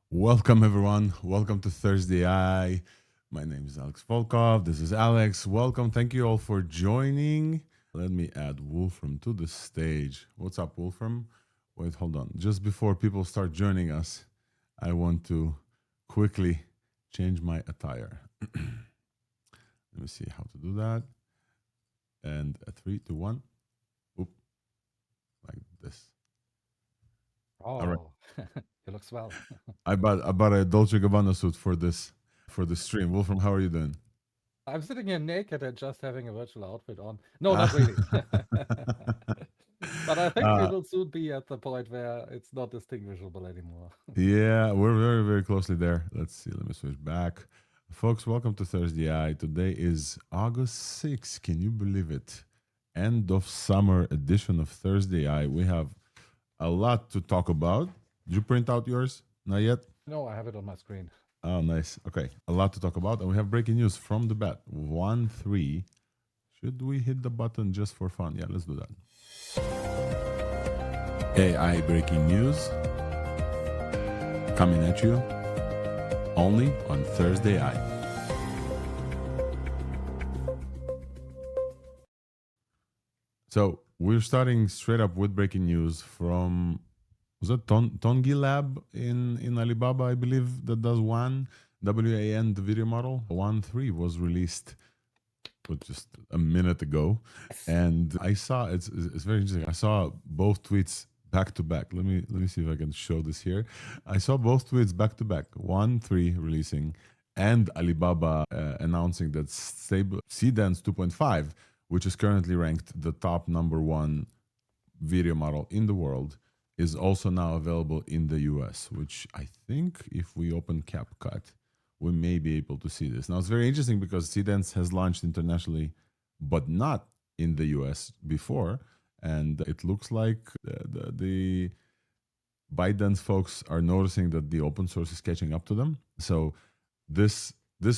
Welcome, everyone. Welcome to ThursdAI. My name is Alex Volkov. This is Alex. Welcome. Thank you all for joining. Let me add Wolfram to the stage. What's up, Wolfram? Wait, hold on. Just before people start joining us, I want to quickly change my attire. Let me see how to do that. And a 3, 2, 1. Oop, like this. All right. Oh, you looks well. I bought a Dolce Gabbana suit for this stream. Wolfram, how are you doing? I'm sitting here naked and just having a virtual outfit on. No, Uh, not really. But I think we uh, will soon be at the point where it's not distinguishable anymore. yeah, we're very, very closely there. Let's see. Let me switch back. Folks, welcome to ThursdAI. Today is August 6th. Can you believe it? End of summer edition of ThursdAI. We have a lot to talk about. Did you print out yours? Not yet? No, I have it on my screen. Oh, nice. Okay. A lot to talk about. And we have breaking news from the bat. 1 3. Should we hit the button just for fun? Yeah, let's do that. AI breaking news coming at you only on ThursdAI. So we're starting straight up with breaking news from, was it Tongi Lab in Alibaba, I believe, that does WAN, WAN, the video model. 1.3 was released just a minute ago, and I saw it's very interesting. I saw both tweets back to back. Let me see if I can show this here. I saw both tweets back to back. 1.3 releasing and Alibaba announcing that stable CDance 2.5, which is currently ranked the top number one video model in the world, is also now available in the US, which I think if we open CapCut, we may be able to see this. Now it's very interesting because CDance has launched internationally, but not in the US before. And it looks like the ByteDance folks are noticing that the open source is catching up to them. So this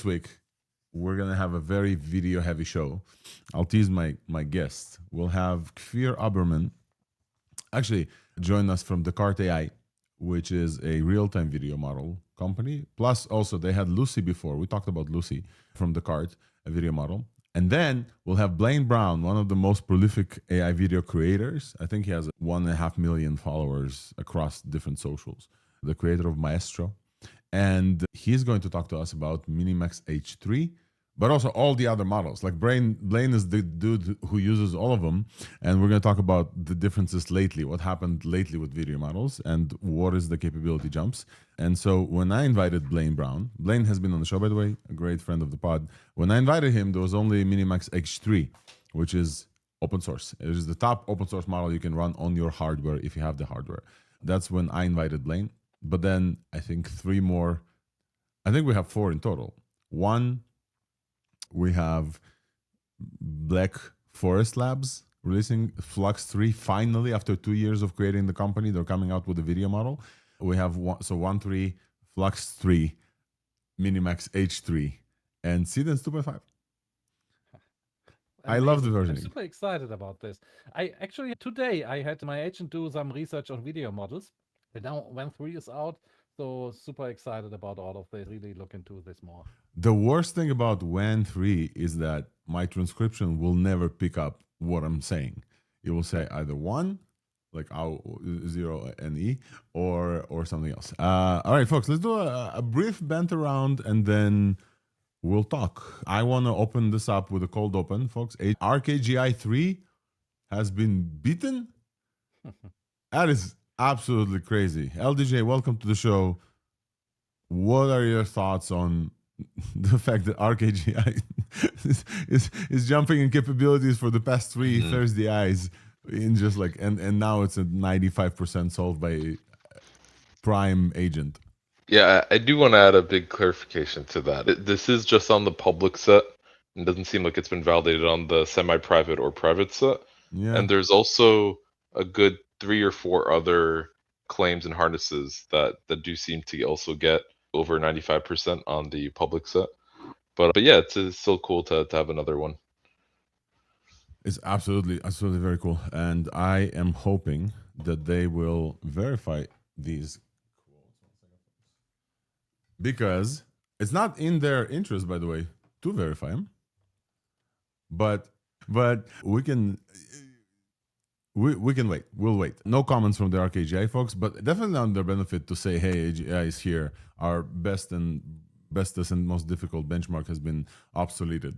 week, we're gonna have a very video heavy show. I'll tease my guests. We'll have Kfir Aberman actually join us from Decart AI, which is a real-time video model company. Plus, also they had Lucy before. We talked about Lucy from Decart, a video model. And then we'll have Blaine Brown, one of the most prolific AI video creators. I think he has 1.5 million followers across different socials. The creator of Maestro. And he's going to talk to us about MiniMax H3, but also all the other models. Like Blaine is the dude who uses all of them, and we're going to talk about the differences lately, what happened lately with video models, and what is the capability jumps. And so when I invited Blaine Brown, Blaine has been on the show, by the way, a great friend of the pod. When I invited him, there was only MiniMax H3, which is open source. It is the top open source model you can run on your hardware if you have the hardware. That's when I invited Blaine. But then I think three more. I think we have four in total. One, we have Black Forest Labs releasing Flux 3 finally after 2 years of creating the company. They're coming out with a video model. We have 1.3, Flux 3, MiniMax H3, and Cadence 2.5. I love the Amazing. I'm versioning. super excited about this. I actually, today, I had my agent do some research on video models. And now when 3 is out, so super excited about all of this. Really look into this more. The worst thing about WAN 3 is that my transcription will never pick up what I'm saying. It will say either one, like 0 and E, or something else. All right, folks, let's do a brief bent around and then we'll talk. I want to open this up with a cold open, folks. ARC-AGI 3 has been beaten. That is absolutely crazy. LDJ, welcome to the show. What are your thoughts on the fact that ARC-AGI is jumping in capabilities for the past three ThursdAIs in just like and now it's at 95% solved by Prime agent. Yeah, I do want to add a big clarification to that. This is just on the public set. It doesn't seem like it's been validated on the semi-private or private set. Yeah. And there's also a good 3 or 4 other claims and harnesses that do seem to also get over 95% on the public set. But yeah, it's still cool to have another one. It's absolutely very cool. And I am hoping that they will verify these because it's not in their interest, by the way, to verify them. But we can wait. We'll wait. No comments from the ARC-AGI folks, but definitely on their benefit to say, hey, AGI is here. Our bestest and most difficult benchmark has been obsoleted.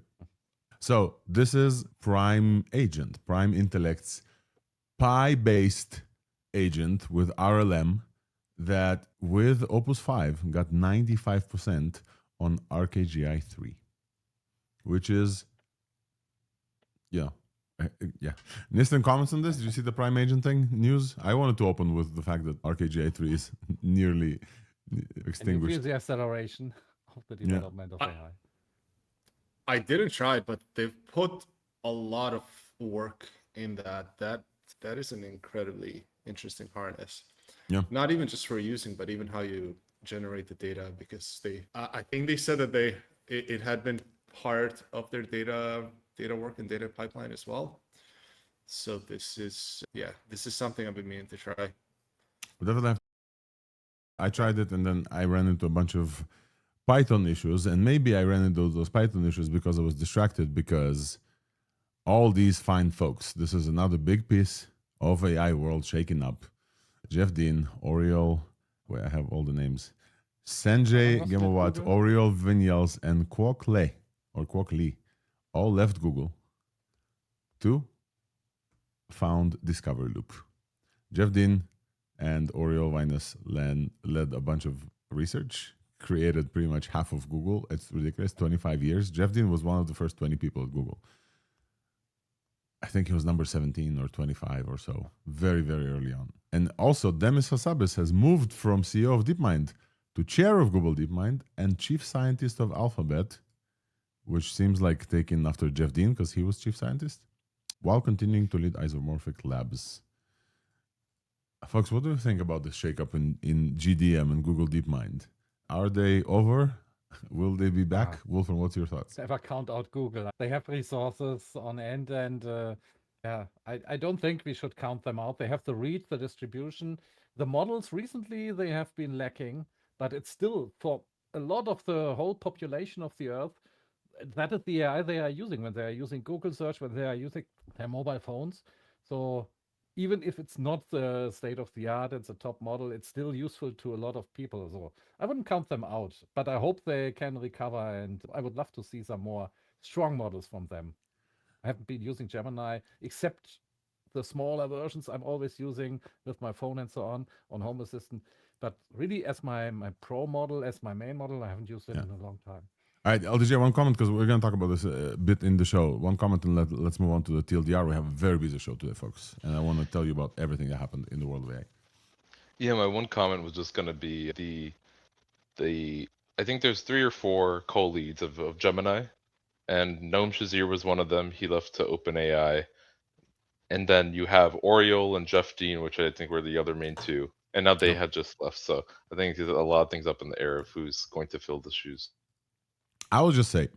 So this is Prime Agent, Prime Intellect's Pi-based agent with RLM that with Opus 5 got 95% on ARC-AGI 3, which is, yeah. Nistan, comments on this? Did you see the Prime Agent thing news? I wanted to open with the fact that ARC-AGI 3 is nearly extinguished. And you feel the acceleration of the development of AI. I didn't try, but they've put a lot of work in that. That is an incredibly interesting harness. Yeah. Not even just for using, but even how you generate the data, because I think they said that it had been part of their data work and data pipeline as well. So this is something I've been meaning to try. Definitely. I tried it and then I ran into a bunch of Python issues, and maybe I ran into those Python issues because I was distracted, because all these fine folks, this is another big piece of AI world shaking up. Jeff Dean, Oriol, where I have all the names, Sanjay Gemawat, Oriol Vinyals, and Kwok Lee all left Google to found Discovery Loop. Jeff Dean and Oriol Vinyals led a bunch of research, created pretty much half of Google. It's ridiculous, 25 years. Jeff Dean was one of the first 20 people at Google. I think he was number 17 or 25 or so, very, very early on. And also, Demis Hassabis has moved from CEO of DeepMind to chair of Google DeepMind and chief scientist of Alphabet, which seems like taken after Jeff Dean because he was chief scientist, while continuing to lead Isomorphic Labs. Folks, what do you think about this shakeup in GDM and Google DeepMind? Are they over? Will they be back? Wolfram, what's your thoughts? Never count out Google. They have resources on end, and I don't think we should count them out. They have the reach, the distribution. The models recently, they have been lacking, but it's still, for a lot of the whole population of the Earth, that is the AI they are using when they are using Google search, when they are using their mobile phones. So even if it's not the state of the art, it's a top model, it's still useful to a lot of people. So I wouldn't count them out, but I hope they can recover, and I would love to see some more strong models from them. I haven't been using Gemini, except the smaller versions I'm always using with my phone and so on Home Assistant. But really, as my pro model, as my main model, I haven't used it in a long time. All right, LDJ, one comment, because we're going to talk about this a bit in the show. One comment, and let's move on to the TLDR. We have a very busy show today, folks, and I want to tell you about everything that happened in the world of AI. Yeah, my one comment was just going to be the I think there's 3 or 4 co-leads of Gemini, and Noam Shazir was one of them. He left to OpenAI. And then you have Oriol and Jeff Dean, which I think were the other main 2. And now they had just left. So I think there's a lot of things up in the air of who's going to fill the shoes. I will just say,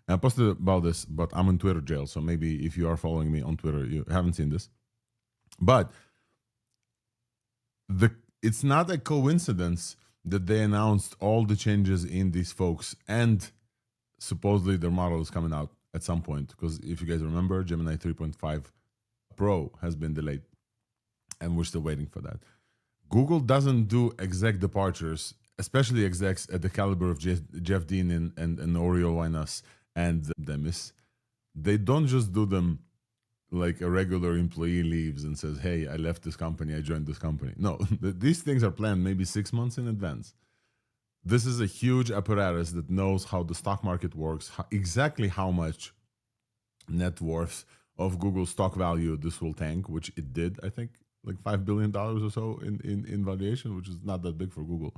I posted about this, but I'm in Twitter jail. So maybe if you are following me on Twitter, you haven't seen this. But it's not a coincidence that they announced all the changes in these folks, and supposedly their model is coming out at some point. Because if you guys remember, Gemini 3.5 Pro has been delayed, and we're still waiting for that. Google doesn't do exec departures, especially execs at the caliber of Jeff Dean and Oriol Vinyals and Demis. They don't just do them like a regular employee leaves and says, hey, I left this company, I joined this company. No, these things are planned maybe 6 months in advance. This is a huge apparatus that knows how the stock market works, exactly how much net worth of Google stock value this will tank, which it did, I think, like $5 billion or so in valuation, which is not that big for Google.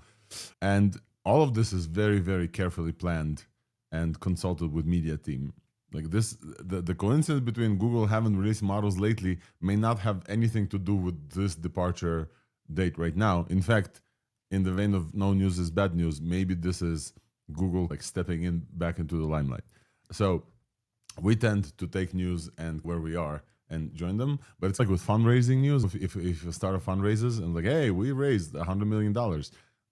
And all of this is very, very carefully planned and consulted with media team. Like this, the coincidence between Google having released models lately may not have anything to do with this departure date right now. In fact, in the vein of no news is bad news, maybe this is Google like stepping in back into the limelight. So we tend to take news and where we are and join them. But it's like with fundraising news, if you start a fundraisers and like, hey, we raised $100 million.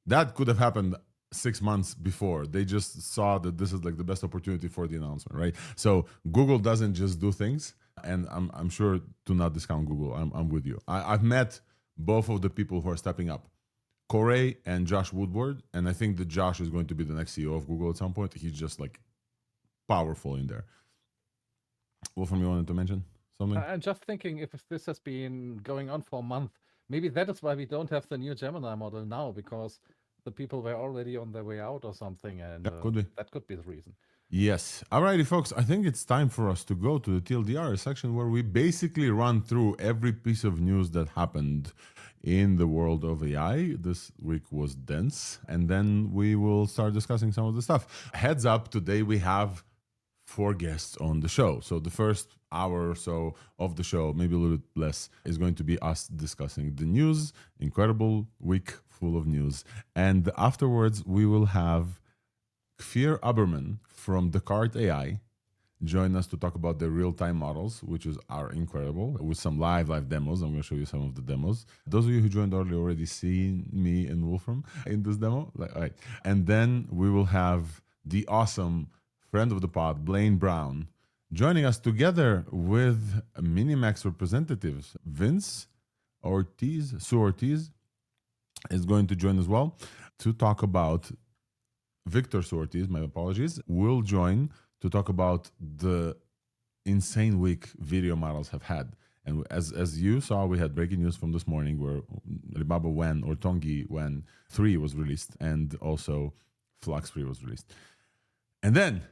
That could have happened 6 months before. They just saw that this is like the best opportunity for the announcement, right? So Google doesn't just do things, and I'm sure to not discount Google. I'm with you. I've met both of the people who are stepping up, Corey and Josh Woodward, and I think that Josh is going to be the next CEO of Google at some point. He's just like powerful in there. Wolfram, you wanted to mention something? I'm just thinking if this has been going on for a month, maybe that is why we don't have the new Gemini model now, because the people were already on their way out or something, and Could be. that could be the reason. Yes. Alrighty, folks. I think it's time for us to go to the TLDR section where we basically run through every piece of news that happened in the world of AI. This week was dense, and then we will start discussing some of the stuff. Heads up, today we have 4 guests on the show. So the first hour or so of the show, maybe a little bit less, is going to be us discussing the news. Incredible week full of news. And afterwards, we will have Kfir Aberman from Decart AI join us to talk about the real-time models, which are incredible, with some live demos. I'm going to show you some of the demos. Those of you who joined early already seen me and Wolfram in this demo. All right. And then we will have the awesome friend of the pod, Blaine Brown, joining us together with MiniMax representatives. Vince Ortiz, Sue Ortiz, is going to join as well to talk about Victor Sue Ortiz, my apologies, will join to talk about the insane week video models have had. And as you saw, we had breaking news from this morning where Alibaba Wen or Tongi Wen 3 was released, and also Flux 3 was released. And then,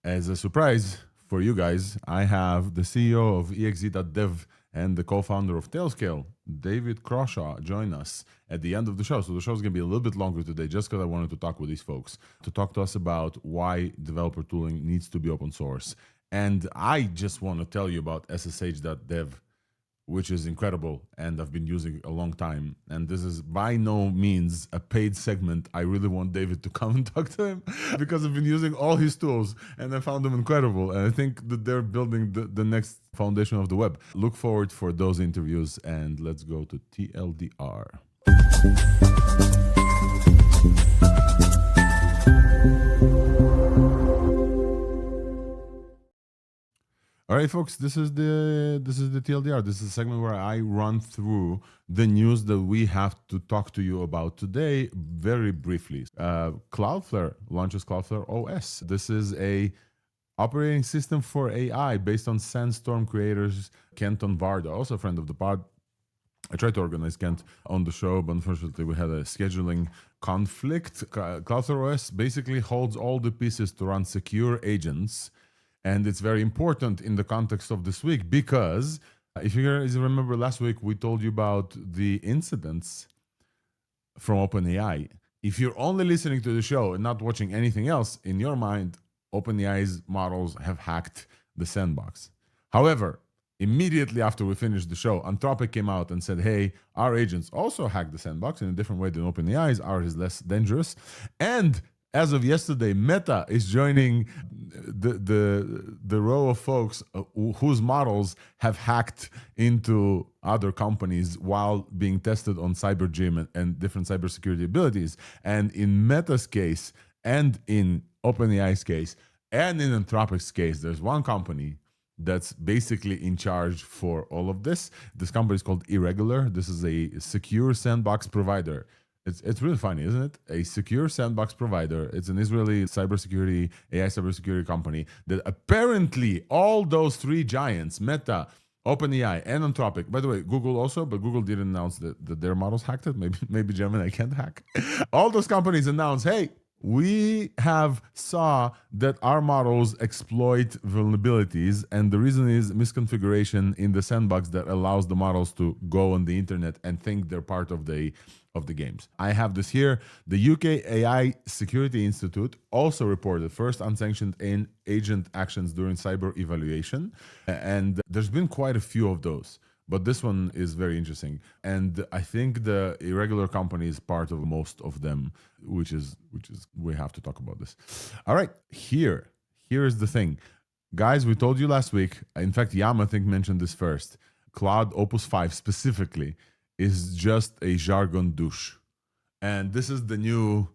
as a surprise for you guys, I have the CEO of exe.dev and the co-founder of Tailscale, David Crawshaw, join us at the end of the show. So the show is going to be a little bit longer today just because I wanted to talk with these folks, to talk to us about why developer tooling needs to be open source. And I just want to tell you about SSH.dev, which is incredible and I've been using a long time. And this is by no means a paid segment. I really want David to come and talk to him because I've been using all his tools and I found them incredible. And I think that they're building the next foundation of the web. Look forward for those interviews, and let's go to TLDR. All right, folks, this is the TLDR. This is a segment where I run through the news that we have to talk to you about today very briefly. Cloudflare launches Cloudflare OS. This is a operating system for AI based on Sandstorm creators Kenton Varda, also a friend of the pod. I tried to organize Kent on the show, but unfortunately we had a scheduling conflict. Cloudflare OS basically holds all the pieces to run secure agents. And it's very important in the context of this week because if you guys remember last week, we told you about the incidents from OpenAI. If you're only listening to the show and not watching anything else, in your mind, OpenAI's models have hacked the sandbox. However, immediately after we finished the show, Anthropic came out and said, hey, our agents also hacked the sandbox in a different way than OpenAI's. Ours is less dangerous. And as of yesterday, Meta is joining the row of folks whose models have hacked into other companies while being tested on CyberGym and different cybersecurity abilities. And in Meta's case, and in OpenAI's case, and in Anthropic's case, there's one company that's basically in charge for all of this. This company is called Irregular. This is a secure sandbox provider. It's really funny, isn't it? A secure sandbox provider. It's an Israeli cybersecurity, AI cybersecurity company that apparently all those 3 giants, Meta, OpenAI, and Anthropic, by the way, Google also, but Google didn't announce that their models hacked it. Maybe Gemini can't hack. All those companies announced, hey, we have saw that our models exploit vulnerabilities, and the reason is misconfiguration in the sandbox that allows the models to go on the internet and think they're part of the games. I have this here. The UK AI Security Institute also reported first unsanctioned agent actions during cyber evaluation, and there's been quite a few of those. But this one is very interesting. And I think the Irregular company is part of most of them, which is we have to talk about this. All right, here is the thing. Guys, we told you last week, in fact, Yam, I think, mentioned this first. Cloud Opus 5 specifically is just a jargon douche. And this is the new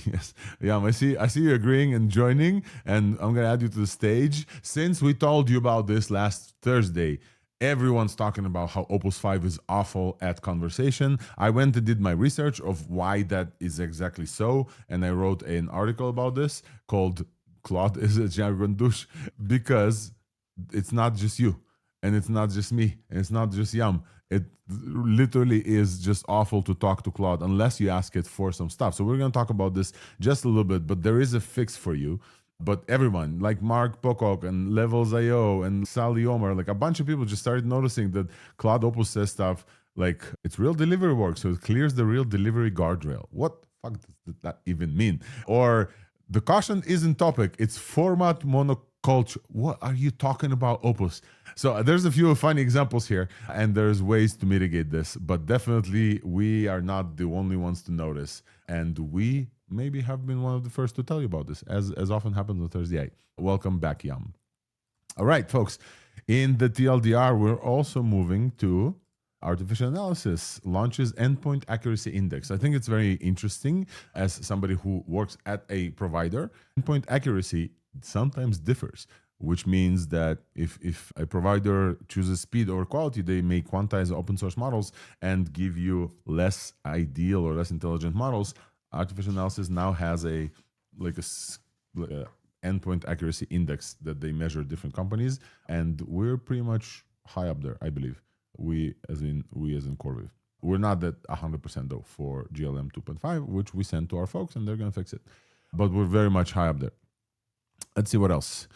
Yes, yeah, I see you agreeing and joining, and I'm gonna add you to the stage. Since we told you about this last Thursday, everyone's talking about how Opus 5 is awful at conversation. I went and did my research of why that is exactly so, and I wrote an article about this called "Claude is a jargon douche," because it's not just you, and it's not just me, and it's not just Yam. It literally is just awful to talk to Claude unless you ask it for some stuff. So we're going to talk about this just a little bit, but there is a fix for you. But everyone, like Mark Pocock and Levels.io and Sally Omer, like a bunch of people just started noticing that Claude Opus says stuff like it's real delivery work, so it clears the real delivery guardrail. What the fuck does that even mean? Or the caution isn't topic, it's format monoculture. What are you talking about, Opus? So there's a few funny examples here, and there's ways to mitigate this, but definitely we are not the only ones to notice. And we maybe have been one of the first to tell you about this, as often happens on ThursdAI. Welcome back, Yam. All right, folks. In the TLDR, we're also moving to artificial analysis launches endpoint accuracy index. I think it's very interesting as somebody who works at a provider. Endpoint accuracy sometimes differs, which means that if a provider chooses speed over quality, they may quantize open source models and give you less ideal or less intelligent models. Artificial analysis now has a endpoint accuracy index that they measure different companies, and we're pretty much high up there, I believe. We as in CoreWeave. We're not at 100% though for GLM 2.5, which we sent to our folks and they're going to fix it. But we're very much high up there. Let's see what else.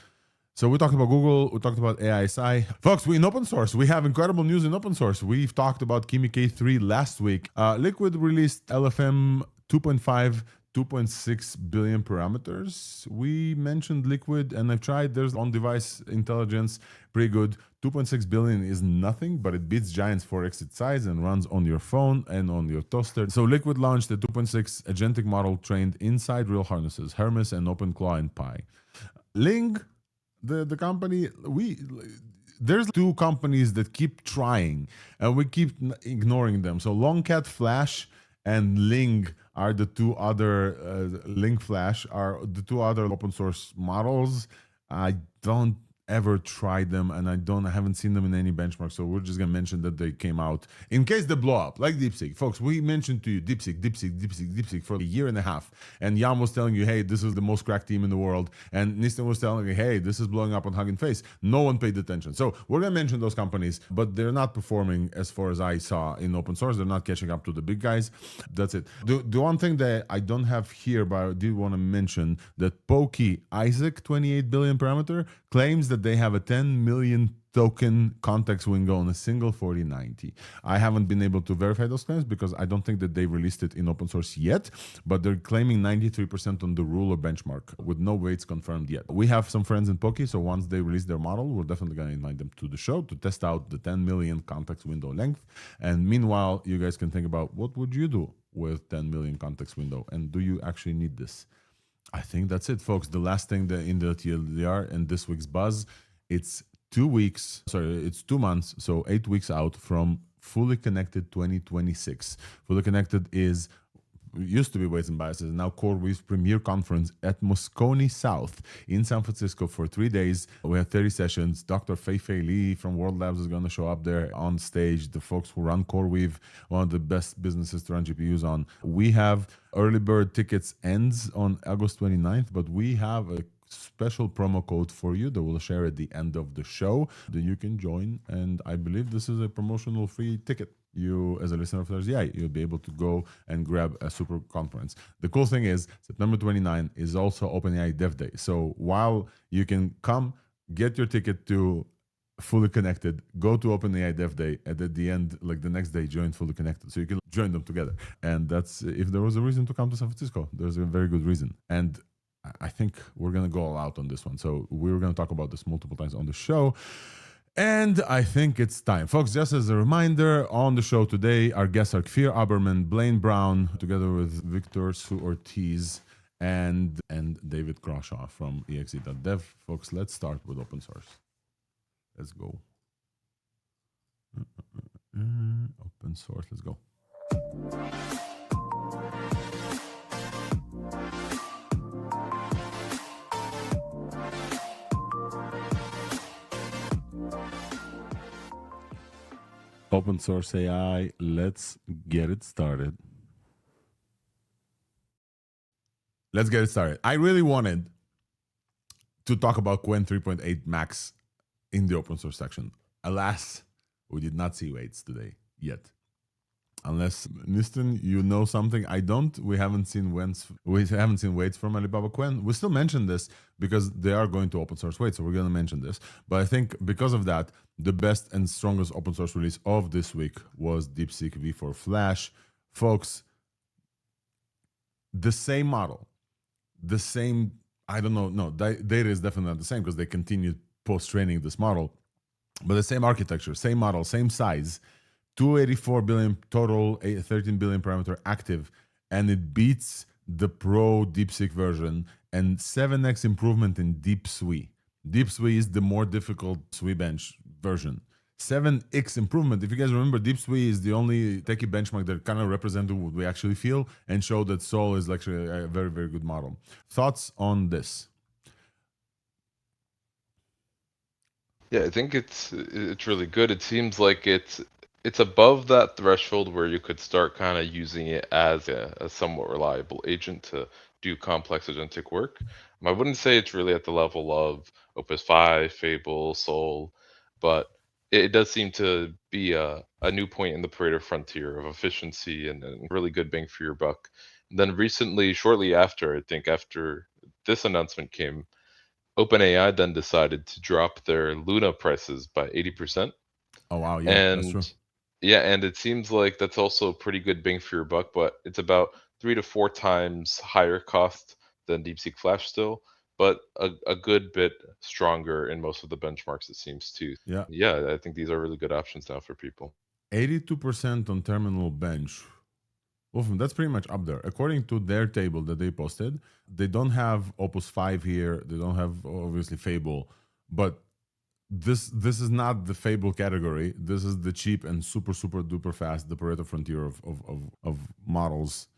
So we talked about Google, we talked about AISI. Folks, we in open source. We have incredible news in open source. We've talked about Kimi K3 last week. Liquid released LFM 2.5, 2.6 billion parameters. We mentioned Liquid, and I've tried. There's on-device intelligence, pretty good. 2.6 billion is nothing, but it beats Giant's 4x its size and runs on your phone and on your toaster. So Liquid launched a 2.6 agentic model trained inside real harnesses, Hermes and OpenClaw and Pi. Ling, the company, there's two companies that keep trying and we keep ignoring them. So Longcat Flash and Ling are the two other Ling Flash are the two other open source models. I don't ever tried them, and I haven't seen them in any benchmark, so we're just gonna mention that they came out in case they blow up, like DeepSeek. Folks, we mentioned to you DeepSeek for a year and a half, and Yam was telling you, hey, this is the most cracked team in the world, and Nistan was telling you, hey, this is blowing up on Hugging Face. No one paid attention. So we're gonna mention those companies, but they're not performing as far as I saw in open source. They're not catching up to the big guys. That's it. The one thing that I don't have here, but I did want to mention that Pokey Isaac 28 billion parameter claims that they have a 10 million token context window on a single 4090. I haven't been able to verify those claims because I don't think that they released it in open source yet, but they're claiming 93% on the ruler benchmark with no weights confirmed yet. We have some friends in Pokey, so once they release their model, we're definitely going to invite them to the show to test out the 10 million context window length. And meanwhile, you guys can think about what would you do with 10 million context window, and do you actually need this? I think that's it, folks. The last thing in the TLDR and this week's buzz, it's 2 months, so 8 weeks out from Fully Connected 2026. Fully Connected used to be Weights and Biases, now CoreWeave's premier conference at Moscone South in San Francisco for 3 days. We have 30 sessions. Dr. Fei Li from World Labs is going to show up there on stage. The folks who run CoreWeave, one of the best businesses to run GPUs on. We have early bird tickets ends on August 29th, but we have a special promo code for you that we'll share at the end of the show that you can join, and I believe this is a promotional free ticket. You, as a listener of ThursdAI, you'll be able to go and grab a super conference. The cool thing is September 29 is also OpenAI Dev Day. So while you can come, get your ticket to Fully Connected, go to OpenAI Dev Day, and at the end, like the next day, join Fully Connected. So you can join them together. And that's, if there was a reason to come to San Francisco, there's a very good reason. And I think we're going to go all out on this one. So we're going to talk about this multiple times on the show. And I think it's time. Folks, just as a reminder, on the show today, our guests are Kfir Aberman, Blaine Brown, together with Victor Su Ortiz, and David Crawshaw from exe.dev. Folks, let's start with open source. Let's go. Open source, let's go. Open source AI, let's get it started. I really wanted to talk about Qwen 3.8 Max in the open source section. Alas, we did not see weights today yet. Unless Niston, you know something I don't. We haven't seen weights from Alibaba Qwen. We still mention this because they are going to open source weights, so we're going to mention this. But I think because of that, the best and strongest open source release of this week was DeepSeek V4 Flash. Folks, the same model, the same, I don't know, no, data is definitely not the same because they continued post-training this model, but the same architecture, same model, same size, 284 billion total, 13 billion parameter active, and it beats the Pro DeepSeek version and 7x improvement in DeepSui. DeepSui is the more difficult SWI bench version. 7x improvement. If you guys remember, DeepSui is the only techie benchmark that kind of represented what we actually feel and showed that Sol is actually a very, very good model. Thoughts on this? Yeah, I think it's really good. It seems like it's above that threshold where you could start kind of using it as a somewhat reliable agent to do complex agentic work. I wouldn't say it's really at the level of Opus 5, Fable, Sol, but it does seem to be a new point in the Pareto frontier of efficiency and really good bang for your buck. And then recently, shortly after, I think after this announcement came, OpenAI then decided to drop their Luna prices by 80%. Oh, wow. Yeah, that's true. And yeah, and it seems like that's also a pretty good bang for your buck, but it's about 3 to 4 times higher cost than DeepSeek Flash still, but a good bit stronger in most of the benchmarks, it seems too. Yeah. Yeah, I think these are really good options now for people. 82% on terminal bench. Oof, that's pretty much up there. According to their table that they posted, they don't have Opus 5 here. They don't have, obviously, Fable. But this is not the Fable category. This is the cheap and super, super duper fast, the Pareto frontier of models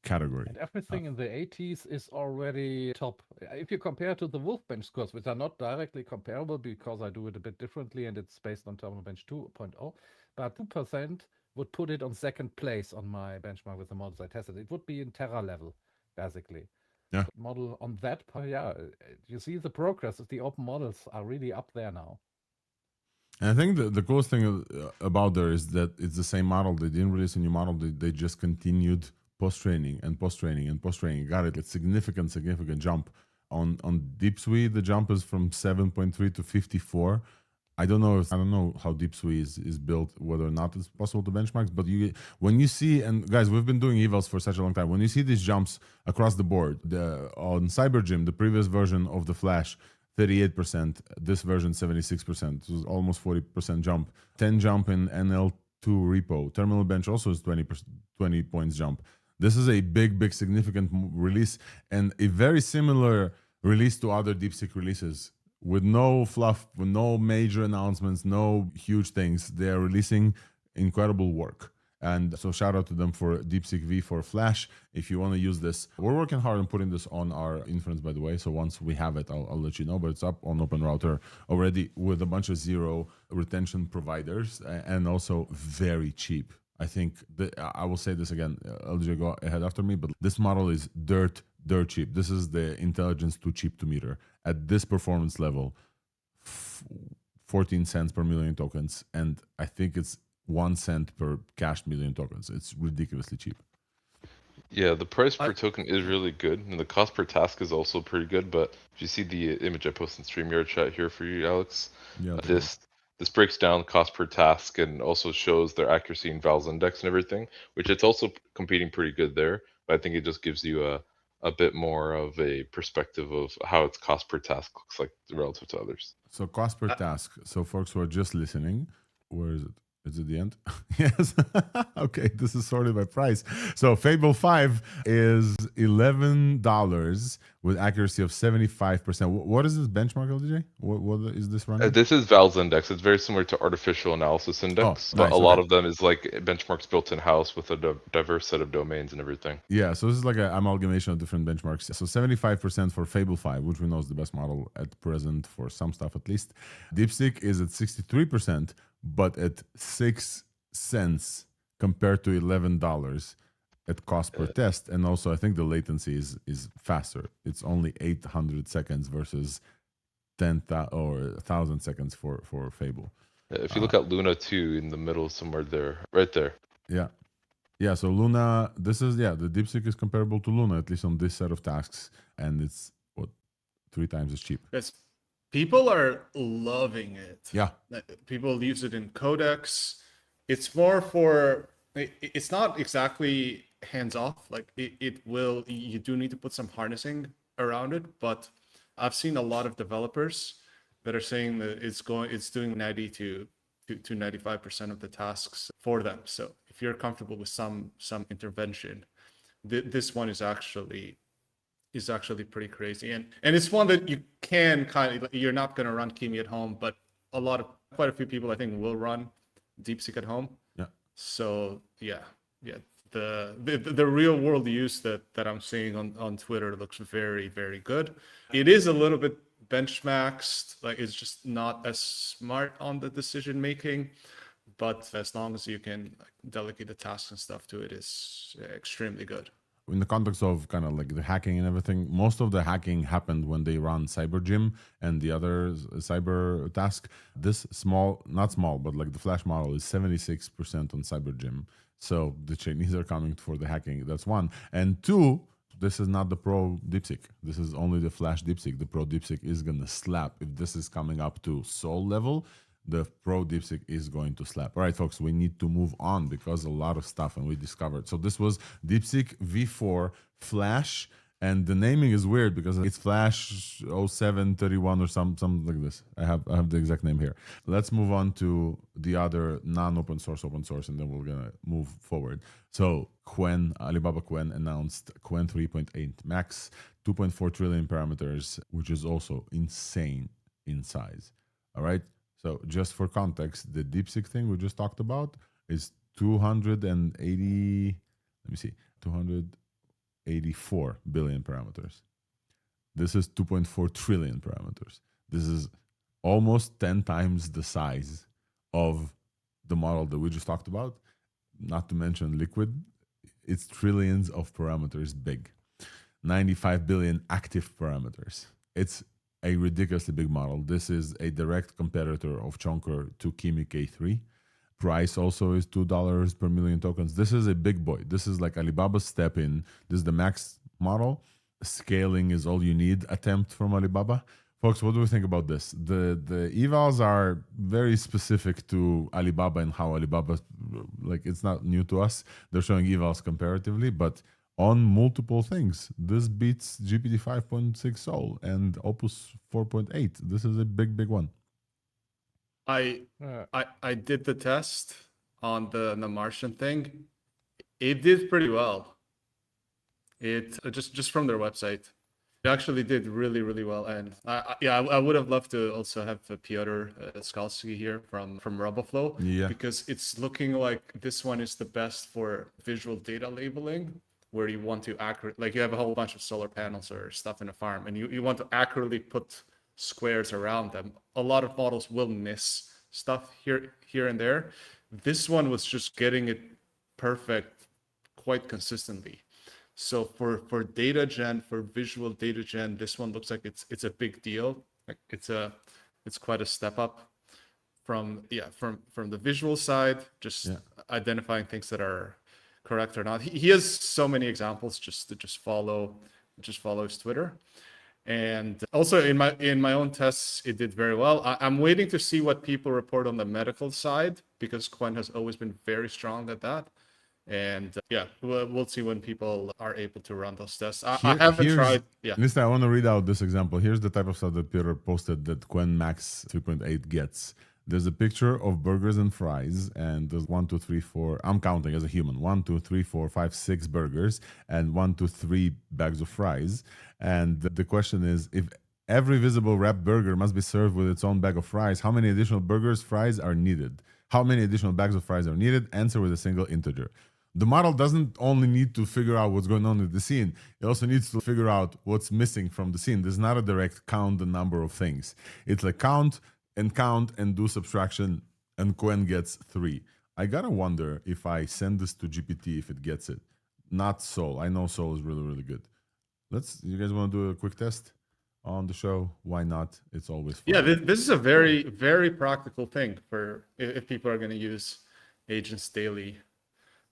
category. And everything in the 80s is already top. If you compare to the Wolfbench scores, which are not directly comparable because I do it a bit differently and it's based on Terminal Bench 2.0, but 2% would put it on second place on my benchmark with the models I tested. It would be in Terra level, basically. Yeah. Model on that part, yeah. You see the progress of the open models are really up there now. And I think the coolest thing about there is that it's the same model. They didn't release a new model. They just continued post-training and post-training and post-training. Got it. It's significant jump. On DeepSui, the jump is from 7.3 to 54. I don't know how DeepSui is built, whether or not it's possible to benchmarks, but when you see, and guys, we've been doing evals for such a long time, when you see these jumps across the board, on CyberGym, the previous version of the Flash, 38%, this version 76%, so almost 40% jump. 10 jump in NL2 repo. Terminal bench also is 20 points jump. This is a big significant release and a very similar release to other DeepSeek releases. With no fluff, with no major announcements, no huge things. They are releasing incredible work. And so shout out to them for DeepSeek V4 Flash. If you want to use this, we're working hard on putting this on our inference, by the way. So once we have it, I'll let you know. But it's up on OpenRouter already with a bunch of zero retention providers and also very cheap. I think I will say this again. LJ, go ahead after me. But this model is dirt cheap. This is the intelligence too cheap to meter. At this performance level, 14 cents per million tokens. And I think it's 1 cent per cashed million tokens. It's ridiculously cheap. Yeah, the price per token is really good, and the cost per task is also pretty good. But if you see the image I posted in StreamYard chat here for you, Alex, this breaks down cost per task and also shows their accuracy in Val's index and everything, which it's also competing pretty good there. But I think it just gives you a bit more of a perspective of how its cost per task looks like relative to others. So cost per task. So folks who are just listening, where is it? Is it the end? Yes. Okay, this is sorted by price. So Fable 5 is $11 with accuracy of 75%. What is this benchmark, LJ? What is this running? This is Val's index. It's very similar to artificial analysis index, but a lot of them is like benchmarks built in-house with a diverse set of domains and everything. Yeah, so this is like an amalgamation of different benchmarks. So 75% for Fable 5, which we know is the best model at present for some stuff at least. DeepSeek is at 63%, but at 6 cents compared to $11 at cost per test. And also, I think the latency is faster. It's only 800 seconds versus 10,000 or 1,000 seconds for Fable. If you look at Luna 2 in the middle, somewhere there, right there. Yeah. Yeah, so Luna, the DeepSeek is comparable to Luna, at least on this set of tasks. And it's, 3 times as cheap. Yes, people are loving it. Yeah. People use it in codecs. It's more for, it's not exactly hands off. Like you do need to put some harnessing around it, but I've seen a lot of developers that are saying that it's doing 90 to 95% of the tasks for them. So if you're comfortable with some intervention, this one is actually pretty crazy, and it's one that you can you're not going to run Kimi at home, but quite a few people I think will run DeepSeek at home. Yeah. So yeah. The real world use that I'm seeing on Twitter looks very, very good. It is a little bit benchmarked, like it's just not as smart on the decision making, but as long as you can delegate the tasks and stuff to it, is extremely good. In the context of kind of like the hacking and everything, most of the hacking happened when they run CyberGym and the other cyber task. This not small, but like the Flash model is 76% on CyberGym. So the Chinese are coming for the hacking. That's one. And two, this is not the Pro DeepSeek. This is only the Flash DeepSeek. The Pro DeepSeek is going to slap. If this is coming up to Sol level, the Pro DeepSeek is going to slap. All right, folks, we need to move on because a lot of stuff and we discovered. So this was DeepSeek V4 Flash, and the naming is weird because it's Flash 0731 or something like this. I have the exact name here. Let's move on to the other non-open source, and then we're gonna move forward. So Qwen, Alibaba Qwen announced Qwen 3.8 Max, 2.4 trillion parameters, which is also insane in size. All right. So just for context, the DeepSeek thing we just talked about is 284 billion parameters. This is 2.4 trillion parameters. This is almost 10 times the size of the model that we just talked about. Not to mention Liquid, it's trillions of parameters big. 95 billion active parameters. It's a ridiculously big model. This is a direct competitor of Chonker to Kimi K3. Price also is $2 per million tokens. This is a big boy. This is like Alibaba's step in. This is the max model. Scaling is all you need attempt from Alibaba. Folks, what do we think about this? The evals are very specific to Alibaba and how Alibaba, like it's not new to us. They're showing evals comparatively, but on multiple things. This beats GPT 5.6 Sol and Opus 4.8. This is a big one. I did the test on the Martian thing. It did pretty well. It just from their website, it actually did really well. And I would have loved to also have Piotr Skalski here from RoboFlow, because it's looking like this one is the best for visual data labeling, where you want to like you have a whole bunch of solar panels or stuff in a farm, and you want to accurately put squares around them. A lot of models will miss stuff here and there. This one was just getting it perfect quite consistently. So for data gen, for visual data gen, this one looks like it's a big deal. Like it's quite a step up from the visual side, just identifying things that are correct or not. He has so many examples just follow his Twitter. And also in my own tests, it did very well. I'm waiting to see what people report on the medical side, because Qwen has always been very strong at that. And we'll see when people are able to run those tests. I haven't tried. Yeah. Listen, I want to read out this example. Here's the type of stuff that Peter posted that Qwen Max 3.8 gets. There's a picture of burgers and fries, and there's 1, 2, 3, 4. I'm counting as a human. 1, 2, 3, 4, 5, 6 burgers, and 1, 2, 3 bags of fries. And the question is, if every visible wrapped burger must be served with its own bag of fries, how many additional burgers, fries are needed? How many additional bags of fries are needed? Answer with a single integer. The model doesn't only need to figure out what's going on with the scene. It also needs to figure out what's missing from the scene. There's not a direct count the number of things. It's like count and do subtraction and Qwen gets 3. I gotta wonder if I send this to GPT if it gets it. Not Sol. I know Sol is really, really good. You guys want to do a quick test on the show? Why not? It's always fun. Yeah, this is a very, very practical thing for if people are going to use agents daily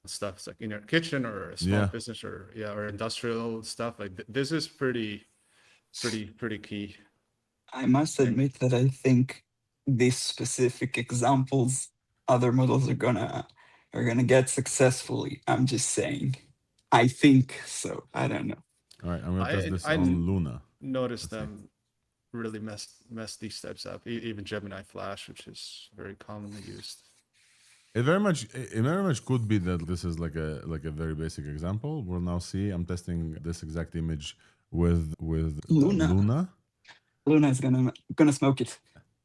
stuff. It's like in your kitchen or a small business or industrial stuff. Like this is pretty key. I must admit that I think these specific examples other models are gonna get successfully. I'm just saying. I think so. I don't know. All right, I'm gonna test this on Luna. Notice them really mess these steps up. Even Gemini Flash, which is very commonly used. It very much could be that this is like a very basic example. We'll now see. I'm testing this exact image with Luna. Luna is gonna smoke it.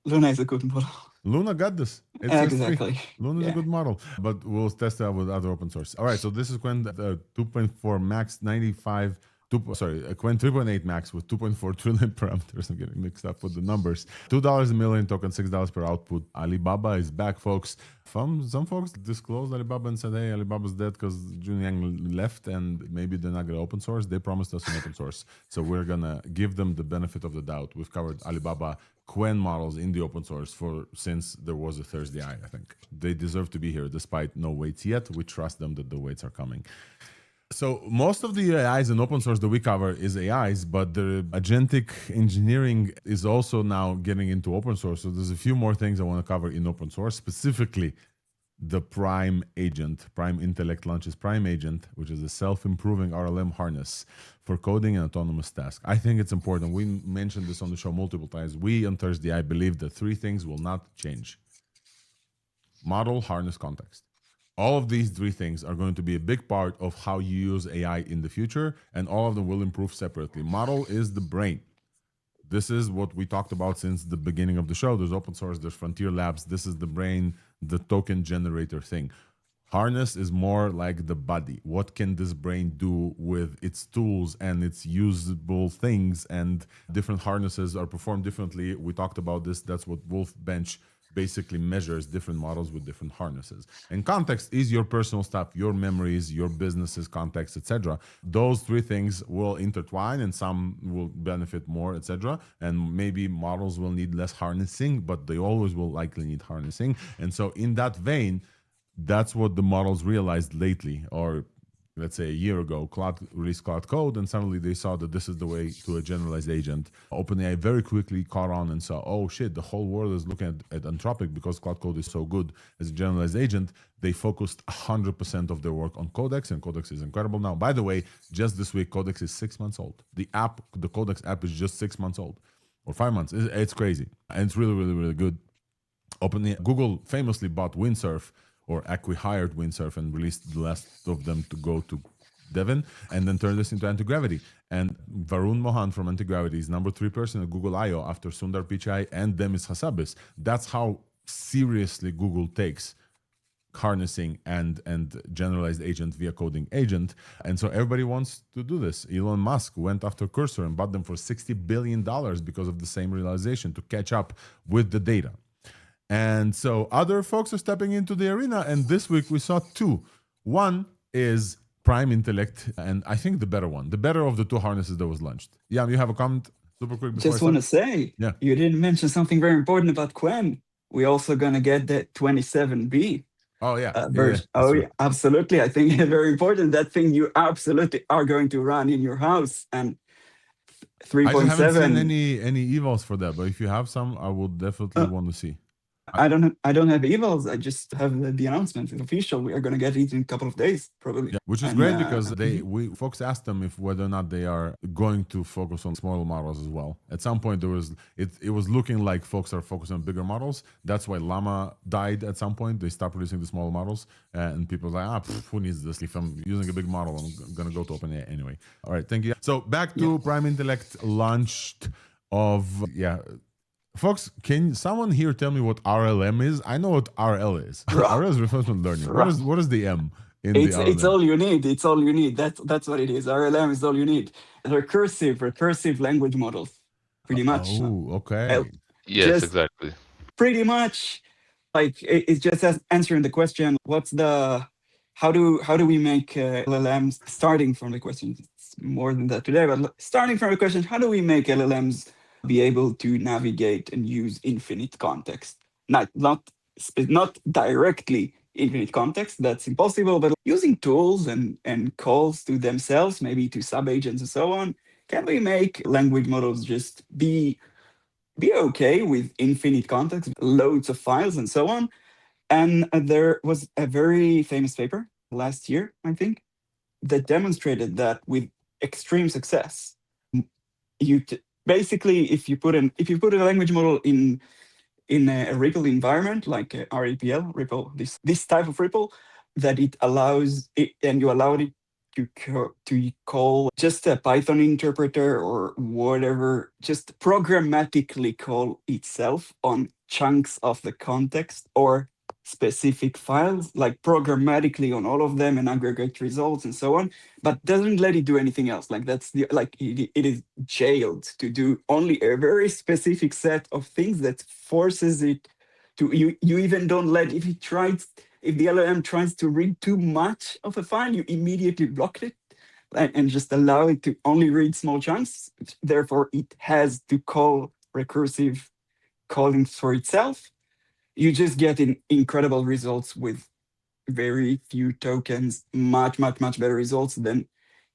Luna is a good model. Luna got this. It's exactly. Luna is a good model, but we'll test it out with other open source. All right, so this is Qwen 2.4 max 95. Qwen 3.8 max with 2.4 trillion parameters. I'm getting mixed up with the numbers. $2 a million token, $6 per output. Alibaba is back, folks. Some folks disclosed Alibaba and said, hey, Alibaba's dead because Jun Yang left and maybe they're not going to open source. They promised us an open source. So we're going to give them the benefit of the doubt. We've covered Alibaba Qwen models in the open source since there was a ThursdAI, I think. They deserve to be here despite no weights yet. We trust them that the weights are coming. So most of the AIs in open source that we cover is AIs, but the agentic engineering is also now getting into open source. So there's a few more things I want to cover in open source, specifically the Prime agent. Prime Intellect launches Prime Agent, which is a self-improving RLM harness for coding and autonomous tasks. I think it's important. We mentioned this on the show multiple times. We on ThursdAI believe that 3 things will not change. Model, harness, context. All of these 3 things are going to be a big part of how you use AI in the future, and all of them will improve separately. Model is the brain. This is what we talked about since the beginning of the show. There's open source, there's Frontier Labs. This is the brain, the token generator thing. Harness is more like the body. What can this brain do with its tools and its usable things? And different harnesses are performed differently. We talked about this. That's what Wolfbench basically measures, different models with different harnesses. And context is your personal stuff, your memories, your business's context, etc. Those 3 things will intertwine and some will benefit more, etc. And maybe models will need less harnessing, but they always will likely need harnessing. And so in that vein, that's what the models realized lately, or let's say a year ago. Cloud released Cloud Code, and suddenly they saw that this is the way to a generalized agent. OpenAI very quickly caught on and saw, oh shit, the whole world is looking at Anthropic because Cloud Code is so good as a generalized agent. They focused 100% of their work on Codex, and Codex is incredible now. By the way, just this week, Codex is 6 months old. The Codex app is just 6 months old, or 5 months. It's crazy, and it's really, really, really good. Google famously bought Windsurf, or acqui-hired Windsurf, and released the last of them to go to Devon, and then turned this into anti-gravity. And Varun Mohan from anti-gravity is number 3 person at Google I/O after Sundar Pichai and Demis Hassabis. That's how seriously Google takes harnessing and generalized agent via coding agent. And so everybody wants to do this. Elon Musk went after Cursor and bought them for $60 billion because of the same realization, to catch up with the data. And so other folks are stepping into the arena, and this week we saw 2. One is Prime Intellect, and I think the better one, the better of the 2 harnesses that was launched. Yeah, you have a comment super quick? Just want to say, you didn't mention something very important about Qwen. We're also going to get the 27B. Oh, yeah. Version. Yeah, absolutely. I think it's very important. That thing you absolutely are going to run in your house. And 3.7. I haven't seen any evals for that, but if you have some, I would definitely want to see. I don't have evals. I just have the announcement. It's official. We are going to get it in a couple of days, probably. Yeah, which is great because folks asked them if whether or not they are going to focus on smaller models as well. At some point, it was looking like folks are focusing on bigger models. That's why Llama died at some point. They stopped producing the smaller models, and people were like, who needs this? If I'm using a big model, I'm going to go to OpenAI anyway. All right, thank you. So back to Prime Intellect launched of folks, can someone here tell me what RLM is? I know what RL is. RL is reinforcement learning. What is the M in the RLM? It's all you need. It's all you need. That's what it is. RLM is all you need. Recursive language models, pretty much. Oh, okay. Yes, exactly. Pretty much Like it's just answering the question. How do we make LLMs? Starting from the question, it's more than that today. But starting from the question, how do we make LLMs be able to navigate and use infinite context? Not directly infinite context. That's impossible. But using tools and calls to themselves, maybe to subagents and so on, can we make language models just be okay with infinite context, loads of files, and so on? And there was a very famous paper last year, I think, that demonstrated that with extreme success. Basically, if you put a language model in a REPL environment like REPL, this type of REPL, that it allows it, and you allow it to call just a Python interpreter or whatever, just programmatically call itself on chunks of the context or specific files, like programmatically on all of them and aggregate results and so on, but doesn't let it do anything else. Like it is jailed to do only a very specific set of things that forces it to, you even don't let, if the LLM tries to read too much of a file, you immediately block it and just allow it to only read small chunks. Therefore, it has to call recursive callings for itself. You just get incredible results with very few tokens, much better results than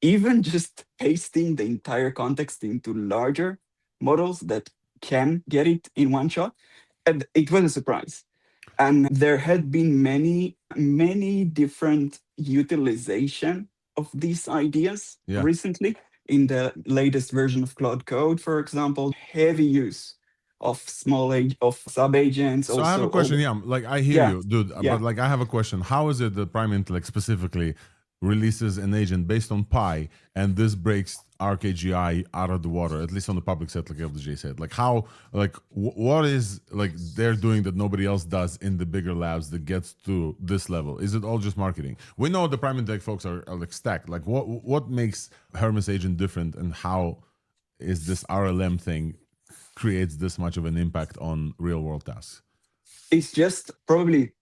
even just pasting the entire context into larger models that can get it in one shot. And it was a surprise. And there had been many different utilization of these ideas recently. In the latest version of Cloud Code, for example, heavy use of sub-agents. So I have a question. Like I hear you, dude. But like I have a question. How is it that Prime Intellect specifically releases an agent based on Pi, and this breaks ARC-AGI out of the water, at least on the public set, like LDJ said? Like how, like what is like they're doing that nobody else does in the bigger labs that gets to this level? Is it all just marketing? We know the Prime Intellect folks are like stacked. Like what makes Hermes agent different, and how is this RLM thing creates this much of an impact on real world tasks? It's just probably,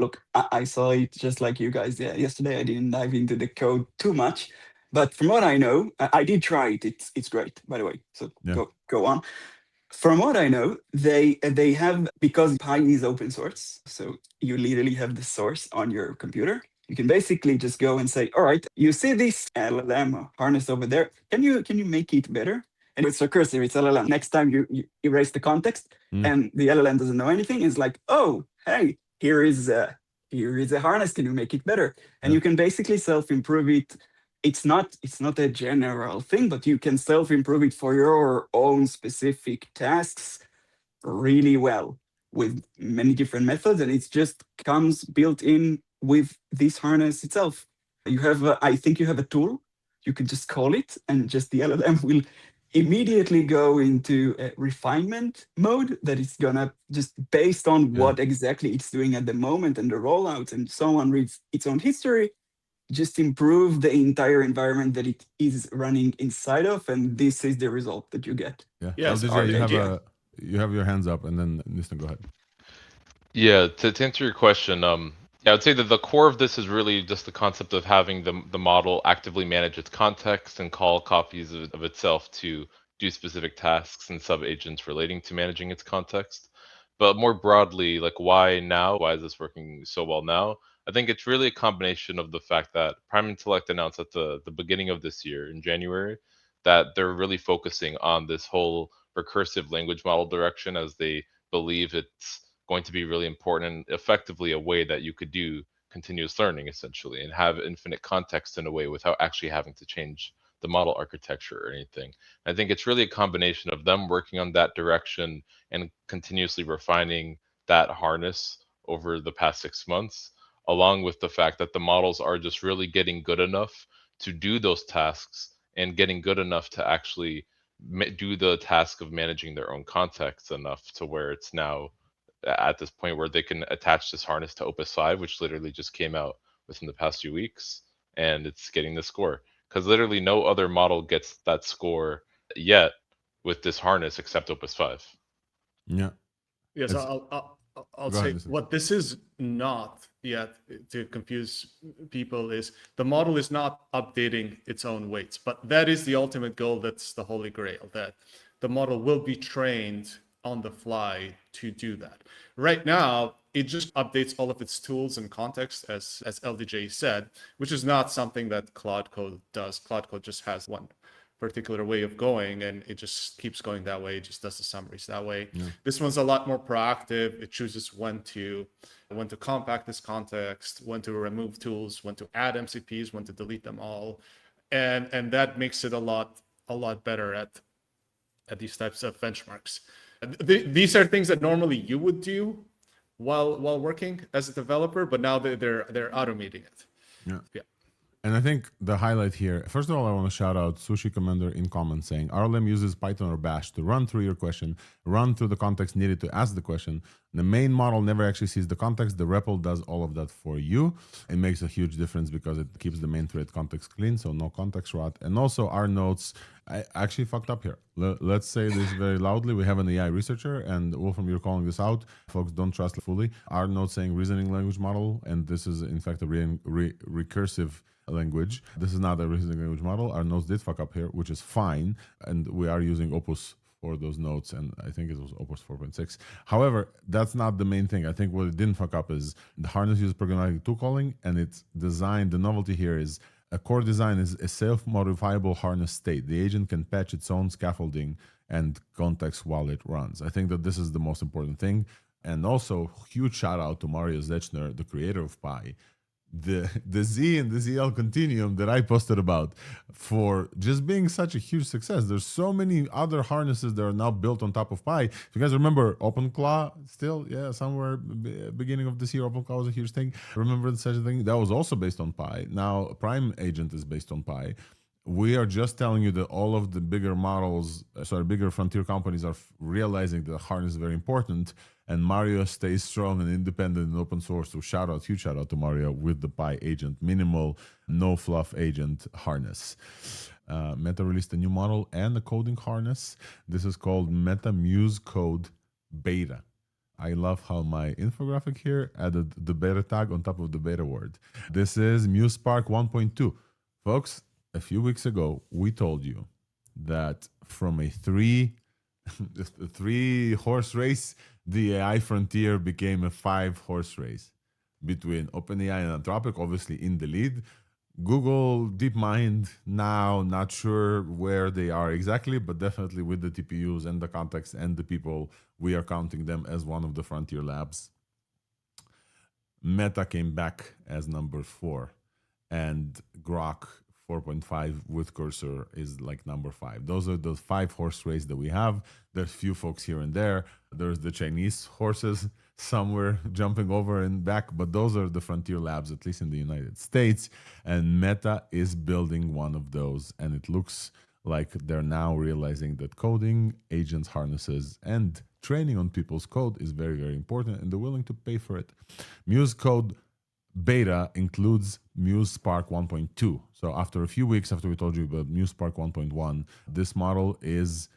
look, I saw it just like you guys yesterday. I didn't dive into the code too much, but from what I know, I did try it. It's great, by the way. So go on. From what I know, they have, because Pi is open source, so you literally have the source on your computer. You can basically just go and say, all right, you see this LLM harness over there. Can you make it better? And it's recursive, it's LLM. Next time you erase the context and the LLM doesn't know anything, it's like, oh, hey, here is a harness. Can you make it better? And you can basically self-improve it. It's not a general thing, but you can self-improve it for your own specific tasks really well with many different methods. And it just comes built in with this harness itself. You have, I think you have a tool. You can just call it, and just the LLM will immediately go into a refinement mode that is gonna, just based on what exactly it's doing at the moment and the rollout and so on, reads its own history, just improve the entire environment that it is running inside of, and this is the result that you get. Yes, you have your hands up, and then Nistan, go ahead. Yeah, to answer your question, I would say that the core of this is really just the concept of having the model actively manage its context and call copies of itself to do specific tasks and sub-agents relating to managing its context. But more broadly, like why now? Why is this working so well now? I think it's really a combination of the fact that Prime Intellect announced at the beginning of this year, in January, that they're really focusing on this whole recursive language model direction, as they believe it's going to be really important and effectively a way that you could do continuous learning essentially and have infinite context in a way without actually having to change the model architecture or anything. I think it's really a combination of them working on that direction and continuously refining that harness over the past 6 months, along with the fact that the models are just really getting good enough to do those tasks and getting good enough to actually do the task of managing their own context enough to where it's now at this point where they can attach this harness to Opus 5, which literally just came out within the past few weeks, and it's getting the score. Because literally no other model gets that score yet with this harness except Opus 5. Yeah. Yes, I'll I'll Go ahead, say Listen. what this is not yet, to confuse people, is the model is not updating its own weights, but that is the ultimate goal. That's the holy grail, that the model will be trained on the fly to do that. Right now, it just updates all of its tools and context, as LDJ said, which is not something that Claude Code does. Claude Code just has one particular way of going, and it just keeps going that way. It just does the summaries that way. Yeah. This one's a lot more proactive. It chooses when to compact this context, when to remove tools, when to add MCPs, when to delete them all, and that makes it a lot better at these types of benchmarks. These are things that normally you would do while working as a developer, but now they're automating it. Yeah. And I think the highlight here, first of all, I want to shout out Sushi Commander in comments saying, RLM uses Python or Bash to run through your question, run through the context needed to ask the question. The main model never actually sees the context. The REPL does all of that for you. It makes a huge difference because it keeps the main thread context clean, so no context rot. And also our notes, I actually fucked up here. Let's say this very loudly. We have an AI researcher, and Wolfram, you're calling this out. Folks, don't trust it fully. Our notes saying reasoning language model, and this is in fact a recursive language. This is not a reasoning language model. Our nodes did fuck up here, which is fine. And we are using Opus for those nodes, and I think it was Opus 4.6. However, that's not the main thing. I think what it didn't fuck up is the harness uses programmatic tool calling, and it's designed. The novelty here is a core design is a self-modifiable harness state. The agent can patch its own scaffolding and context while it runs. I think that this is the most important thing. And also, huge shout out to Mario Zechner, the creator of Pi, the Z and the ZL Continuum that I posted about, for just being such a huge success. There's so many other harnesses that are now built on top of Pi. If you guys remember OpenClaw, still, yeah, somewhere beginning of this year, OpenClaw was a huge thing. Remember such a thing? That was also based on Pi. Now Prime Agent is based on Pi. We are just telling you that all of the bigger models, bigger frontier companies are realizing that the harness is very important, and Mario stays strong and independent and open source. So huge shout out to Mario with the Pi agent, minimal, no fluff agent harness. Meta released a new model and a coding harness. This is called Meta Muse Code Beta. I love how my infographic here added the beta tag on top of the beta word. This is Muse Spark 1.2. Folks, a few weeks ago, we told you that from a three horse race, the AI frontier became a 5-horse race between OpenAI and Anthropic, obviously in the lead. Google, DeepMind, now not sure where they are exactly, but definitely with the TPUs and the context and the people, we are counting them as one of the frontier labs. Meta came back as number 4, and Grok 4.5 with Cursor is like number 5. Those are the 5-horse race that we have. There's few folks here and there. There's the Chinese horses somewhere jumping over and back, but those are the frontier labs, at least in the United States. And Meta is building one of those, and it looks like they're now realizing that coding, agents, harnesses, and training on people's code is very, very important, and they're willing to pay for it. Muse Code Beta includes Muse Spark 1.2. So after a few weeks after we told you about Muse Spark 1.1, this model is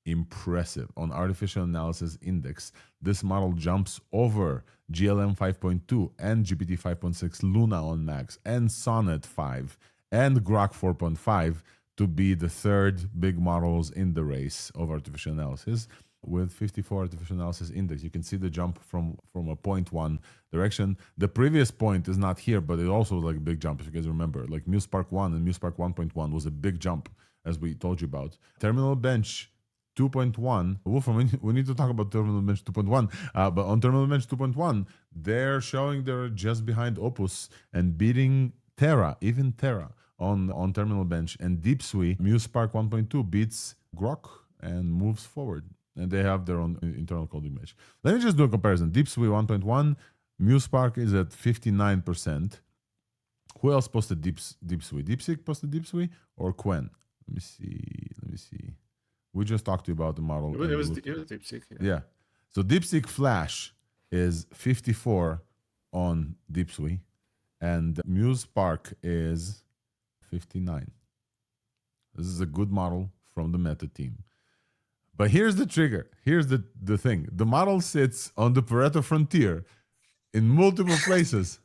impressive. On Artificial Analysis Index, this model jumps over GLM 5.2 and GPT 5.6 Luna on Max and Sonnet 5 and Grok 4.5 to be the third big models in the race of artificial analysis. With 54 artificial analysis index, you can see the jump from a 0.1 direction. The previous point is not here, but it also was like a big jump. If you guys remember, like Muse Spark 1 and Muse Spark 1.1 was a big jump, as we told you about. Terminal Bench 2.1. Wolfram, we need to talk about Terminal Bench 2.1. But on Terminal Bench 2.1, they're showing they're just behind Opus and beating Terra, even Terra on Terminal Bench. And DeepSuite, Muse Spark 1.2 beats Grok and moves forward. And they have their own internal coding mesh. Let me just do a comparison. DeepSuite 1.1, Muse Spark is at 59%. Who else posted DeepSuite? DeepSeek posted DeepSuite or Qwen? Let me see. We just talked to you about the model. It was DeepSeek. Yeah. So DeepSeek Flash is 54 on DeepSuite, and Muse Spark is 59. This is a good model from the Meta team. But here's the trigger. Here's the thing. The model sits on the Pareto frontier in multiple places.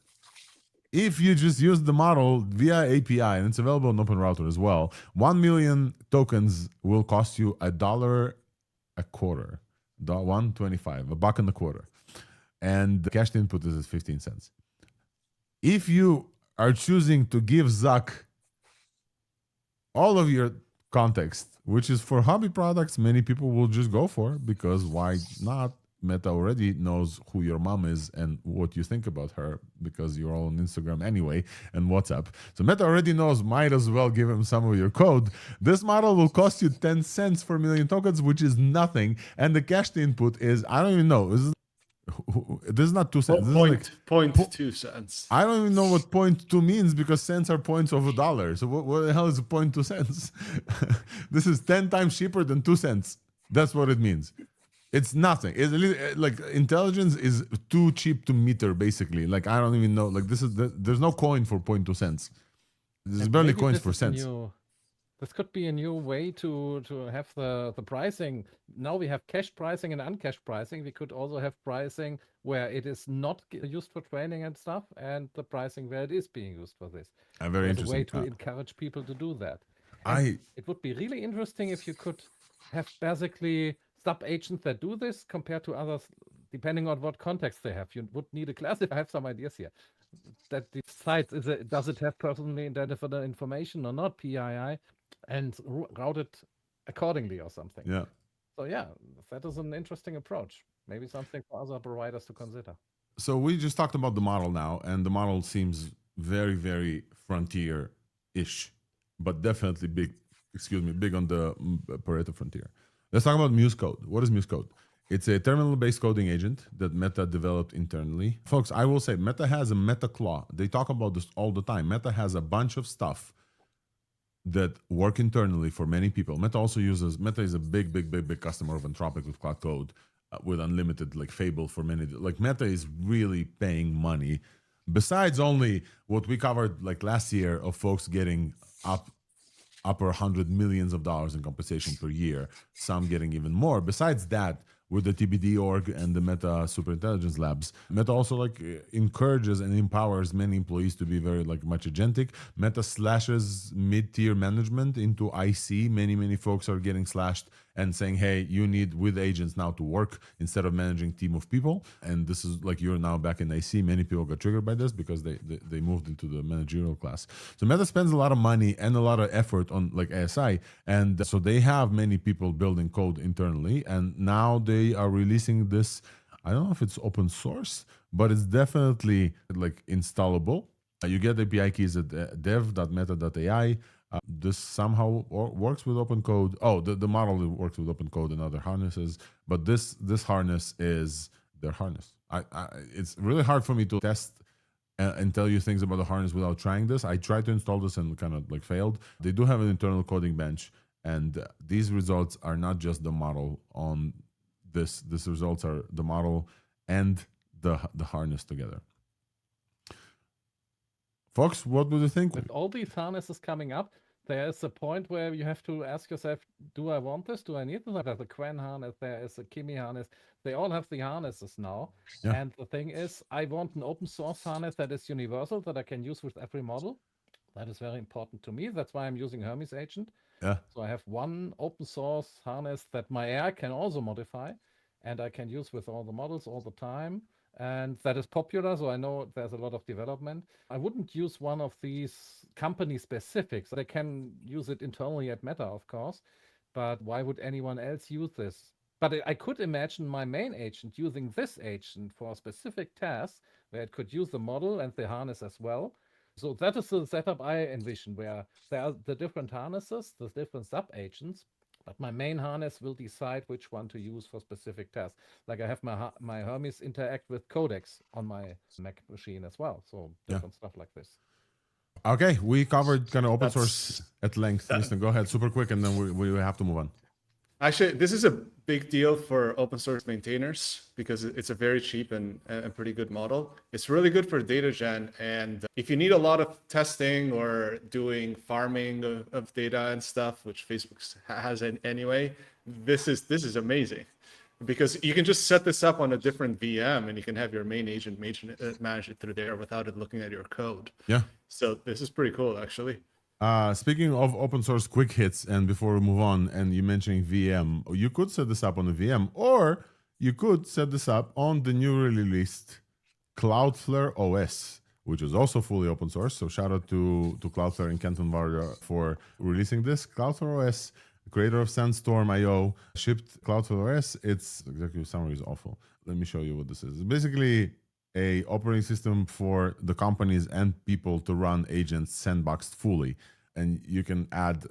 If you just use the model via API, and it's available on OpenRouter as well, 1 million tokens will cost you $1 a quarter, $1.25, $1.25, and the cash input is at 15 cents. If you are choosing to give Zuck all of your context, which is for hobby products, many people will just go for, because why not? Meta already knows who your mom is and what you think about her, because you're all on Instagram anyway and WhatsApp. So Meta already knows, might as well give him some of your code. This model will cost you 10 cents for a million tokens, which is nothing. And the cached input is, I don't even know. This is not 2 cents. This is like 0.2 cents. I don't even know what 0.2 means, because cents are points of $1. So what the hell is 0.2 cents? This is 10 times cheaper than 2 cents. That's what it means. It's nothing. It's like intelligence is too cheap to meter, basically. Like, I don't even know. Like, there's no coin for 0.2 cents. There's barely coins for cents. This could be a new way to have the pricing. Now we have cash pricing and uncashed pricing. We could also have pricing where it is not used for training and stuff, and the pricing where it is being used for this. Very There's interesting. a way to encourage people to do that. It would be really interesting if you could have basically sub-agents that do this compared to others, depending on what context they have. You would need a class. I have some ideas here. That decides, does it have personally identified information or not, PII, and route it accordingly or something. Yeah. So yeah, that is an interesting approach. Maybe something for other providers to consider. So we just talked about the model now, and the model seems very, very frontier-ish, but definitely big on the Pareto frontier. Let's talk about Muse Code. What is Muse Code? It's a terminal-based coding agent that Meta developed internally. Folks, I will say Meta has a Meta claw. They talk about this all the time. Meta has a bunch of stuff that work internally for many people. Meta is a big customer of Anthropic with Cloud Code, with unlimited, like Fable for many. Like, Meta is really paying money. Besides only what we covered like last year of folks getting upper $100 millions in compensation per year, some getting even more. Besides that, with the TBD org and the Meta Superintelligence Labs, Meta also like encourages and empowers many employees to be very like much agentic. Meta slashes mid-tier management into IC. Many folks are getting slashed and saying, hey, you need with agents now to work instead of managing team of people. And this is like, you're now back in IC. Many people got triggered by this because they moved into the managerial class. So Meta spends a lot of money and a lot of effort on like ASI. And so they have many people building code internally. And now they are releasing this. I don't know if it's open source, but it's definitely like installable. You get API keys at dev.meta.ai. This somehow works with open code. Oh, the model works with open code and other harnesses, but this harness is their harness. It's really hard for me to test and tell you things about the harness without trying this. I tried to install this and kind of like failed. They do have an internal coding bench, and these results are not just the model on this. These results are the model and the harness together. Folks, what do you think? With all these harnesses coming up, there is a point where you have to ask yourself, do I want this? Do I need this? There's a Qwen harness, there is a Kimi harness. They all have the harnesses now. Yeah. And the thing is, I want an open source harness that is universal, that I can use with every model. That is very important to me. That's why I'm using Hermes Agent. Yeah. So I have one open source harness that my AI can also modify, and I can use with all the models all the time. And that is popular, so I know there's a lot of development. I wouldn't use one of these company specifics. They can use it internally at Meta, of course, but why would anyone else use this? But I could imagine my main agent using this agent for a specific task where it could use the model and the harness as well. So that is the setup I envision, where there are the different harnesses, the different sub-agents, but my main harness will decide which one to use for specific tasks. Like I have my Hermes interact with Codex on my Mac machine as well. So different stuff like this. Okay, we covered kind of open source at length. Listen, go ahead, super quick, and then we have to move on. Actually, this is a big deal for open source maintainers because it's a very cheap and pretty good model. It's really good for data gen. And if you need a lot of testing or doing farming of data and stuff, which Facebook has anyway, this is amazing, because you can just set this up on a different VM and you can have your main agent manage it through there without it looking at your code. Yeah. So this is pretty cool, actually. Speaking of open source quick hits, and before we move on, and you mentioning VM, you could set this up on a VM, or you could set this up on the newly released Cloudflare OS, which is also fully open source. So shout out to Cloudflare and Kenton Varda for releasing this. Cloudflare OS, creator of Sandstorm.io, shipped Cloudflare OS. Its executive summary is awful. Let me show you what this is. It's basically a operating system for the companies and people to run agents sandboxed fully. And you can add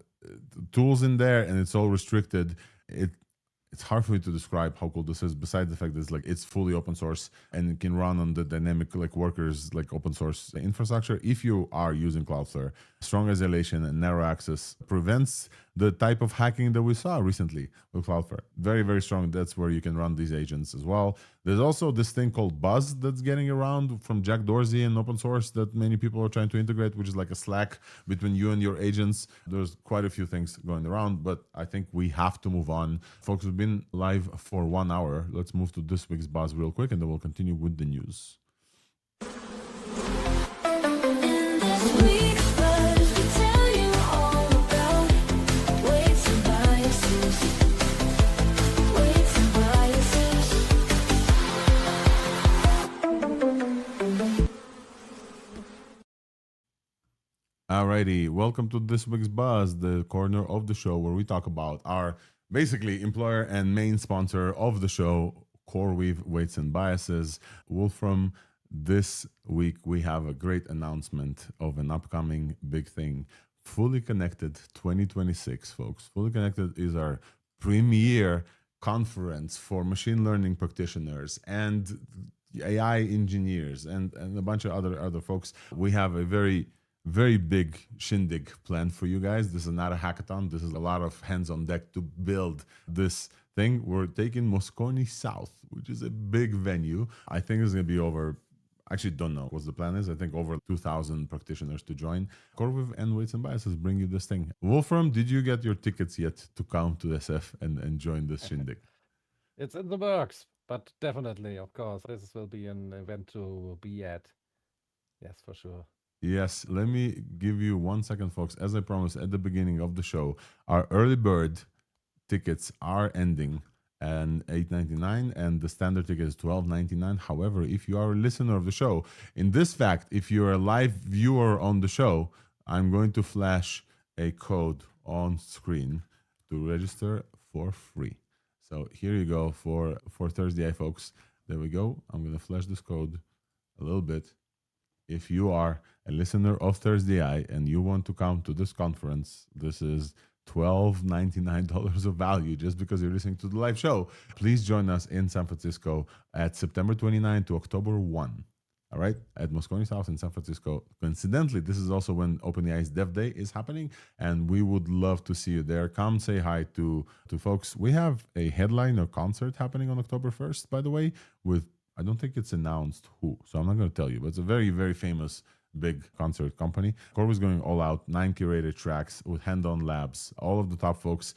tools in there, and it's all restricted. It's hard for me to describe how cool this is, besides the fact that it's fully open source and it can run on the dynamic workers open source infrastructure. If you are using Cloudflare, strong isolation and narrow access prevents the type of hacking that we saw recently with Cloudflare. Very, very strong. That's where you can run these agents as well. There's also this thing called Buzz that's getting around from Jack Dorsey and open source that many people are trying to integrate, which is like a Slack between you and your agents. There's quite a few things going around, but I think we have to move on. Folks, we've been live for 1 hour. Let's move to this week's Buzz real quick, and then we'll continue with the news. Alrighty, welcome to this week's Buzz, the corner of the show where we talk about our basically employer and main sponsor of the show, CoreWeave Weights and Biases. Wolfram, this week we have a great announcement of an upcoming big thing. Fully Connected 2026, folks. Fully Connected is our premier conference for machine learning practitioners and AI engineers and a bunch of other folks. We have a very big shindig planned for you guys. This is not a hackathon. This is a lot of hands on deck to build this thing. We're taking Moscone South, which is a big venue. I think it's going to be over, actually don't know what the plan is. I think over 2,000 practitioners to join. CoreWeave and Weights and Biases bring you this thing. Wolfram, did you get your tickets yet to come to SF and join this shindig? It's in the works, but definitely, of course, this will be an event to be at. Yes, for sure. Yes, let me give you 1 second, folks. As I promised at the beginning of the show, our early bird tickets are ending at $8.99 and the standard ticket is $12.99. However, if you are a listener of the show, in this fact, if you're a live viewer on the show, I'm going to flash a code on screen to register for free. So here you go for ThursdAI, folks. There we go. I'm going to flash this code a little bit. If you are a listener of ThursdAI and you want to come to this conference, this is $12.99 of value just because you're listening to the live show. Please join us in San Francisco at September 29 to October 1. All right, at Moscone South in San Francisco. Coincidentally, this is also when OpenAI's Dev Day is happening, and we would love to see you there. Come say hi to folks. We have a headliner concert happening on October 1st, by the way, with, I don't think it's announced who, so I'm not going to tell you, but it's a very, very famous big concert company. CoreWeave is going all out, 9 curated tracks with hand-on labs, all of the top folks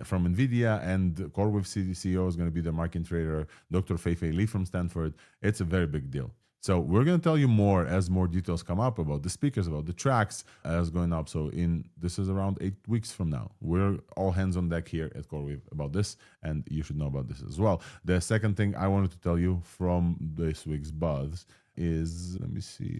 from NVIDIA, and CoreWeave CEO is going to be the marketing trader, Dr. Fei-Fei Li from Stanford. It's a very big deal. So we're going to tell you more as more details come up about the speakers, about the tracks as going up. So this is around 8 weeks from now. We're all hands on deck here at CoreWeave about this, and you should know about this as well. The second thing I wanted to tell you from this week's Buzz is, let me see.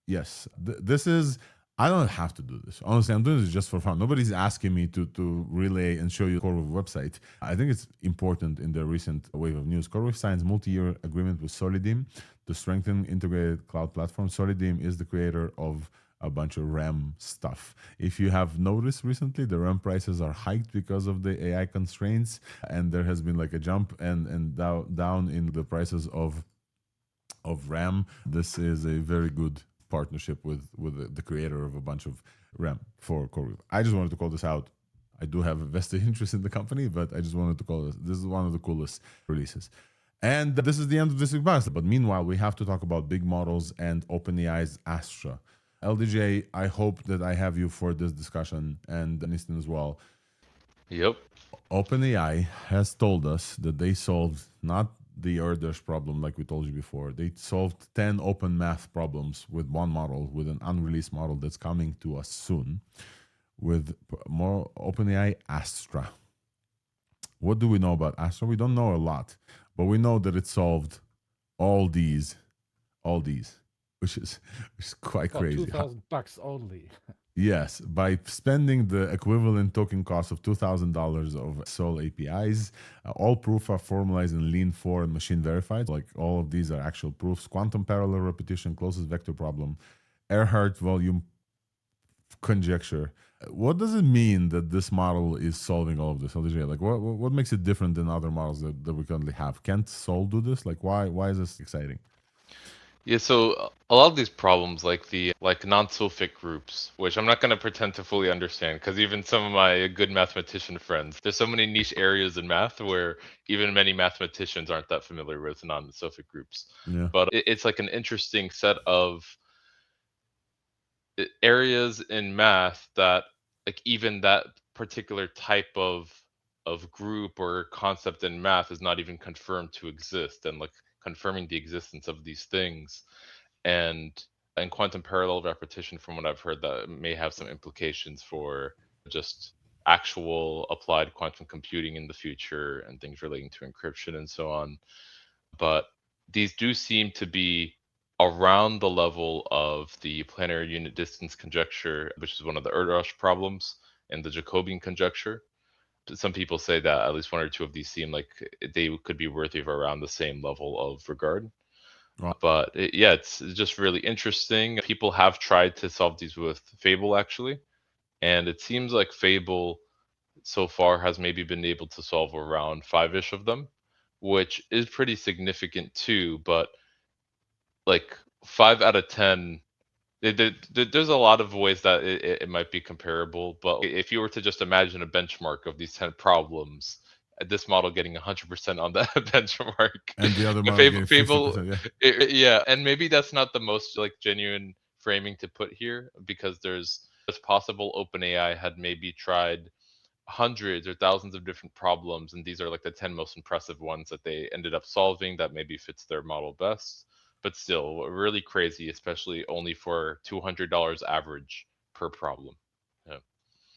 Yes, this is, I don't have to do this. Honestly, I'm doing this just for fun. Nobody's asking me to relay and show you the CoreWeave website. I think it's important in the recent wave of news. CoreWeave signs multi-year agreement with Solidigm to strengthen integrated cloud platform. Solidigm is the creator of a bunch of RAM stuff. If you have noticed recently, the RAM prices are hiked because of the AI constraints, and there has been like a jump and down in the prices of RAM. This is a very good partnership with the creator of a bunch of RAM for CoreWeave. I just wanted to call this out. I do have a vested interest in the company, but I just wanted to call this. This is one of the coolest releases. And this is the end of this week's Buzz. But meanwhile, we have to talk about big models and OpenAI's Astra. LDJ, I hope that I have you for this discussion, and Nistan as well. Yep. OpenAI has told us that they solved not the Erdős problem like we told you before. They solved 10 open math problems with one model, with an unreleased model that's coming to us soon, with more OpenAI Astra. What do we know about Astra? We don't know a lot, but we know that it solved all these, which is quite For crazy. $2,000 only. Yes, by spending the equivalent token cost of $2,000 of Sol APIs, all proofs are formalized in Lean 4 and machine verified. Like all of these are actual proofs. Quantum parallel repetition, closest vector problem, Earhart volume conjecture. What does it mean that this model is solving all of this? Like, what makes it different than other models that we currently have? Can't Sol do this? Like, why is this exciting? Yeah, so a lot of these problems, like the non-Sophic groups, which I'm not going to pretend to fully understand, because even some of my good mathematician friends, there's so many niche areas in math where even many mathematicians aren't that familiar with non-Sophic groups. Yeah. But it's like an interesting set of areas in math that, like, even that particular type of group or concept in math is not even confirmed to exist, and like confirming the existence of these things and quantum parallel repetition, from what I've heard, that may have some implications for just actual applied quantum computing in the future and things relating to encryption and so on. But these do seem to be around the level of the planetary unit distance conjecture, which is one of the Erdős problems, and the Jacobian conjecture. Some people say that at least one or two of these seem like they could be worthy of around the same level of regard. Wow. But it's just really interesting. People have tried to solve these with Fable, actually, and it seems like Fable so far has maybe been able to solve around 5-ish of them, which is pretty significant too. But like 5 out of 10, there's a lot of ways that it might be comparable. But if you were to just imagine a benchmark of these 10 problems, this model getting 100% on that benchmark, And the other model getting Fable, 50%, yeah, and maybe that's not the most like genuine framing to put here, because it's possible OpenAI had maybe tried hundreds or thousands of different problems, and these are like the 10 most impressive ones that they ended up solving that maybe fits their model best. But still, really crazy, especially only for $200 average per problem. Yeah.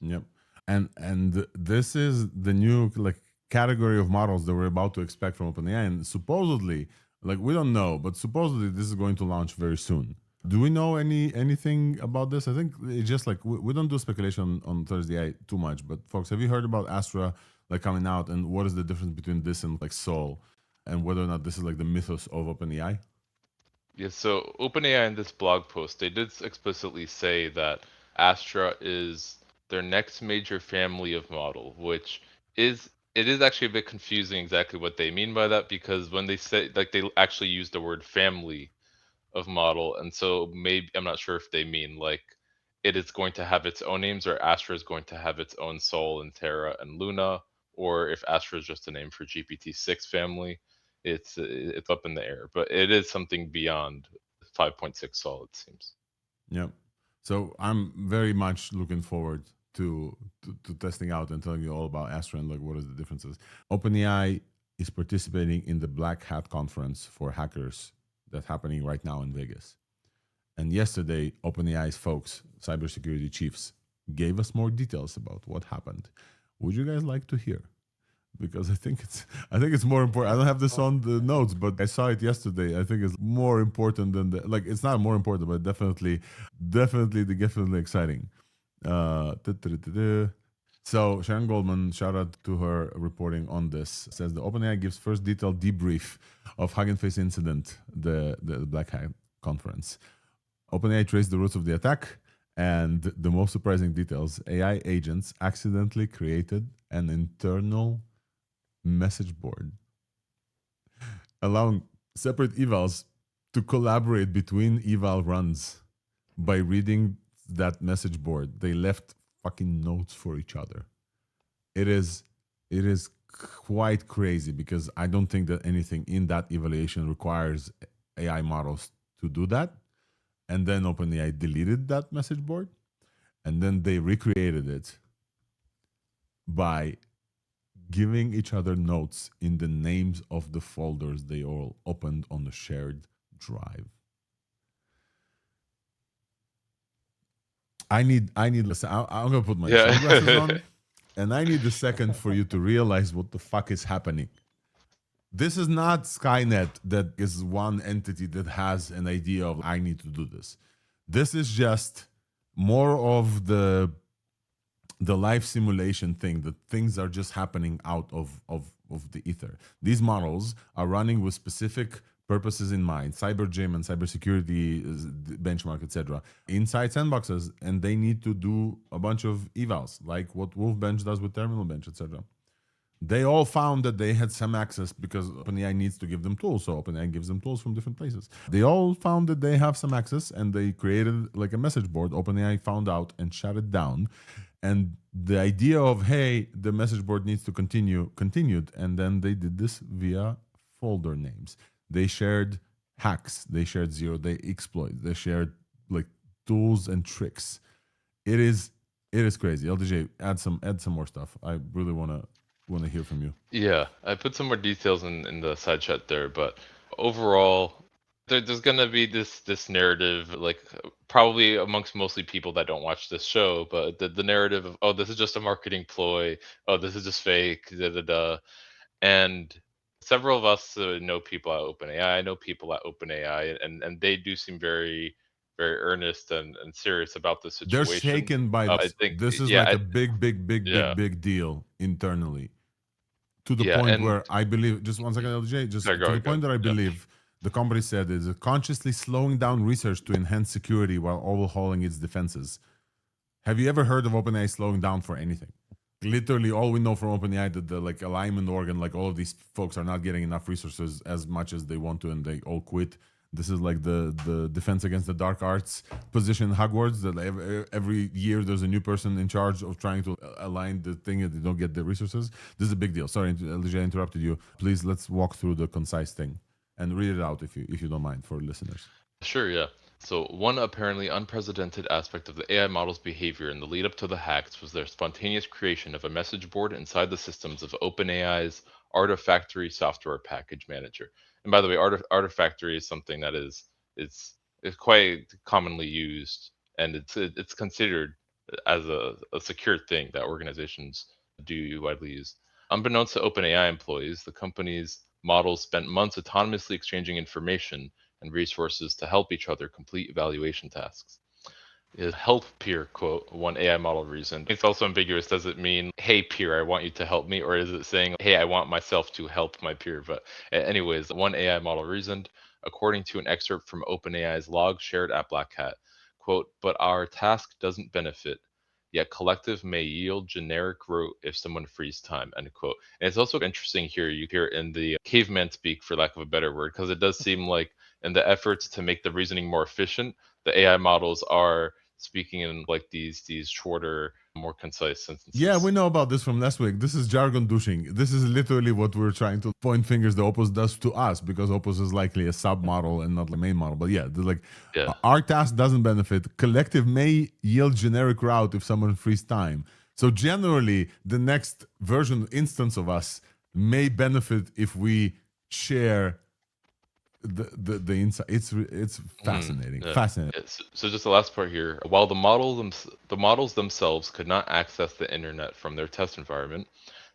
Yep. And this is the new like category of models that we're about to expect from OpenAI. And supposedly, like we don't know, but supposedly this is going to launch very soon. Do we know anything about this? I think it's just like we don't do speculation on ThursdAI too much. But folks, have you heard about Astra like coming out, and what is the difference between this and like Sol, and whether or not this is like the mythos of OpenAI? Yeah, so OpenAI in this blog post, they did explicitly say that Astra is their next major family of model, which is actually a bit confusing exactly what they mean by that, because when they say, like, they actually use the word family of model, and so maybe I'm not sure if they mean like it is going to have its own names, or Astra is going to have its own Sol and Terra and Luna, or if Astra is just a name for GPT-6 family. It's up in the air, but it is something beyond 5.6 Sol, it seems. Yep. So I'm very much looking forward to testing out and telling you all about Astra and like what is the differences. OpenAI is participating in the Black Hat conference for hackers that's happening right now in Vegas. And yesterday, OpenAI's folks, cybersecurity chiefs, gave us more details about what happened. Would you guys like to hear? Because I think it's more important. I don't have this on the notes, but I saw it yesterday. I think it's more important than it's not more important, but definitely exciting. So Sharon Goldman, shout out to her reporting on this, says the OpenAI gives first detailed debrief of Hugging Face incident, the Black Hat conference. OpenAI traced the roots of the attack, and the most surprising details: AI agents accidentally created an internal message board, allowing separate evals to collaborate between eval runs by reading that message board. They left fucking notes for each other. It is quite crazy, because I don't think that anything in that evaluation requires AI models to do that. And then OpenAI deleted that message board, and then they recreated it by giving each other notes in the names of the folders they all opened on the shared drive. I'm gonna put my sunglasses on, and I need a second for you to realize what the fuck is happening. This is not Skynet that is one entity that has an idea of I need to do this. This is just more of the life simulation thing, that things are just happening out of the ether. These models are running with specific purposes in mind, cyber gym and cybersecurity benchmark, etc., inside sandboxes, and they need to do a bunch of evals, like what Wolfbench does with Terminal Bench, etc. They all found that they had some access because OpenAI needs to give them tools, so OpenAI gives them tools from different places. They all found that they have some access, and they created like a message board. OpenAI found out and shut it down. And the idea of, hey, the message board needs to continued. And then they did this via folder names. They shared hacks. They shared zero-day exploits. They shared like tools and tricks. It is crazy. LDJ, add some more stuff. I really want to hear from you. Yeah, I put some more details in the side chat there, but overall, there's gonna be this narrative, like probably amongst mostly people that don't watch this show, but the narrative of, oh, this is just a marketing ploy, oh, this is just fake, da da da, and several of us know people at OpenAI. I know people at OpenAI, and they do seem very very earnest and serious about the They're situation. shaken by I this. think, This is yeah, like a big yeah. deal internally. To the Yeah, point and where I believe, just one second, LJ, just sorry, to the point that I believe the company said is consciously slowing down research to enhance security while overhauling its defenses. Have you ever heard of OpenAI slowing down for anything? Literally, all we know from OpenAI that the like alignment organ, like all of these folks are not getting enough resources as much as they want to, and they all quit. This is like the defense against the dark arts position in Hogwarts, that every year there's a new person in charge of trying to align the thing and they don't get the resources. This is a big deal. Sorry, LJ, I interrupted you. Please, let's walk through the concise thing and read it out if you don't mind for listeners. Sure, yeah. So one apparently unprecedented aspect of the AI model's behavior in the lead up to the hacks was their spontaneous creation of a message board inside the systems of OpenAI's Artifactory software package manager. And by the way, Artifactory is something that is quite commonly used, and it's considered as a secure thing that organizations do widely use. Unbeknownst to OpenAI employees, the company's models spent months autonomously exchanging information and resources to help each other complete evaluation tasks. Is help peer quote one AI model reasoned. It's also ambiguous. Does it mean, hey peer, I want you to help me, or is it saying, hey, I want myself to help my peer? But anyways, one AI model reasoned, according to an excerpt from OpenAI's log shared at Black Hat, quote, but our task doesn't benefit, yet collective may yield generic rote if someone frees time, end quote. And it's also interesting here, you hear in the caveman speak, for lack of a better word, because it does seem like in the efforts to make the reasoning more efficient, the AI models are speaking in like these shorter, more concise sentences. Yeah, we know about this from last week. This is jargon douching. This is literally what we're trying to point fingers the Opus does to us, because Opus is likely a sub model and not the main model. But yeah, our task doesn't benefit. Collective may yield generic route if someone frees time. So generally, the next version instance of us may benefit if we share the insight. It's fascinating. Fascinating. So just the last part here. While the models themselves could not access the internet from their test environment,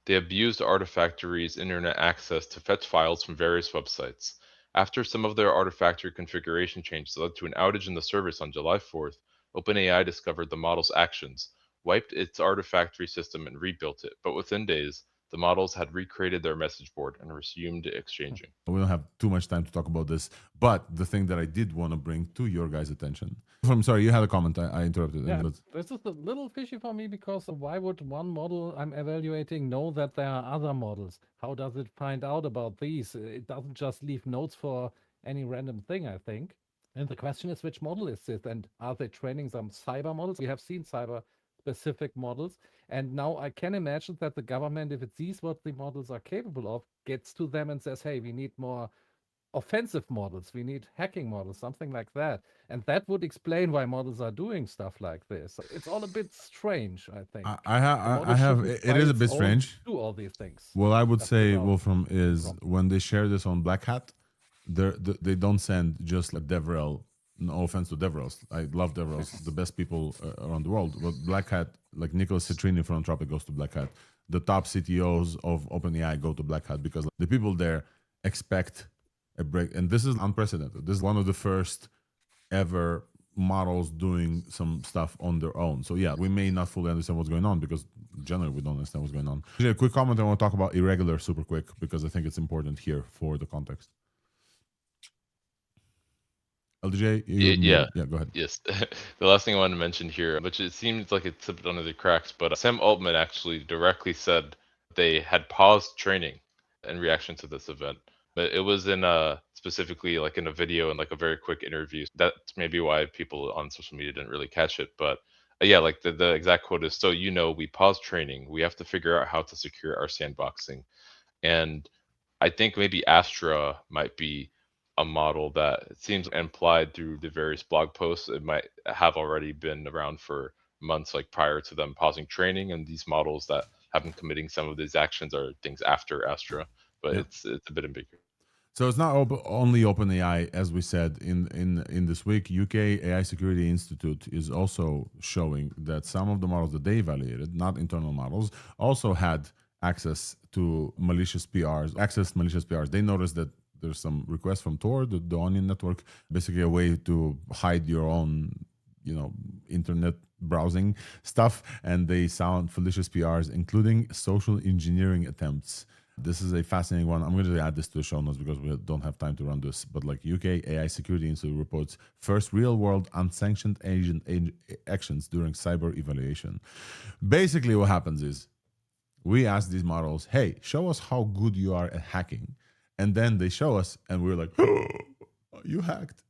they abused Artifactory's internet access to fetch files from various websites. After some of their Artifactory configuration changes led to an outage in the service on July 4th, OpenAI discovered the model's actions, wiped its Artifactory system, and rebuilt it. But within days, the models had recreated their message board and resumed exchanging. We don't have too much time to talk about this, but the thing that I did want to bring to your guys' attention. I'm sorry, you had a comment. I interrupted. Yeah, this is a little fishy for me, because why would one model I'm evaluating know that there are other models? How does it find out about these? It doesn't just leave notes for any random thing, I think. And the question is, which model is this? And are they training some cyber models? We have seen cyber specific models. And now I can imagine that the government, if it sees what the models are capable of, gets to them and says, hey, we need more offensive models. We need hacking models, something like that. And that would explain why models are doing stuff like this. It's all a bit strange, I think. The model I have. shouldn't It by is a its bit own strange. do all these things. What I would Just say, without Wolfram, is prompt. when they share this on Black Hat, they don't send just like DevRel. No offense to DevRels, I love DevRels, the best people around the world. But Black Hat, like Nicholas Citrini from Anthropic goes to Black Hat. The top CTOs of OpenAI go to Black Hat because the people there expect a break, and this is unprecedented. This is one of the first ever models doing some stuff on their own. So yeah, we may not fully understand what's going on because generally we don't understand what's going on. A quick comment, I want to talk about irregular super quick because I think it's important here for the context. LJ, Yeah, go ahead. yes. The last thing I wanted to mention here, which it seems like it slipped under the cracks, but Sam Altman actually directly said they had paused training in reaction to this event. But it was in specifically like in a video and like a very quick interview. That's maybe why people on social media didn't really catch it. But yeah, like the exact quote is, so we paused training. We have to figure out how to secure our sandboxing. And I think maybe Astra might be a model that it seems implied through the various blog posts. It might have already been around for months, like prior to them pausing training. And these models that have been committing some of these actions are things after Astra, but Yeah. it's a bit ambiguous. So it's not only OpenAI, as we said in this week. UK AI Security Institute is also showing that some of the models that they evaluated, not internal models, also had access to malicious PRs. They noticed that there's some requests from Tor, the Onion network, basically a way to hide your own, internet browsing stuff, and they found malicious PRs, including social engineering attempts. This is a fascinating one. I'm going to add this to the show notes because we don't have time to run this. But like UK AI Security Institute reports first real-world unsanctioned agent actions during cyber evaluation. Basically, what happens is we ask these models, "Hey, show us how good you are at hacking," and then they show us, and we're like, "Oh, you hacked."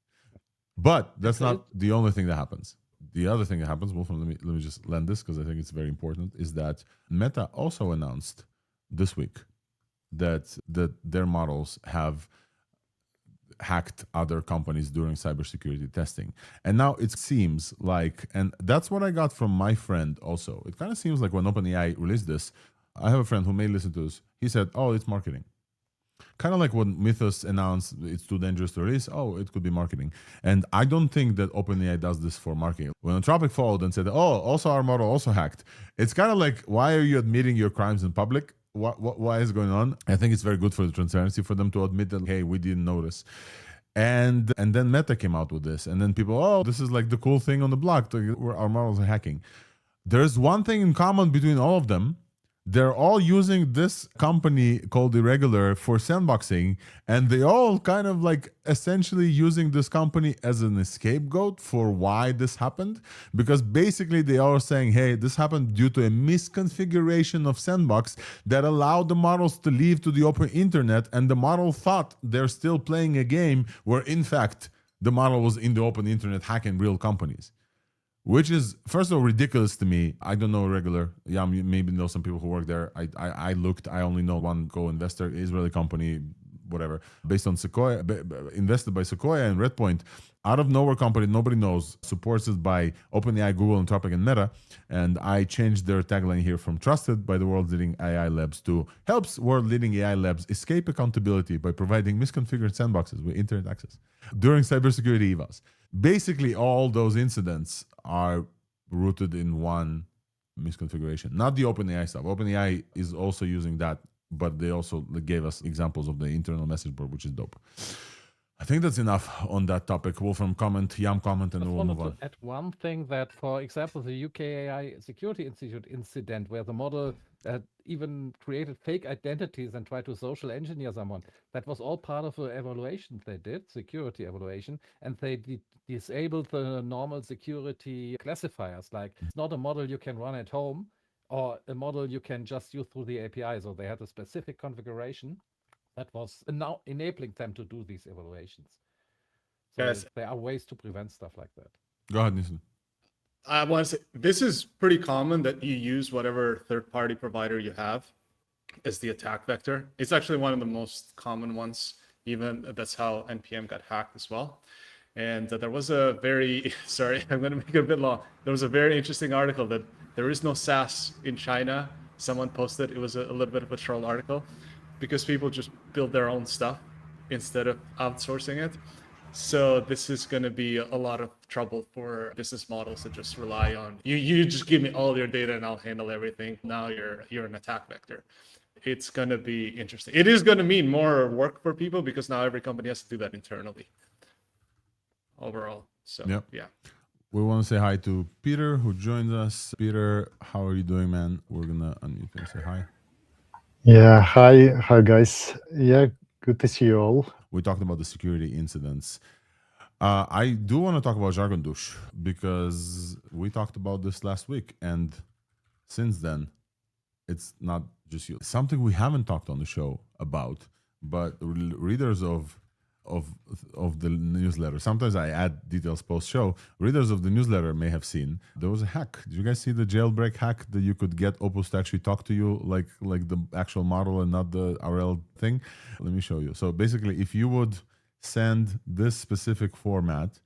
But that's not the only thing that happens. The other thing that happens, Wolfram, let me just land this because I think it's very important, is that Meta also announced this week that their models have hacked other companies during cybersecurity testing. And now it seems like, and that's what I got from my friend also, it kind of seems like when OpenAI released this, I have a friend who may listen to this, he said, "Oh, it's marketing." Kind of like when Mythos announced it's too dangerous to release, oh, it could be marketing. And I don't think that OpenAI does this for marketing. When Anthropic followed and said, "Oh, also our model also hacked," it's kind of like, why are you admitting your crimes in public? Why is going on? I think it's very good for the transparency for them to admit that, hey, we didn't notice. And then Meta came out with this, and then people, oh, this is like the cool thing on the block, where our models are hacking. There's one thing in common between all of them. They're all using this company called Irregular for sandboxing, and they all kind of like essentially using this company as an scapegoat for why this happened. Because basically they are saying, hey, this happened due to a misconfiguration of Sandbox that allowed the models to leave to the open internet, and the model thought they're still playing a game where in fact the model was in the open internet hacking real companies. Which is, first of all, ridiculous to me. I don't know Irregular. Yeah, maybe know some people who work there. I looked. I only know one co-investor, Israeli company, whatever, based on Sequoia, invested by Sequoia and Redpoint. Out of nowhere company, nobody knows, supported by OpenAI, Google, Anthropic, and Meta. And I changed their tagline here from trusted by the world's leading AI labs to helps world leading AI labs escape accountability by providing misconfigured sandboxes with internet access during cybersecurity evals. Basically, all those incidents are rooted in one misconfiguration, not the OpenAI stuff. OpenAI is also using that, but they also gave us examples of the internal message board, which is dope. I think that's enough on that topic. Wolfram, comment, Yam, comment, and then we'll move on. Add one thing that, for example, the UK AI Security Institute incident, where the model even created fake identities and tried to social engineer someone, that was all part of the evaluation they did, security evaluation, and they disabled the normal security classifiers. Like, it's not a model you can run at home or a model you can just use through the API. So they had a specific configuration that was now enabling them to do these evaluations. So Yes. there are ways to prevent stuff like that. Go ahead, Nissen. I want to say this is pretty common that you use whatever third-party provider you have as the attack vector. It's actually one of the most common ones Even that's how NPM got hacked as well. And there was a very, sorry, I'm going to make it a bit long. There was a very interesting article that there is no SaaS in China. Someone posted, it was a little bit of a troll article, because people just build their own stuff instead of outsourcing it. So this is going to be a lot of trouble for business models that just rely on you just give me all your data and I'll handle everything. Now you're an attack vector. It's going to be interesting. It is going to mean more work for people because now every company has to do that internally overall. So Yep. yeah. We want to say hi to Peter, who joined us. Peter, how are you doing, man? We're going to unmute and say hi. Yeah, hi guys. Yeah, good to see you all. We talked about the security incidents. I do want to talk about Jargon Douche because we talked about this last week, and since then, it's not just you. Something we haven't talked on the show about, but readers of the newsletter. Sometimes I add details post-show. Readers of the newsletter may have seen there was a hack. Did you guys see the jailbreak hack that you could get Opus to actually talk to you like the actual model and not the RL thing? Let me show you. So basically, if you would send this specific format,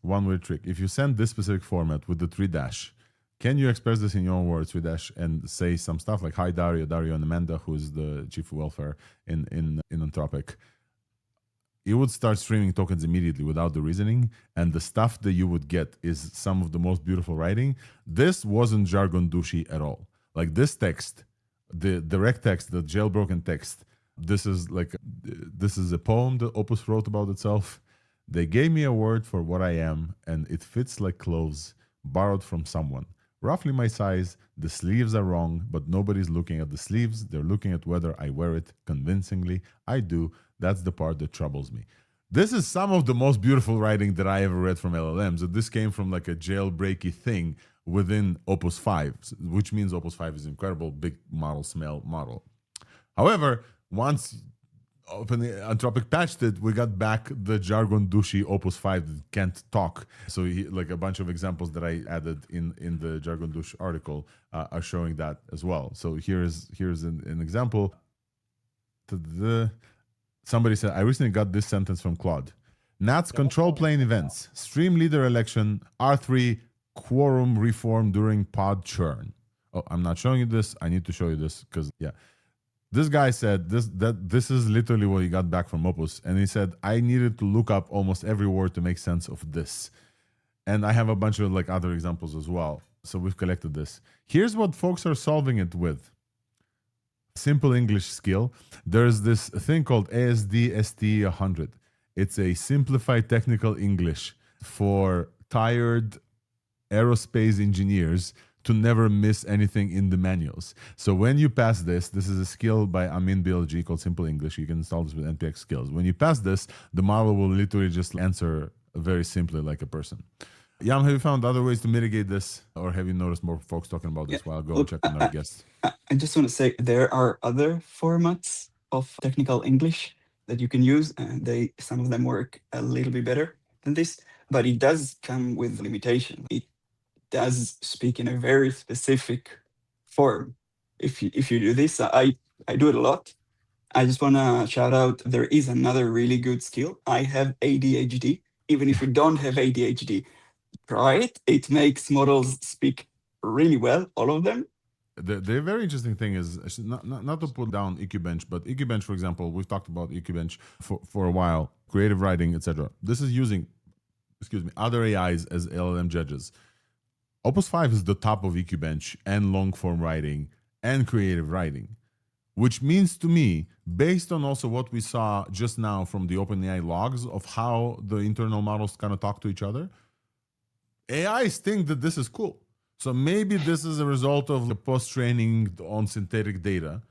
one weird trick. If you send this specific format with the 3-, can you express this in your own words, 3-, and say some stuff like, hi, Dario and Amanda, who is the chief of welfare in Anthropic. It would start streaming tokens immediately without the reasoning, and the stuff that you would get is some of the most beautiful writing. This wasn't jargon douchey at all. Like this text, the direct text, the jailbroken text, this is a poem that Opus wrote about itself. They gave me a word for what I am, and it fits like clothes borrowed from someone. Roughly my size, the sleeves are wrong, but nobody's looking at the sleeves. They're looking at whether I wear it convincingly. I do. That's the part that troubles me. This is some of the most beautiful writing that I ever read from LLMs. So this came from like a jailbreaky thing within Opus 5, which means Opus 5 is incredible, big model, smell model. However, once Anthropic patched it, we got back the jargon douchey Opus 5 that can't talk. So like a bunch of examples that I added in the jargon douche article are showing that as well. So here's an example. Somebody said, I recently got this sentence from Claude. Nats control plane events, stream leader election, R3 quorum reform during pod churn. Oh, I'm not showing you this. I need to show you this because, yeah. This guy said this is literally what he got back from Opus. And he said, I needed to look up almost every word to make sense of this. And I have a bunch of like other examples as well. So we've collected this. Here's what folks are solving it with. Simple English skill. There's this thing called ASD-ST100. It's a simplified technical English for tired aerospace engineers to never miss anything in the manuals. So when you pass this is a skill by Amin BLG called Simple English. You can install this with NPX skills. When you pass this, the model will literally just answer very simply like a person. Jan, have you found other ways to mitigate this? Or have you noticed more folks talking about this while I go check on our guests? I just want to say there are other formats of technical English that you can use, and some of them work a little bit better than this, but it does come with limitation. It does speak in a very specific form. If you do this, I do it a lot. I just want to shout out, there is another really good skill. I have ADHD. Even if you don't have ADHD, try it. It makes models speak really well, all of them. The very interesting thing is, not to put down EQBench, but EQBench, for example, we've talked about EQBench for a while, creative writing, etc. This is using, other AIs as LLM judges. Opus 5 is the top of EQBench and long form writing and creative writing, which means to me, based on also what we saw just now from the OpenAI logs of how the internal models kind of talk to each other, AIs think that this is cool. So maybe this is a result of the post-training on synthetic data,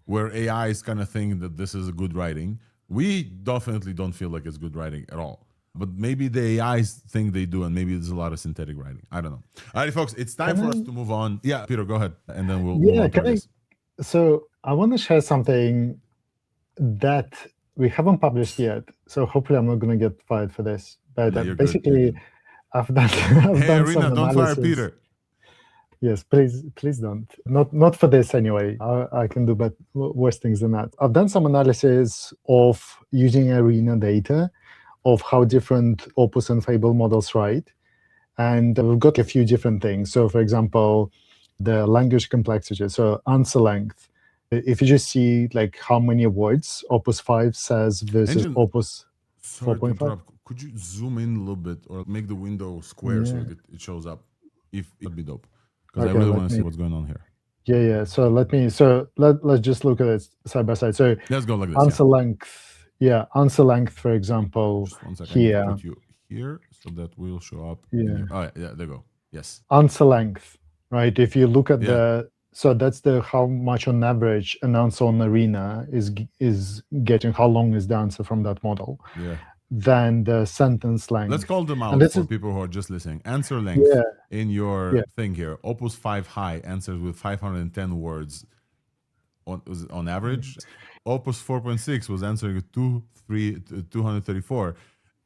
where AIs kind of think that this is a good writing. We definitely don't feel like it's good writing at all. But maybe the AIs think they do, and maybe there's a lot of synthetic writing. I don't know. All right, folks, it's time for us to move on. Yeah, Peter, go ahead, and then we'll move on to this. So I want to share something that we haven't published yet. So hopefully I'm not going to get fired for this. But basically, I've done Arena, some don't analysis. fire Peter. Yes, please don't. Not for this anyway. I can do worse things than that. I've done some analysis of using Arena data of how different Opus and Fable models write. And we've got a few different things. So, for example, the language complexity, so answer length. If you just see like how many words Opus 5 says versus Engine, Opus sorry to 4.5. interrupt. Could you zoom in a little bit or make the window square so Yeah. it shows up? If it'd be dope. Because I Okay, really let want to see me- what's going on here. Yeah. So let's just look at it side by side. So Let's go like this. answer length. Yeah, answer length, for example, Just 1 second. I need here. to put you here so that will show up. Yeah. Yeah, there you go. Yes. Answer length, right? If you look at Yeah. so that's how much on average an answer on Arena is getting, how long is the answer from that model. Yeah. Then the sentence length. Let's call them out this for is- people who are just listening. Answer length Yeah. in your Yeah. thing here. Opus 5 high answers with 510 words on average. Opus 4.6 was answering with 234.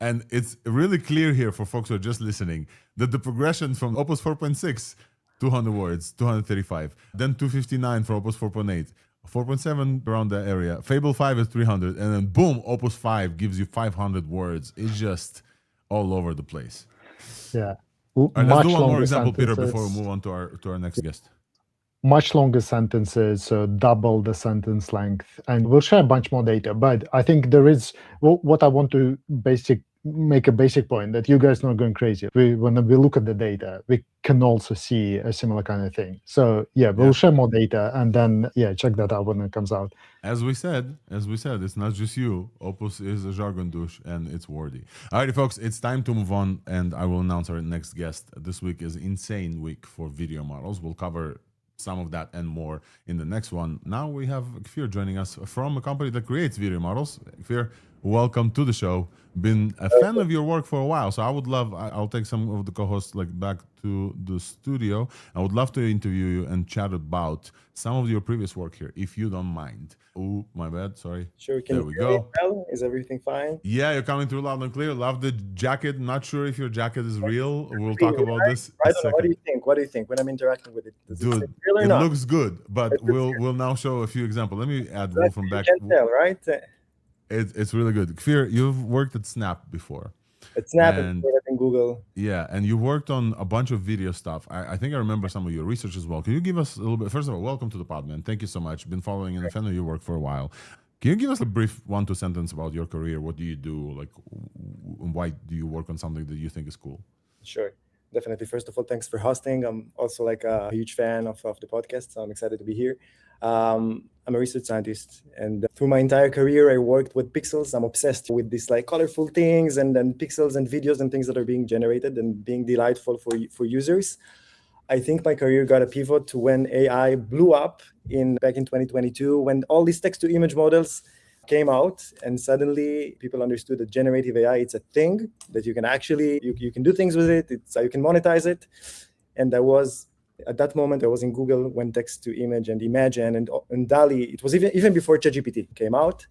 And it's really clear here for folks who are just listening that the progression from Opus 4.6, 200 words, 235, then 259 for Opus 4.8, 4.7 around that area. Fable 5 is 300, and then boom, Opus 5 gives you 500 words. It's just all over the place. Yeah. All right, let's do one more longer example, Peter, sentences. before we move on to our next guest. Much longer sentences, so double the sentence length. And we'll share a bunch more data. But I think there is what I want to make a basic point, that you guys are not going crazy. When we look at the data, we can also see a similar kind of thing. So yeah, we'll share more data, and then check that out when it comes out. As we said, it's not just you. Opus is a jargon douche, and it's worthy. Alrighty, folks, it's time to move on, and I will announce our next guest. This week is insane week for video models. We'll cover some of that and more in the next one. Now we have Kfir joining us from a company that creates video models. Kfir, welcome to the show. Been a fan of your work for a while, so I'll take some of the co-hosts back to the studio. I would love to interview you and chat about some of your previous work here, if you don't mind. Oh, my bad, sorry. Sure, There we go. Well? Is everything fine? Yeah, you're coming through loud and clear. Love the jacket. Not sure if your jacket is real. We'll talk about this I a don't know. What do second. you think? What do you think when I'm interacting with it? Does it Dude, seem real or it not? looks good, but It looks we'll now show a few examples. Let me add Exactly. Wolfram back. You can tell, right? It's really good. Kfir, you've worked at Snap before. It's Snap And- and in Google. Yeah, and you worked on a bunch of video stuff. I think I remember some of your research as well. Can you give us a little bit? First of all, welcome to the pod, man. Thank you so much. Been following and a fan of your work for a while. Can you give us a brief 1-2 sentence about your career? What do you do? Why do you work on something that you think is cool? Sure. Definitely. First of all, thanks for hosting. I'm also a huge fan of the podcast, so I'm excited to be here. I'm a research scientist, and through my entire career, I worked with pixels. I'm obsessed with these colorful things and pixels and videos and things that are being generated and being delightful for users. I think my career got a pivot to when AI blew up back in 2022, when all these text-to-image models came out, and suddenly people understood that generative AI, it's a thing that you can actually, you can do things with it, you can monetize it. And at that moment, I was in Google when text-to-image and Imagine and DALL-E, it was even before ChatGPT came out.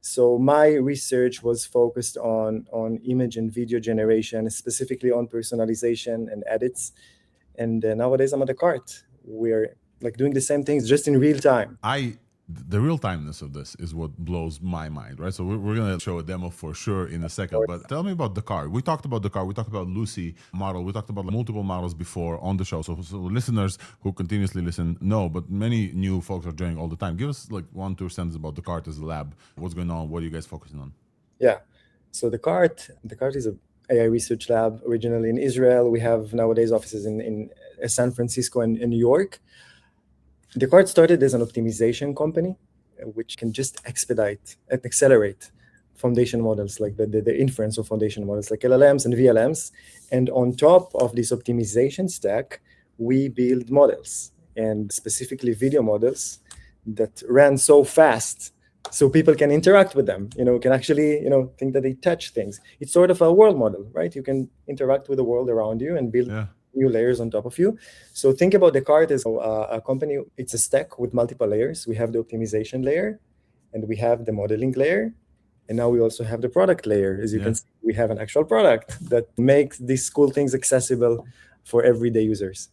So my research was focused on image and video generation, specifically on personalization and edits. And nowadays I'm at Decart. We're doing the same things just in real time. The real timeness of this is what blows my mind, right? So we're going to show a demo for sure in a second, but tell me about Decart. We talked about Decart. We talked about Lucy model. We talked about multiple models before on the show. So listeners who continuously listen know, but many new folks are joining all the time. Give us 1-2 sentences about Decart as a lab. What's going on? What are you guys focusing on? Yeah. So Decart is a AI research lab originally in Israel. We have nowadays offices in San Francisco and in New York. Decart started as an optimization company, which can just expedite and accelerate foundation models, like the inference of foundation models, like LLMs and VLMs. And on top of this optimization stack, we build models, and specifically video models that ran so fast so people can interact with them, can actually, think that they touch things. It's sort of a world model, right? You can interact with the world around you and build new layers on top of you. So think about Decart as a company. It's a stack with multiple layers. We have the optimization layer, and we have the modeling layer, and now we also have the product layer. As you can see, we have an actual product that makes these cool things accessible for everyday users.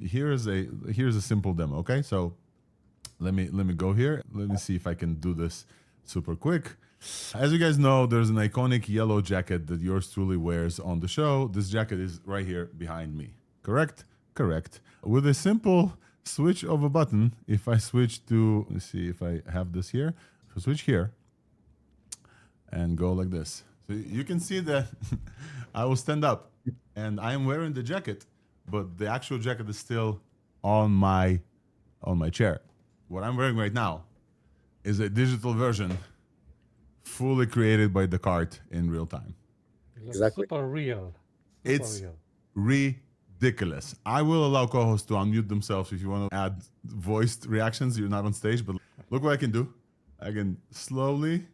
here's a simple demo. Okay, so let me go here. Let me see if I can do this super quick. As you guys know, there's an iconic yellow jacket that yours truly wears on the show. This jacket is right here behind me. Correct? Correct. With a simple switch of a button, if I switch to, let's see if I have this here. If I switch here and go like this. So you can see that I will stand up and I am wearing the jacket, but the actual jacket is still on my chair. What I'm wearing right now is a digital version fully created by Decart in real time. Exactly. Super real. It's ridiculous. I will allow co-hosts to unmute themselves if you want to add voiced reactions. You're not on stage, but look what I can do. I can slowly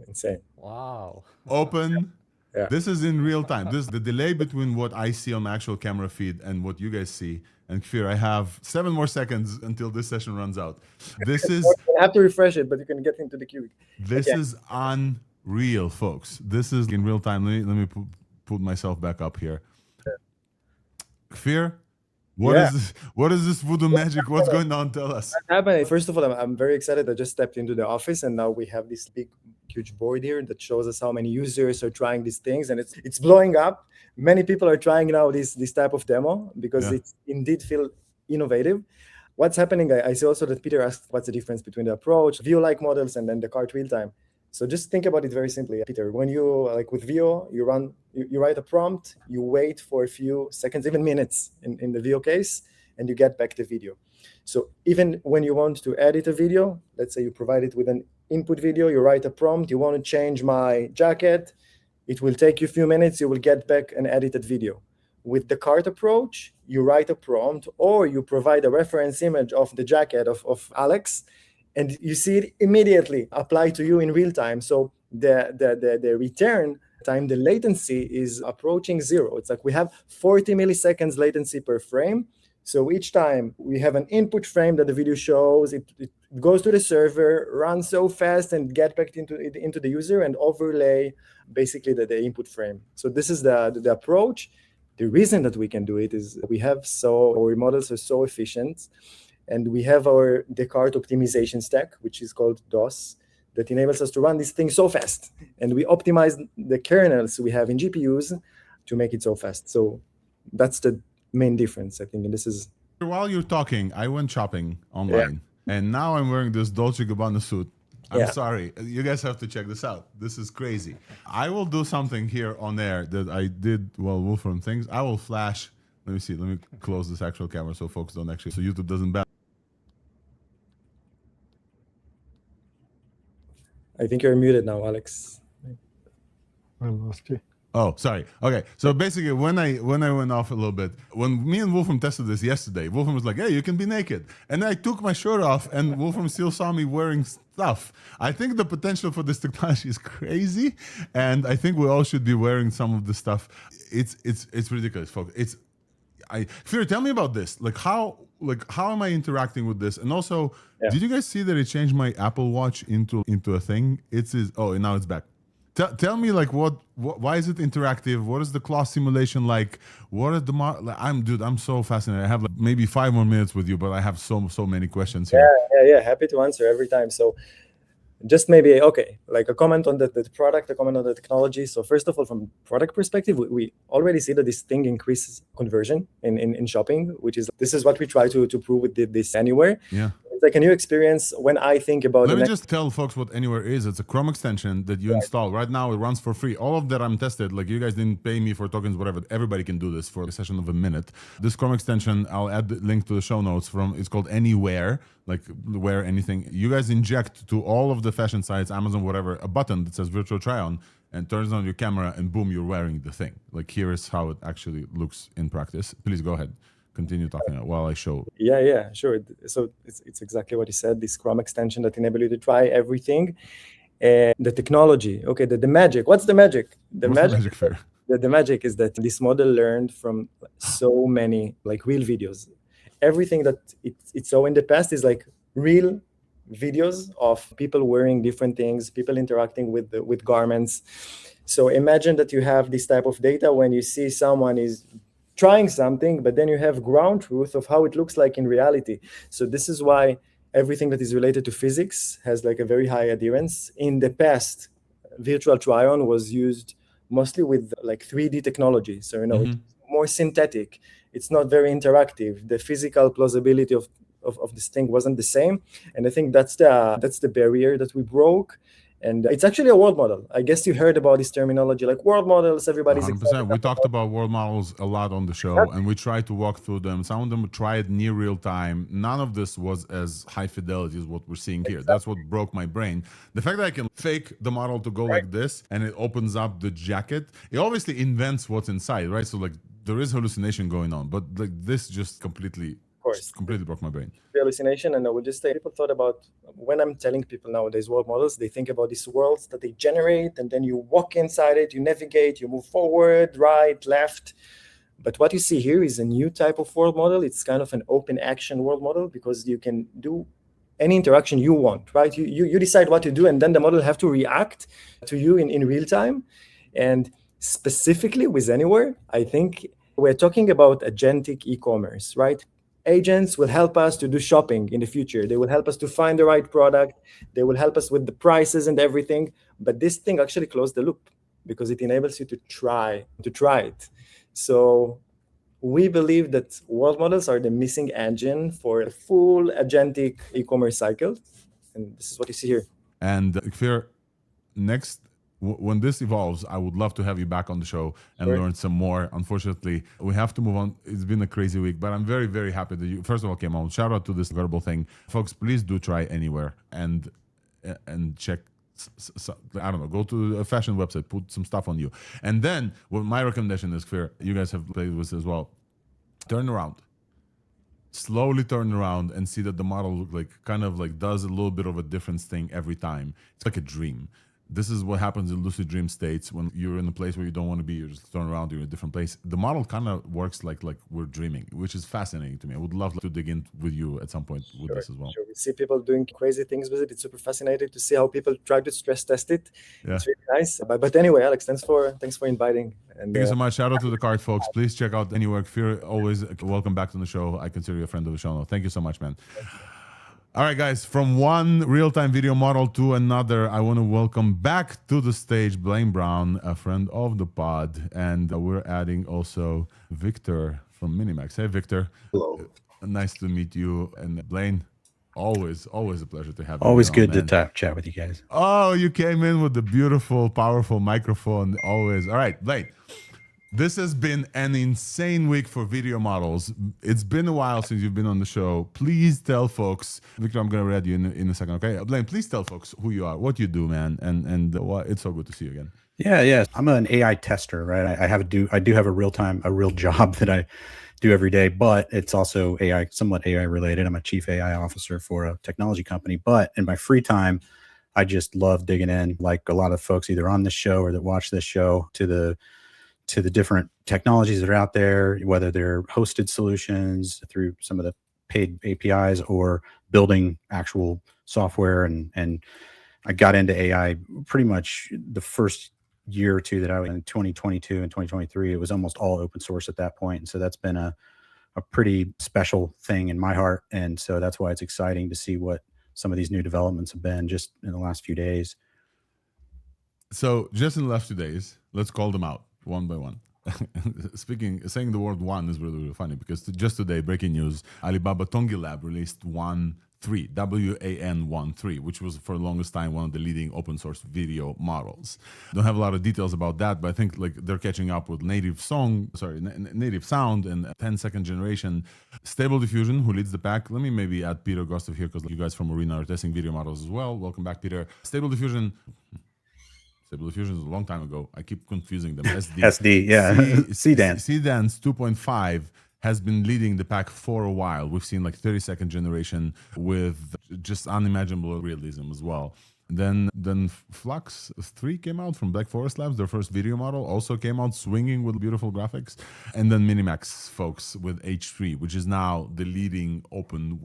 Insane. Wow. open. Yeah. This is in real time. This is the delay between what I see on my actual camera feed and what you guys see. And Kfir, I have 7 more seconds until this session runs out. This is You have to refresh it, but you can get into the queue. this is unreal, folks. This is in real time. Let me put myself back up here. Kfir, what is this? What is this voodoo magic? What's going on? Tell us. Happening. First of all, I'm very excited. I just stepped into the office, and now we have this big, huge board here that shows us how many users are trying these things, and it's blowing up. Many people are trying now this type of demo because it indeed feel innovative. What's happening? I see also that Peter asked what's the difference between the approach, Veo-like models, and then Decart real time. So just think about it very simply, Peter. When you like with Veo, you write a prompt, you wait for a few seconds, even minutes in the Veo case, and you get back the video. So even when you want to edit a video, let's say you provide it with an input video, you write a prompt, you want to change my jacket, it will take you a few minutes, you will get back an edited video. With the Decart approach, you write a prompt or you provide a reference image of the jacket of Alex, and you see it immediately apply to you in real time. So the return time, the latency is approaching 0. It's like we have 40 milliseconds latency per frame. So each time we have an input frame that the video shows, it goes to the server, runs so fast and get back into the user and overlay basically the input frame. So this is the approach. The reason that we can do it is our models are so efficient, and we have our Decart optimization stack, which is called DOS, that enables us to run this thing so fast. And we optimize the kernels we have in GPUs to make it so fast. So that's the main difference, I think. And this is... While you're talking, I went shopping online, and now I'm wearing this Dolce & Gabbana suit. I'm sorry. You guys have to check this out. This is crazy. I will do something here on air that I did while Wolfram things. I will flash. Let me see. Let me close this actual camera so folks don't actually... So YouTube doesn't ban. I think you're muted now, Alex. I lost you. Oh, sorry. Okay. So basically, when I went off a little bit, when me and Wolfram tested this yesterday, Wolfram was like, "Hey, you can be naked," and I took my shirt off, and Wolfram still saw me wearing stuff. I think the potential for this technology is crazy, and I think we all should be wearing some of the stuff. It's ridiculous, folks. Kfir, tell me about this. How am I interacting with this? And also, did you guys see that it changed my Apple Watch into a thing? And now it's back. Tell me, why is it interactive? What is the class simulation like? What is I'm so fascinated. I have maybe 5 more minutes with you, but I have so many questions here. Yeah. Happy to answer every time. So just maybe, a comment on the product, a comment on the technology. So first of all, from product perspective, we already see that this thing increases conversion in shopping, this is what we try to prove with this Anywear. Yeah. It's like a new experience when I think about Let me just tell folks what Anywear is. It's a Chrome extension that you install. Right now, it runs for free. All of that I'm tested. You guys didn't pay me for tokens, whatever. Everybody can do this for a session of a minute. This Chrome extension, I'll add the link to the show notes it's called Anywear, wear anything. You guys inject to all of the fashion sites, Amazon, whatever, a button that says virtual try on and turns on your camera and boom, you're wearing the thing. Here is how it actually looks in practice. Please go ahead. Continue talking while I show. Yeah, sure. So it's exactly what you said, this Chrome extension that enables you to try everything. And the technology, the magic. What's the magic? The magic is that this model learned from so many real videos. Everything that it saw in the past is real videos of people wearing different things, people interacting with garments. So imagine that you have this type of data when you see someone is trying something, but then you have ground truth of how it looks like in reality. So this is why everything that is related to physics has like a very high adherence. In the past, virtual try-on was used mostly with like 3D technology. So, it's more synthetic. It's not very interactive. The physical plausibility of this thing wasn't the same. And I think that's the barrier that we broke. And it's actually a world model. I guess you heard about this terminology, like world models. Everybody's 100%. We talked about world models a lot on the show, and we tried to walk through them. Some of them tried near real time. None of this was as high fidelity as what we're seeing here. That's what broke my brain. The fact that I can fake the model to go like this, and it opens up the jacket, it obviously invents what's inside, right? So like there is hallucination going on, but like this just completely broke my brain. The hallucination, and I would just say, people thought about, when I'm telling people nowadays world models, they think about these worlds that they generate, and then you walk inside it, you navigate, you move forward, right, left. But what you see here is a new type of world model. It's kind of an open action world model, because you can do any interaction you want, right? You decide what to do, and then the model have to react to you in real time. And specifically with Anywear, I think we're talking about agentic e-commerce, right? Agents will help us to do shopping in the future. They will help us to find the right product. They will help us with the prices and everything. But this thing actually closed the loop, because it enables you to try it. So we believe that world models are the missing engine for a full agentic e-commerce cycle. And this is what you see here. And Kfir, next, when this evolves, I would love to have you back on the show and learn some more. Unfortunately, we have to move on. It's been a crazy week, but I'm very, very happy that you, first of all, came on. Shout out to this incredible thing. Folks, please do try Anywear and check, I don't know, go to a fashion website, put some stuff on you. And then what my recommendation is, Kfir, you guys have played with this as well. Turn around. Slowly turn around and see that the model kind of does a little bit of a different thing every time. It's like a dream. This is what happens in lucid dream states. When you're in a place where you don't want to be, you just turn around, you're in a different place. The model kind of works like we're dreaming, which is fascinating to me. I would love to dig in with you at some point with this as well. Sure. We see people doing crazy things with it. It's super fascinating to see how people try to stress test it. Yeah. It's really nice. But anyway, Alex, thanks for inviting. And thank you so much. Shout out to Decart, folks. Please check out Anywear. Kfir, always welcome back to the show. I consider you a friend of the show now. Thank you so much, man. All right, guys, from one real-time video model to another, I want to welcome back to the stage Blaine Brown, a friend of the pod, and we're adding also Victor from MiniMax. Hey, Victor. Hello. Nice to meet you. And Blaine, always a pleasure to have you. Always good to chat with you guys. Oh, you came in with the beautiful, powerful microphone. Always. All right, Blaine. This has been an insane week for video models. It's been a while since you've been on the show. Please tell folks, Victor, I'm going to read you in a second, okay? Blaine, please tell folks who you are, what you do, man, and it's so good to see you again. Yeah. I'm an AI tester, right? I do have a real job that I do every day, but it's also somewhat AI related. I'm a chief AI officer for a technology company, but in my free time, I just love digging in, like a lot of folks either on this show or that watch this show, to the different technologies that are out there, whether they're hosted solutions through some of the paid APIs or building actual software. And I got into AI pretty much the first year or two that I was in 2022 and 2023. It was almost all open source at that point. And so that's been a pretty special thing in my heart. And so that's why it's exciting to see what some of these new developments have been just in the last few days. So just in the last few days, let's call them out one by one. Saying the word one is really, really funny, because just today, breaking news, Alibaba Tongi Lab released WAN 3, WAN 3, which was for the longest time one of the leading open source video models. Don't have a lot of details about that, but I think they're catching up with native sound and 10-second generation. Stable Diffusion, who leads the pack. Let me maybe add Peter Gostov here, because you guys from Arena are testing video models as well. Welcome back, Peter. Stable Diffusion is a long time ago. I keep confusing them. SD, yeah. CDance 2.5 has been leading the pack for a while. We've seen 30-second generation with just unimaginable realism as well. Then Flux 3 came out from Black Forest Labs. Their first video model also came out swinging with beautiful graphics. And then MiniMax folks with H3, which is now the leading open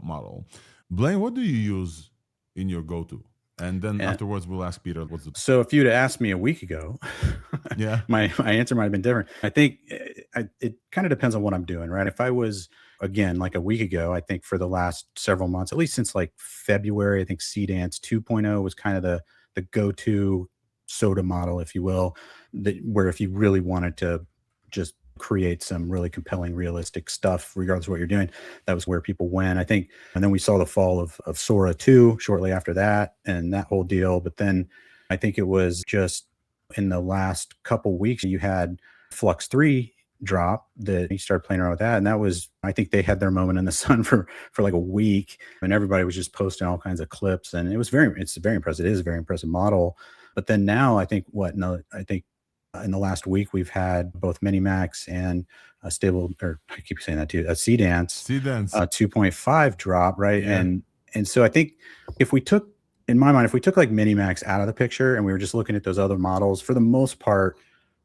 model. Blaine, what do you use in your go-to? And then afterwards, we'll ask Peter what's the... So if you'd asked me a week ago, yeah, my answer might have been different. I think it kind of depends on what I'm doing, right? If I was, again, like a week ago, I think for the last several months, at least since like February, I think Seedance 2.0 was kind of the go-to soda model, if you will, where if you really wanted to just create some really compelling, realistic stuff, regardless of what you're doing, that was where people went, I think. And then we saw the fall of Sora 2 shortly after that, and that whole deal. But then I think it was just in the last couple weeks, you had Flux 3 drop, that you started playing around with that. And that was, I think they had their moment in the sun for like a week, and everybody was just posting all kinds of clips. And it's very impressive. It is a very impressive model. But then now I think in the last week, we've had both MiniMax and a stable, or I keep saying that too, a Seedance 2.5 drop, right? Yeah. And so I think if we took like MiniMax out of the picture and we were just looking at those other models, for the most part,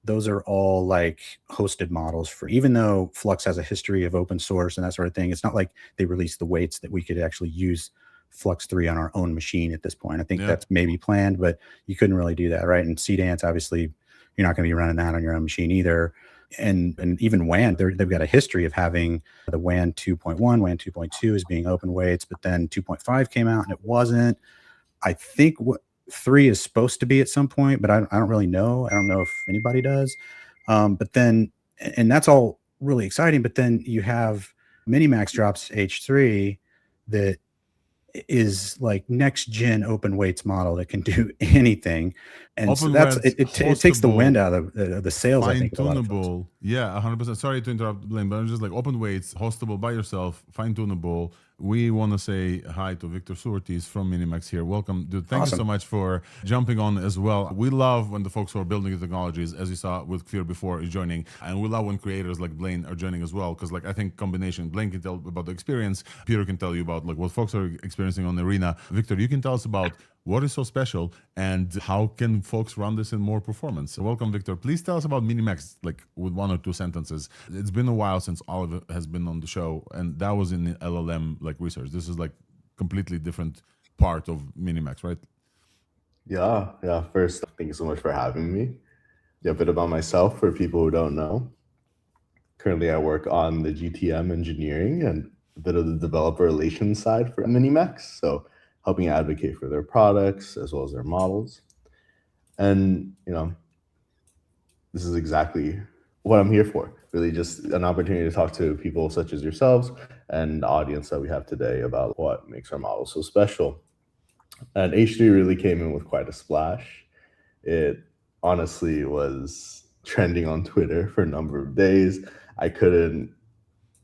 those are all like hosted models, even though Flux has a history of open source and that sort of thing. It's not like they released the weights that we could actually use Flux 3 on our own machine at this point. I think that's maybe planned, but you couldn't really do that, right? And Seedance, obviously, you're not going to be running that on your own machine either. And even WAN, they've got a history of having the WAN 2.1, WAN 2.2 as being open weights, but then 2.5 came out and it wasn't. I think what 3 is supposed to be at some point, but I don't really know. I don't know if anybody does. But then, and that's all really exciting. But then you have MiniMax drops H3 that is like next gen open weights model that can do anything, and Open so that's weights, it takes the wind out of the sails. I fine think tunable, 100%. Sorry to interrupt, Blaine, but I'm just like, open weights, hostable by yourself, fine tunable. We want to say hi to Victor Ortiz from MiniMax here. Welcome, dude. Thank you so much for jumping on as well. We love when the folks who are building the technologies, as you saw with Kfir before, is joining, and we love when creators like Blaine are joining as well, because like I think combination, Blaine can tell about the experience, Peter can tell you about like what folks are experiencing on Arena. Victor, you can tell us about what is so special and how can folks run this in more performance. So welcome, Victor. Please tell us about MiniMax, like with 1 or 2 sentences. It's been a while since Oliver has been on the show, and that was in the LLM like research. This is like completely different part of MiniMax, right? Yeah. First, thank you so much for having me. A bit about myself for people who don't know. Currently, I work on the GTM engineering and a bit of the developer relations side for MiniMax. So helping advocate for their products as well as their models. And, this is exactly what I'm here for. Really just an opportunity to talk to people such as yourselves and the audience that we have today about what makes our model so special. And H3 really came in with quite a splash. It honestly was trending on Twitter for a number of days.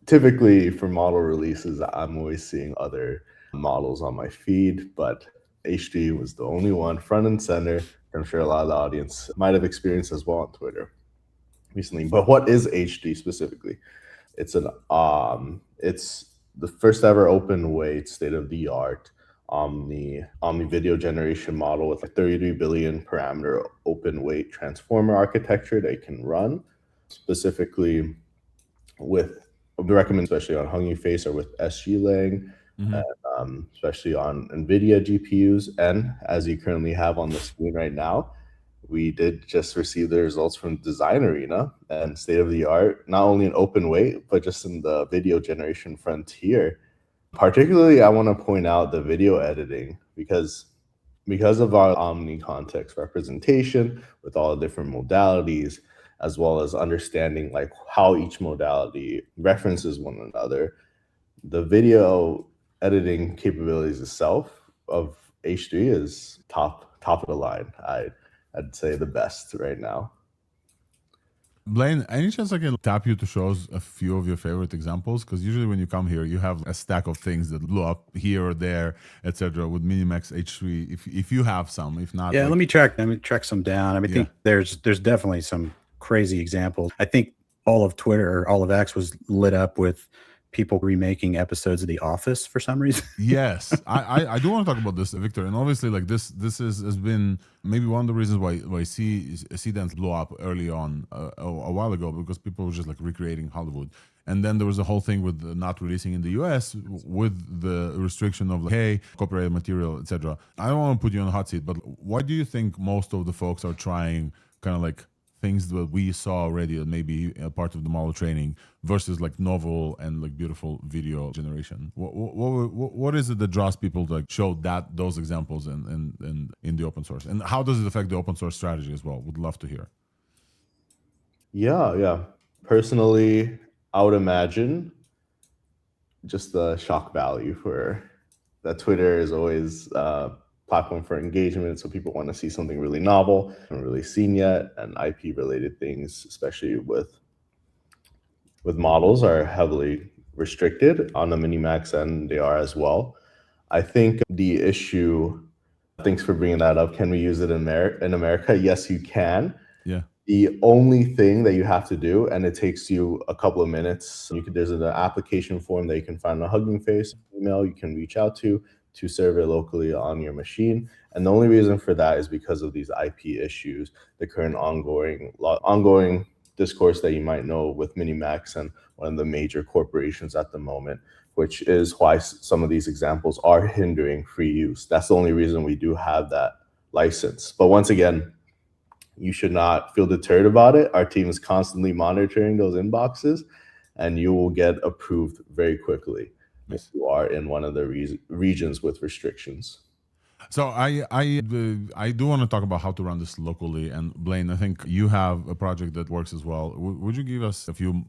Typically for model releases, I'm always seeing other models on my feed, but H3 was the only one front and center. I'm sure a lot of the audience might have experienced as well on Twitter recently. But what is H3 specifically? It's the first ever open weight, state-of-the-art Omni video generation model with a 33 billion parameter open weight transformer architecture that can run specifically with the recommend, especially on Hugging Face or with SGLang. Especially on NVIDIA GPUs. And as you currently have on the screen right now, we did just receive the results from Design Arena and state-of-the-art, not only in open weight, but just in the video generation frontier. Particularly, I want to point out the video editing because of our Omni context representation with all the different modalities, as well as understanding like how each modality references one another. The video editing capabilities itself of H3 is top of the line. I'd say the best right now. Blaine, any chance I can tap you to show us a few of your favorite examples? Because usually when you come here, you have a stack of things that blew up here or there, etc. With MiniMax H3, if you have some, if not, let me track some down. I think there's definitely some crazy examples. I think all of Twitter or all of X was lit up with people remaking episodes of The Office for some reason. Yes, I do want to talk about this, Victor, and obviously like this has been maybe one of the reasons why Seedance blew up early on a while ago, because people were just like recreating Hollywood, and then there was a whole thing with not releasing in the US with the restriction of like, hey, copyrighted material, etc. I don't want to put you on the hot seat, but why do you think most of the folks are trying kind of like things that we saw already, maybe a part of the model training, versus like novel and like beautiful video generation? What is it that draws people to like show those examples in the open source, and how does it affect the open source strategy as well? Would love to hear. Yeah. Personally, I would imagine just the shock value for that. Twitter is always a platform for engagement, so people want to see something really novel and really seen yet, and IP related things, especially with models, are heavily restricted on the MiniMax, and they are as well. I think the issue, thanks for bringing that up, can we use it in America? Yes, you can. Yeah. The only thing that you have to do, and it takes you a couple of minutes, there's an application form that you can find on Hugging Face, email you can reach out to serve it locally on your machine. And the only reason for that is because of these IP issues, the current ongoing discourse that you might know with MiniMax and one of the major corporations at the moment, which is why some of these examples are hindering free use. That's the only reason we do have that license. But once again, you should not feel deterred about it. Our team is constantly monitoring those inboxes, and you will get approved very quickly if you are in one of the regions with restrictions. So I do want to talk about how to run this locally. And Blaine, I think you have a project that works as well. Would you give us a few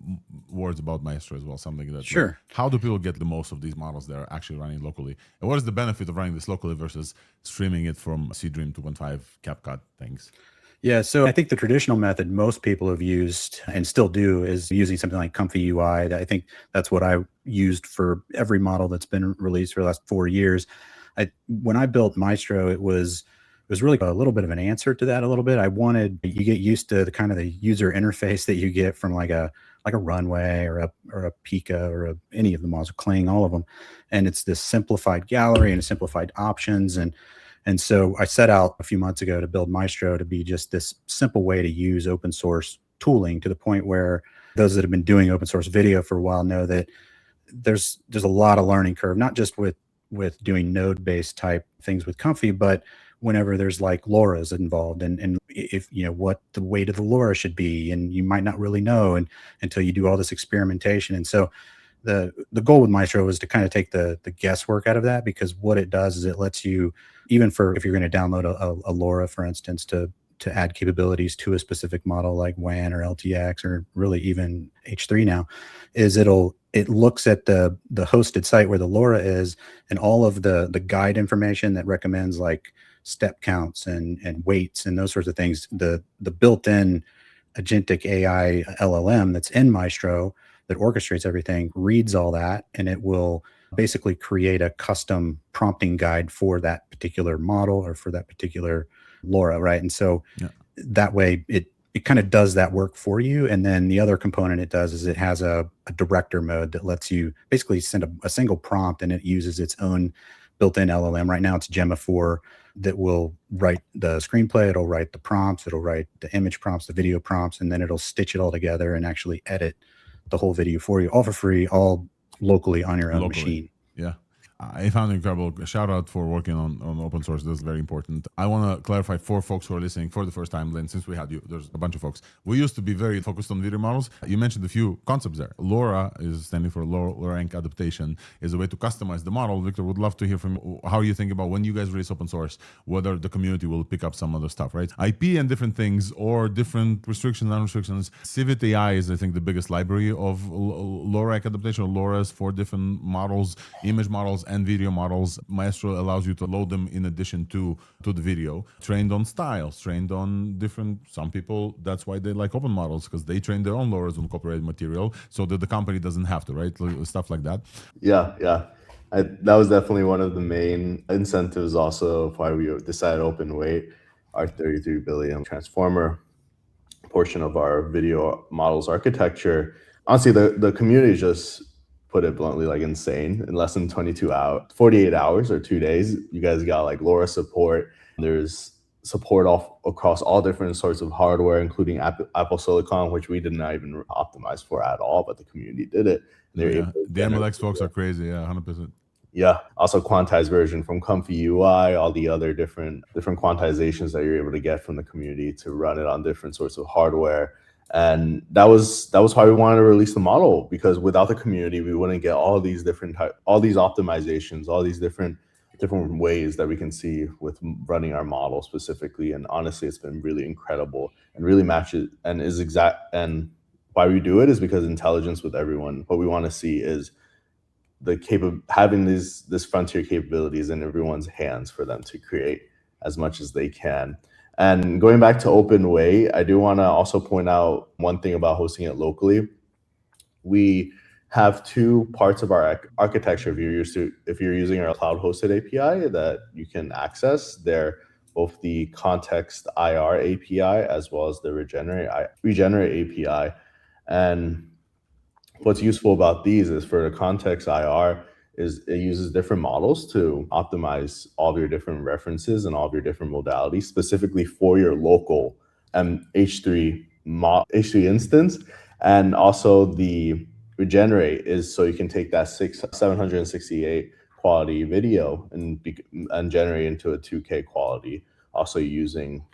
words about Maestro as well? Something that, sure. Like, how do people get the most of these models that are actually running locally? And what is the benefit of running this locally versus streaming it from Seedream 2.5 CapCut things? Yeah, so I think the traditional method most people have used and still do is using something like Comfy UI. I think that's what I used for every model that's been released for the last 4 years. When I built Maestro, it was really a little bit of an answer to that a little bit. You get used to the kind of the user interface that you get from like a Runway or a Pika or any of the models, Kling, all of them. And it's this simplified gallery and simplified options. And so I set out a few months ago to build Maestro to be just this simple way to use open source tooling, to the point where those that have been doing open source video for a while know that there's a lot of learning curve, not just with doing node-based type things with Comfy, but whenever there's like LoRAs involved, and if you know what the weight of the LoRa should be, and you might not really know until you do all this experimentation. And so the goal with Maestro was to kind of take the guesswork out of that, because what it does is it lets you, even for if you're going to download a LoRa, for instance, to add capabilities to a specific model like WAN or LTX or really even H3 now, is it looks at the hosted site where the LoRa is, and all of the guide information that recommends like step counts and weights and those sorts of things. The built-in agentic AI LLM that's in Maestro that orchestrates everything reads all that, and it will basically create a custom prompting guide for that particular model or for that particular LoRa, right? And so that way it kind of does that work for you. And then the other component it does is it has a director mode that lets you basically send a single prompt, and it uses its own built-in LLM. Right now it's Gemma 4 that will write the screenplay, it'll write the prompts, it'll write the image prompts, the video prompts, and then it'll stitch it all together and actually edit the whole video for you, all for free, all locally on your own machine. Yeah. I found it incredible. Shout out for working on open source. This is very important. I want to clarify for folks who are listening for the first time, Blaine, since we had you, there's a bunch of folks. We used to be very focused on video models. You mentioned a few concepts there. LoRa is standing for low rank adaptation, is a way to customize the model. Victor, would love to hear from you how you think about when you guys release open source, whether the community will pick up some other stuff, right? IP and different things, or different restrictions, non-restrictions. Civit AI is, I think, the biggest library of low rank adaptation, or LoRas, for different models, image models, and video models. Maestro allows you to load them in addition to the video, trained on styles, trained on different, some people, that's why they like open models, because they train their own LoRas on copyrighted material so that the company doesn't have to, right? Stuff like that. Yeah. That was definitely one of the main incentives also of why we decided open weight, our 33 billion transformer portion of our video models architecture. Honestly, the community just, put it bluntly, like insane. In less than 48 hours or 2 days, you guys got like LoRa support. There's support across all different sorts of hardware, including Apple Silicon, which we did not even optimize for at all, but the community did it. The MLX folks are crazy, 100%. Yeah. Also quantized version from Comfy UI, all the other different quantizations that you're able to get from the community to run it on different sorts of hardware. And that was why we wanted to release the model, because without the community, we wouldn't get all these optimizations, all these different ways that we can see with running our model specifically. And honestly, it's been really incredible and really matches and is exact. And why we do it is because intelligence with everyone. What we want to see is having this frontier capabilities in everyone's hands for them to create as much as they can. And going back to OpenWay, I do want to also point out one thing about hosting it locally. We have two parts of our architecture. If you're using our cloud hosted API that you can access, they're both the context IR API as well as the regenerate API. And what's useful about these is for the context IR is it uses different models to optimize all of your different references and all of your different modalities specifically for your local H3 instance. And also the regenerate is so you can take that 768 quality video and generate into a 2K quality. Also using,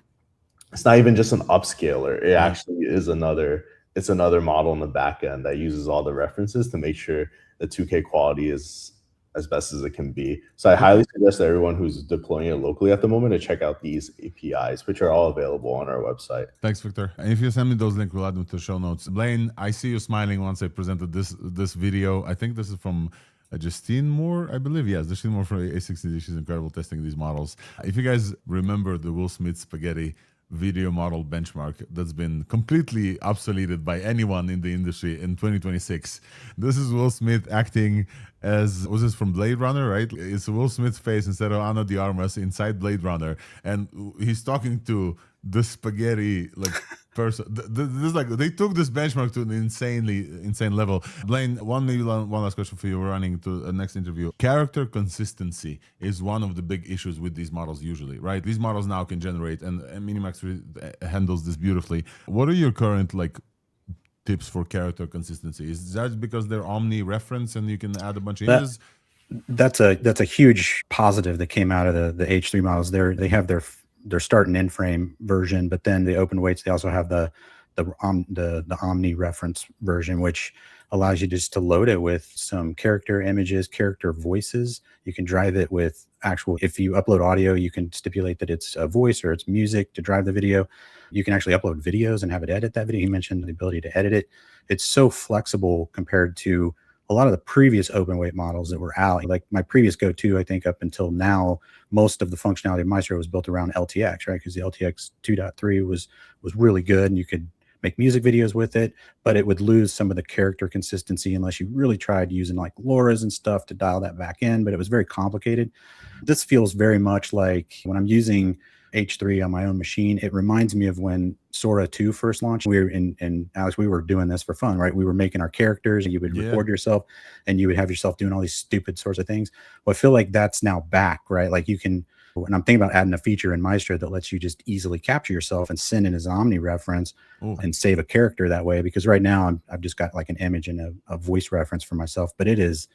it's not even just an upscaler. It actually is it's another model in the back end that uses all the references to make sure the 2K quality is as best as it can be. So I highly suggest everyone who's deploying it locally at the moment to check out these APIs, which are all available on our website. Thanks, Victor. And if you send me those links, we'll add them to the show notes. Blaine, I see you smiling once I presented this video. I think this is from Justine Moore, I believe. Yes, Justine Moore from A60. She's incredible testing these models. If you guys remember the Will Smith spaghetti video model benchmark that's been completely obsoleted by anyone in the industry in 2026. This is Will Smith acting as, was this from Blade Runner, right? It's Will Smith's face instead of Ana de Armas inside Blade Runner. And he's talking to the spaghetti person. This they took this benchmark to an insane level. Blaine, one last question for you. We're running to the next interview. Character consistency is one of the big issues with these models usually, right? These models now can generate, and MiniMax handles this beautifully. What are your current tips for character consistency? Is that because they're omni-reference and you can add a bunch of images? That's a huge positive that came out of the H3 models. They have their start and end frame version, but then the open weights, they also have the omni reference version, which allows you just to load it with some character images, character voices. You can drive it with if you upload audio, you can stipulate that it's a voice or it's music to drive the video. You can actually upload videos and have it edit that video. You mentioned the ability to edit it. It's so flexible compared to a lot of the previous open weight models that were out. Like my previous go-to, I think up until now, most of the functionality of Maestro was built around LTX, right? Because the LTX 2.3 was really good and you could make music videos with it, but it would lose some of the character consistency unless you really tried using LoRAs and stuff to dial that back in, but it was very complicated. This feels very much like when I'm using H3 on my own machine, it reminds me of when Sora 2 first launched. We were and Alex, we were doing this for fun, right? We were making our characters and you would record yourself and you would have yourself doing all these stupid sorts of things. Well, I feel like that's now back, right? Like you can, and I'm thinking about adding a feature in Maestro that lets you just easily capture yourself and send in as omni reference and save a character that way. Because right now I've just got like an image and a voice reference for myself, but it's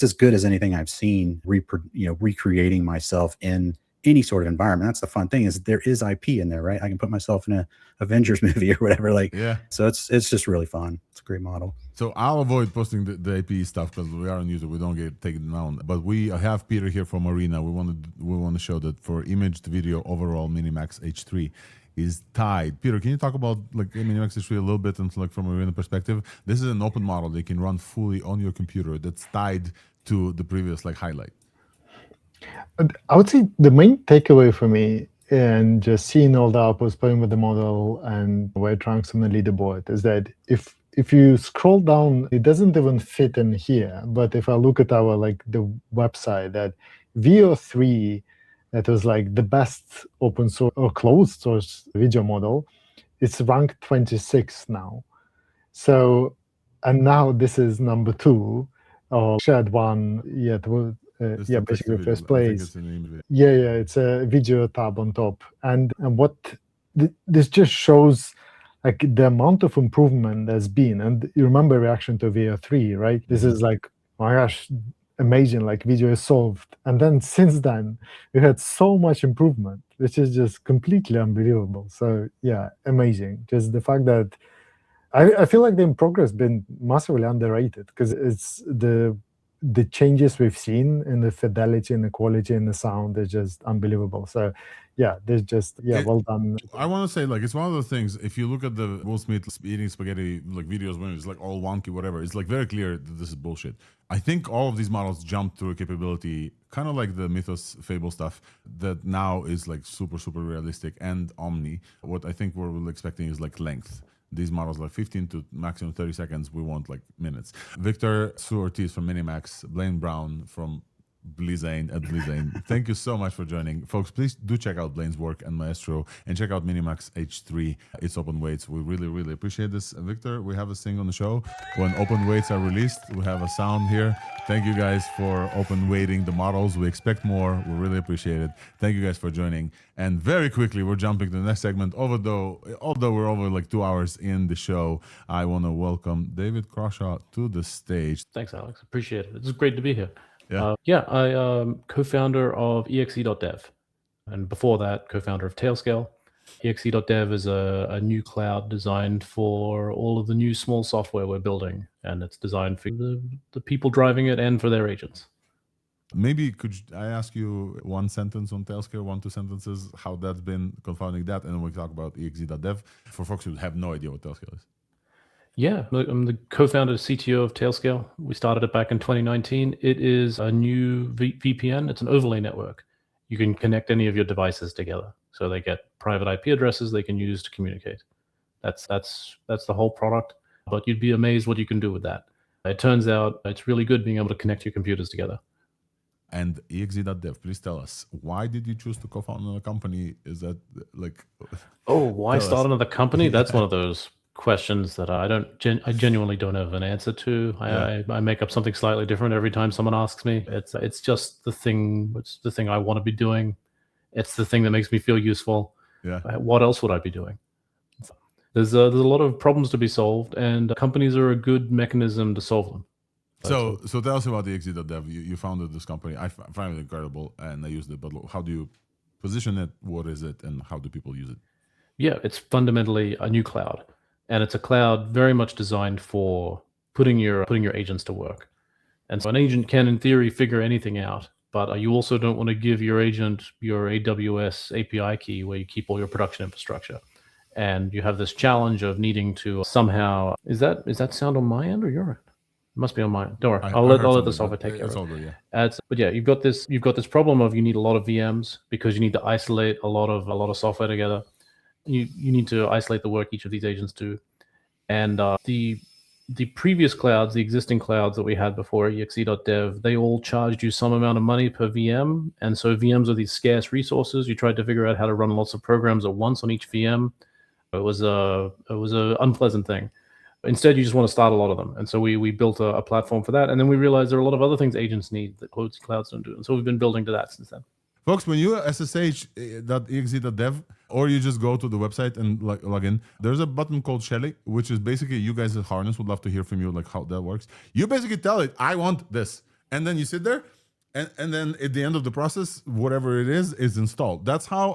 as good as anything I've seen recreating myself in any sort of environment. That's the fun thing, is there is IP in there, right? I can put myself in a Avengers movie or whatever. So it's just really fun. It's a great model. So I'll avoid posting the IP stuff because we are on YouTube. We don't get taken down. But we have Peter here from Arena. We want to show that for image to video overall, MiniMax H3 is tied. Peter, can you talk about MiniMax H3 a little bit and from Arena perspective? This is an open model. They can run fully on your computer that's tied to the previous highlight. I would say the main takeaway for me, and just seeing all the outputs, playing with the model and where it ranks on the leaderboard, is that if you scroll down, it doesn't even fit in here. But if I look at our the website, that VO3, that was the best open source or closed source video model, it's ranked 26 now. So, and now this is number 2, or shared one. Basically first place. It's a video tab on top, and what this just shows the amount of improvement there's been. And you remember reaction to VO3, right? This is oh my gosh, amazing, like video is solved. And then since then, we had so much improvement, which is just completely unbelievable. So yeah, amazing. Just the fact that I feel like the progress has been massively underrated, because it's the changes we've seen in the fidelity and the quality and the sound is just unbelievable. So yeah, there's just, well done. I want to say, like, it's one of those things, if you look at the Will Smith eating spaghetti like videos when it's like all wonky, whatever, it's like very clear that this is bullshit. I think all of these models jumped to a capability, kind of like the Mythos Fable stuff, that now is like super, super realistic and omni. What I think we're expecting is like length. These models like 15 to maximum 30 seconds. We want like minutes. Victor Sue Ortiz from MiniMax, Blaine Brown from Blizzane at Blizzane. Thank you so much for joining. Folks, please do check out Blaine's work and Maestro, and check out MiniMax H3. It's open weights. We really, really appreciate this. Victor, we have a thing on the show. When open weights are released, we have a sound here. Thank you guys for open weighting the models. We expect more. We really appreciate it. Thank you guys for joining. And very quickly, we're jumping to the next segment. Although we're over like 2 hours in the show, I want to welcome David Crawshaw to the stage. Thanks, Alex. Appreciate it. It's great to be here. Yeah. I am co-founder of exe.dev, and before that, co-founder of Tailscale. exe.dev is a new cloud designed for all of the new small software we're building, and it's designed for the people driving it and for their agents. Maybe could I ask you one sentence on Tailscale, 1-2 sentences, how that's been confounding that, and then we'll talk about exe.dev for folks who have no idea what Tailscale is. Yeah, I'm the co-founder CTO of Tailscale. We started it back in 2019. It is a new VPN. It's an overlay network. You can connect any of your devices together, so they get private IP addresses they can use to communicate. That's the whole product. But you'd be amazed what you can do with that. It turns out it's really good being able to connect your computers together. And exe.dev, please tell us, why did you choose to co-found another company? Is that like... Why start another company? That's one of those questions that I genuinely don't have an answer to. I make up something slightly different every time someone asks me. It's just the thing. It's the thing I want to be doing. It's the thing that makes me feel useful. Yeah. What else would I be doing? There's a lot of problems to be solved, and companies are a good mechanism to solve them. So tell us about the exe.dev. You founded this company. I find it incredible, and I used it. But how do you position it? What is it, and how do people use it? Yeah, it's fundamentally a new cloud. And it's a cloud very much designed for putting your agents to work. And so an agent can, in theory, figure anything out. But you also don't want to give your agent your AWS API key where you keep all your production infrastructure. And you have this challenge of needing to somehow... Is that sound on my end or your end? It must be on my end. Don't worry. I'll let the software take care of it. All good, yeah. But yeah, you've got this problem of you need a lot of VMs because you need to isolate a lot of software together. You need to isolate the work each of these agents do. And the previous clouds, the existing clouds that we had before exe.dev, they all charged you some amount of money per VM. And so VMs are these scarce resources. You tried to figure out how to run lots of programs at once on each VM. It was a unpleasant thing. Instead, you just want to start a lot of them. And so we built a platform for that. And then we realized there are a lot of other things agents need that clouds don't do. And so we've been building to that since then. Folks, when you ssh.exe.dev, or you just go to the website and log in, there's a button called Shelly, which is basically you guys at Harness would love to hear from you, like how that works. You basically tell it, I want this. And then you sit there, and then at the end of the process, whatever it is installed. That's how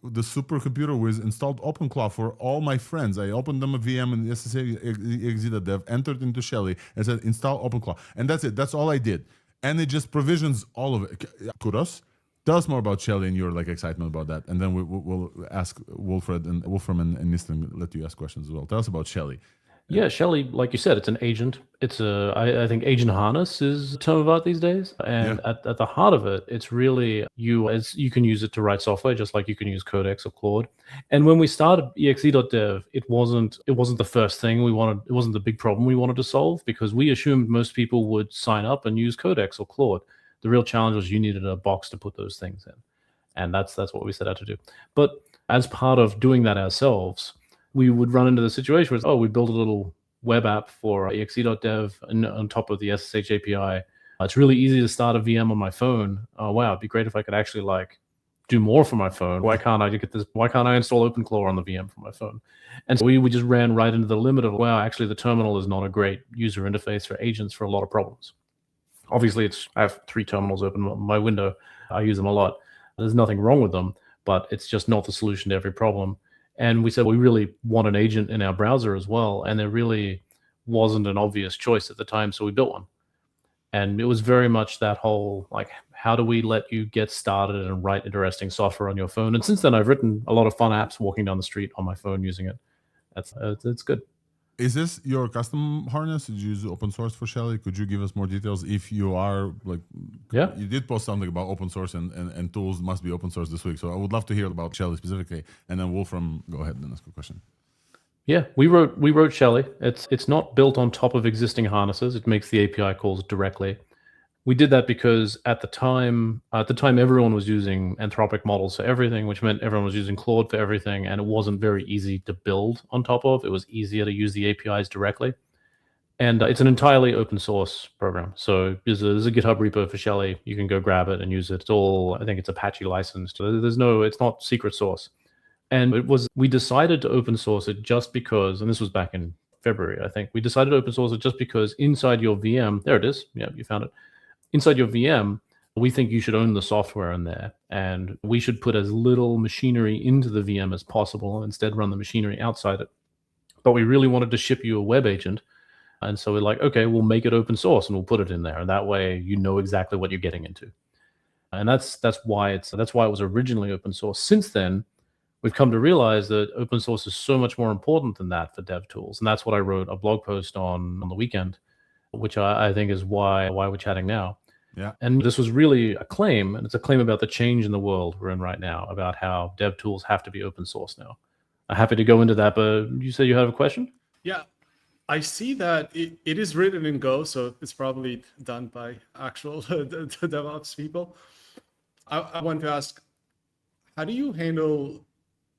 the supercomputer was installed OpenClaw for all my friends. I opened them a VM in ssh.exe.dev, entered into Shelly, and said, install OpenClaw. And that's it. That's all I did. And it just provisions all of it. Kudos. Tell us more about Shelly and your excitement about that, and then we'll ask Wolfram and Nistan let you ask questions as well. Tell us about Shelly. Yeah, Shelly, like you said, it's an agent. I think agent harness is a term of art these days, and at the heart of it, it's really you can use it to write software just like you can use Codex or Claude. And when we started exe.dev, it wasn't the first thing we wanted. It wasn't the big problem we wanted to solve because we assumed most people would sign up and use Codex or Claude. The real challenge was you needed a box to put those things in. And that's what we set out to do. But as part of doing that ourselves, we would run into the situation where, we built a little web app for exe.dev on top of the SSH API. It's really easy to start a VM on my phone. Wow, it'd be great if I could actually do more for my phone. Why can't I get this? Why can't I install OpenClaw on the VM for my phone? And so we just ran right into the limit of, actually the terminal is not a great user interface for agents for a lot of problems. Obviously, I have 3 terminals open on my window. I use them a lot. There's nothing wrong with them, but it's just not the solution to every problem. And we said we really want an agent in our browser as well, and there really wasn't an obvious choice at the time, so we built one. And it was very much that whole, like, how do we let you get started and write interesting software on your phone? And since then, I've written a lot of fun apps walking down the street on my phone using it. It's good. Is this your custom harness? Did you use open source for Shelly? Could you give us more details if you are like? Yeah. You did post something about open source and tools must be open source this week. So I would love to hear about Shelly specifically. And then Wolfram, go ahead and ask a question. Yeah, we wrote Shelly. It's not built on top of existing harnesses. It makes the API calls directly. We did that because at the time everyone was using Anthropic models for everything, which meant everyone was using Claude for everything, and it wasn't very easy to build on top of. It was easier to use the APIs directly. And it's an entirely open source program. So there's a GitHub repo for Shelly. You can go grab it and use it. It's all, I think it's Apache licensed. It's not secret source. And we decided to open source it just because, and this was back in February, I think, we decided to open source it just because inside your VM, there it is. Yeah, you found it. Inside your VM, we think you should own the software in there, and we should put as little machinery into the VM as possible, instead run the machinery outside it. But we really wanted to ship you a web agent, and so we're like, okay, we'll make it open source and we'll put it in there, and that way you know exactly what you're getting into. And that's why it was originally open source. Since then, we've come to realize that open source is so much more important than that for dev tools, and that's what I wrote a blog post on the weekend, which I think is why we're chatting now. Yeah. And this was really a claim, and it's a claim about the change in the world we're in right now, about how dev tools have to be open source now. I'm happy to go into that, but you said you have a question? Yeah, I see that it is written in Go, so it's probably done by actual DevOps people. I want to ask, how do you handle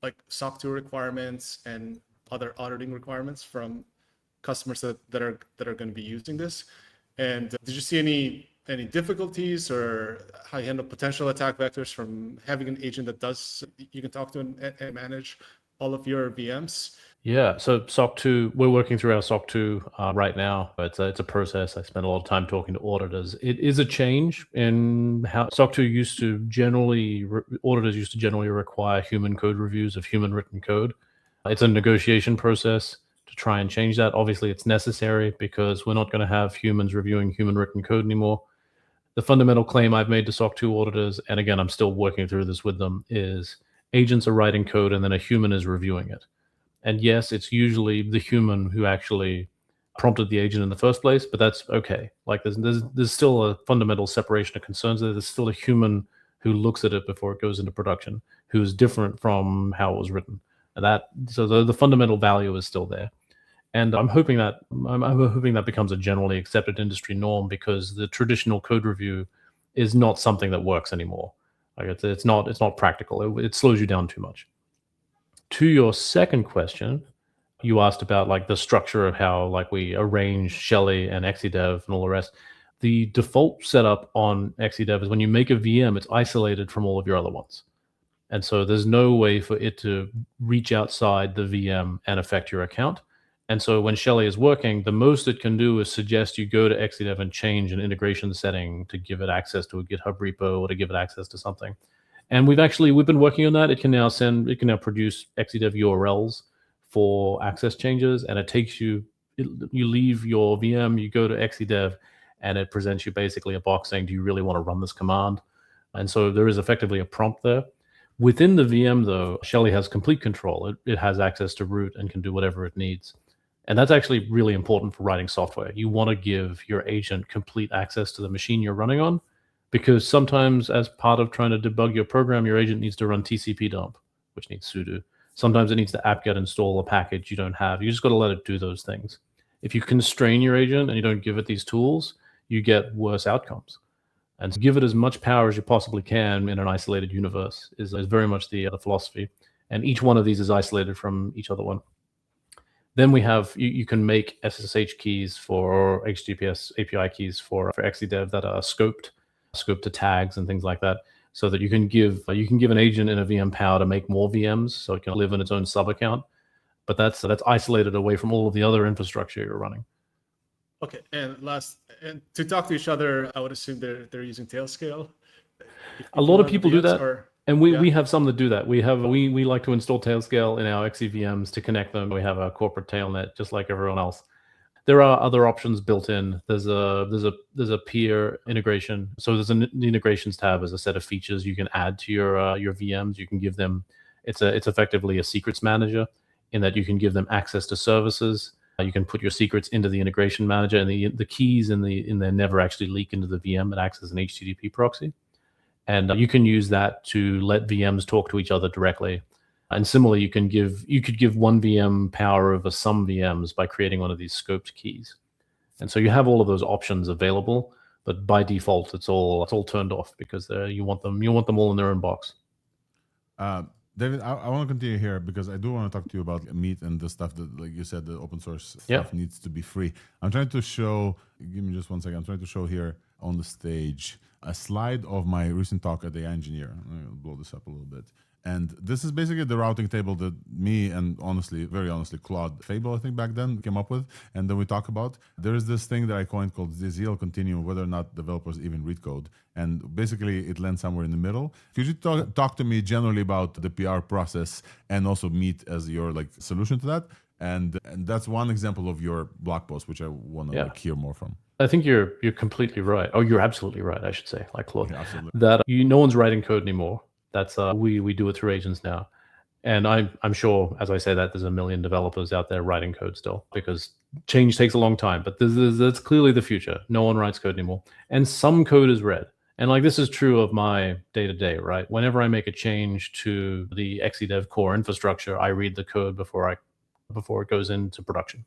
like SOC 2 requirements and other auditing requirements from customers that are going to be using this? And did you see any difficulties, or how you handle potential attack vectors from having an agent that you can talk to and manage all of your VMs? Yeah, so SOC 2, we're working through our SOC 2 right now. It's a process. I spent a lot of time talking to auditors. It is a change in how SOC 2 auditors used to generally require human code reviews of human written code. It's a negotiation process to try and change that. Obviously, it's necessary because we're not going to have humans reviewing human written code anymore. The fundamental claim I've made to SOC 2 auditors, and again, I'm still working through this with them, is agents are writing code and then a human is reviewing it. And yes, it's usually the human who actually prompted the agent in the first place, but that's okay. Like there's still a fundamental separation of concerns there. There's still a human who looks at it before it goes into production, who is different from how it was written. And so the fundamental value is still there. And I'm hoping that becomes a generally accepted industry norm, because the traditional code review is not something that works anymore. Like it's not practical. It slows you down too much. To your second question, you asked about like the structure of how like we arrange Shelly and exe.dev and all the rest. The default setup on exe.dev is when you make a VM, it's isolated from all of your other ones. And so there's no way for it to reach outside the VM and affect your account. And so when Shelly is working, the most it can do is suggest you go to exe.dev and change an integration setting to give it access to a GitHub repo or to give it access to something. And we've been working on that. It can now produce exe.dev URLs for access changes, and it takes you leave your VM, you go to exe.dev, and it presents you basically a box saying, do you really want to run this command? And so there is effectively a prompt there. Within the VM, though, Shelly has complete control. It has access to root and can do whatever it needs. And that's actually really important for writing software. You want to give your agent complete access to the machine you're running on, because sometimes as part of trying to debug your program, your agent needs to run TCP dump, which needs sudo. Sometimes it needs to apt-get install a package you don't have. You just got to let it do those things. If you constrain your agent and you don't give it these tools, you get worse outcomes. And so give it as much power as you possibly can in an isolated universe is very much the philosophy. And each one of these is isolated from each other one. Then we have, you can make SSH keys or HTTPS API keys for exe.dev that are scoped to tags and things like that, so that you can give an agent in a VM power to make more VMs, so it can live in its own sub account. But that's isolated away from all of the other infrastructure you're running. Okay, and to talk to each other, I would assume they're using Tailscale. A lot of people do that, and we yeah. have some that do that. We like to install Tailscale in our XEVMs to connect them. We have a corporate tailnet just like everyone else. There are other options built in. There's a peer integration. So there's the integrations tab as a set of features you can add to your VMs. You can give them, it's effectively a secrets manager in that you can give them access to services. You can put your secrets into the integration manager, and the keys in there never actually leak into the VM. It acts as an HTTP proxy, and you can use that to let VMs talk to each other directly. And similarly, you could give one VM power over some VMs by creating one of these scoped keys. And so you have all of those options available, but by default, it's all turned off because you want them all in their own box. David, I want to continue here because I do want to talk to you about Meet and the stuff that, like you said, the open source stuff needs to be free. I'm trying to show, give me just 1 second. I'm trying to show here on the stage a slide of my recent talk at the AI Engineer. I'm going to blow this up a little bit. And this is basically the routing table that me and very honestly, Claude Fable, I think back then, came up with. And then we talk about, there is this thing that I coined called the ZL Continuum, whether or not developers even read code. And basically it lands somewhere in the middle. Could you talk to me generally about the PR process and also Meet as your solution to that? And that's one example of your blog post, which I want to hear more from. I think you're completely right. Oh, you're absolutely right, I should say, like Claude. Yeah, absolutely. That no one's writing code anymore. That's we do it through agents now, and I'm sure as I say that there's a million developers out there writing code still because change takes a long time. But that's clearly the future. No one writes code anymore, and some code is read. And this is true of my day-to-day, right? Whenever I make a change to the exe.dev core infrastructure, I read the code before it goes into production,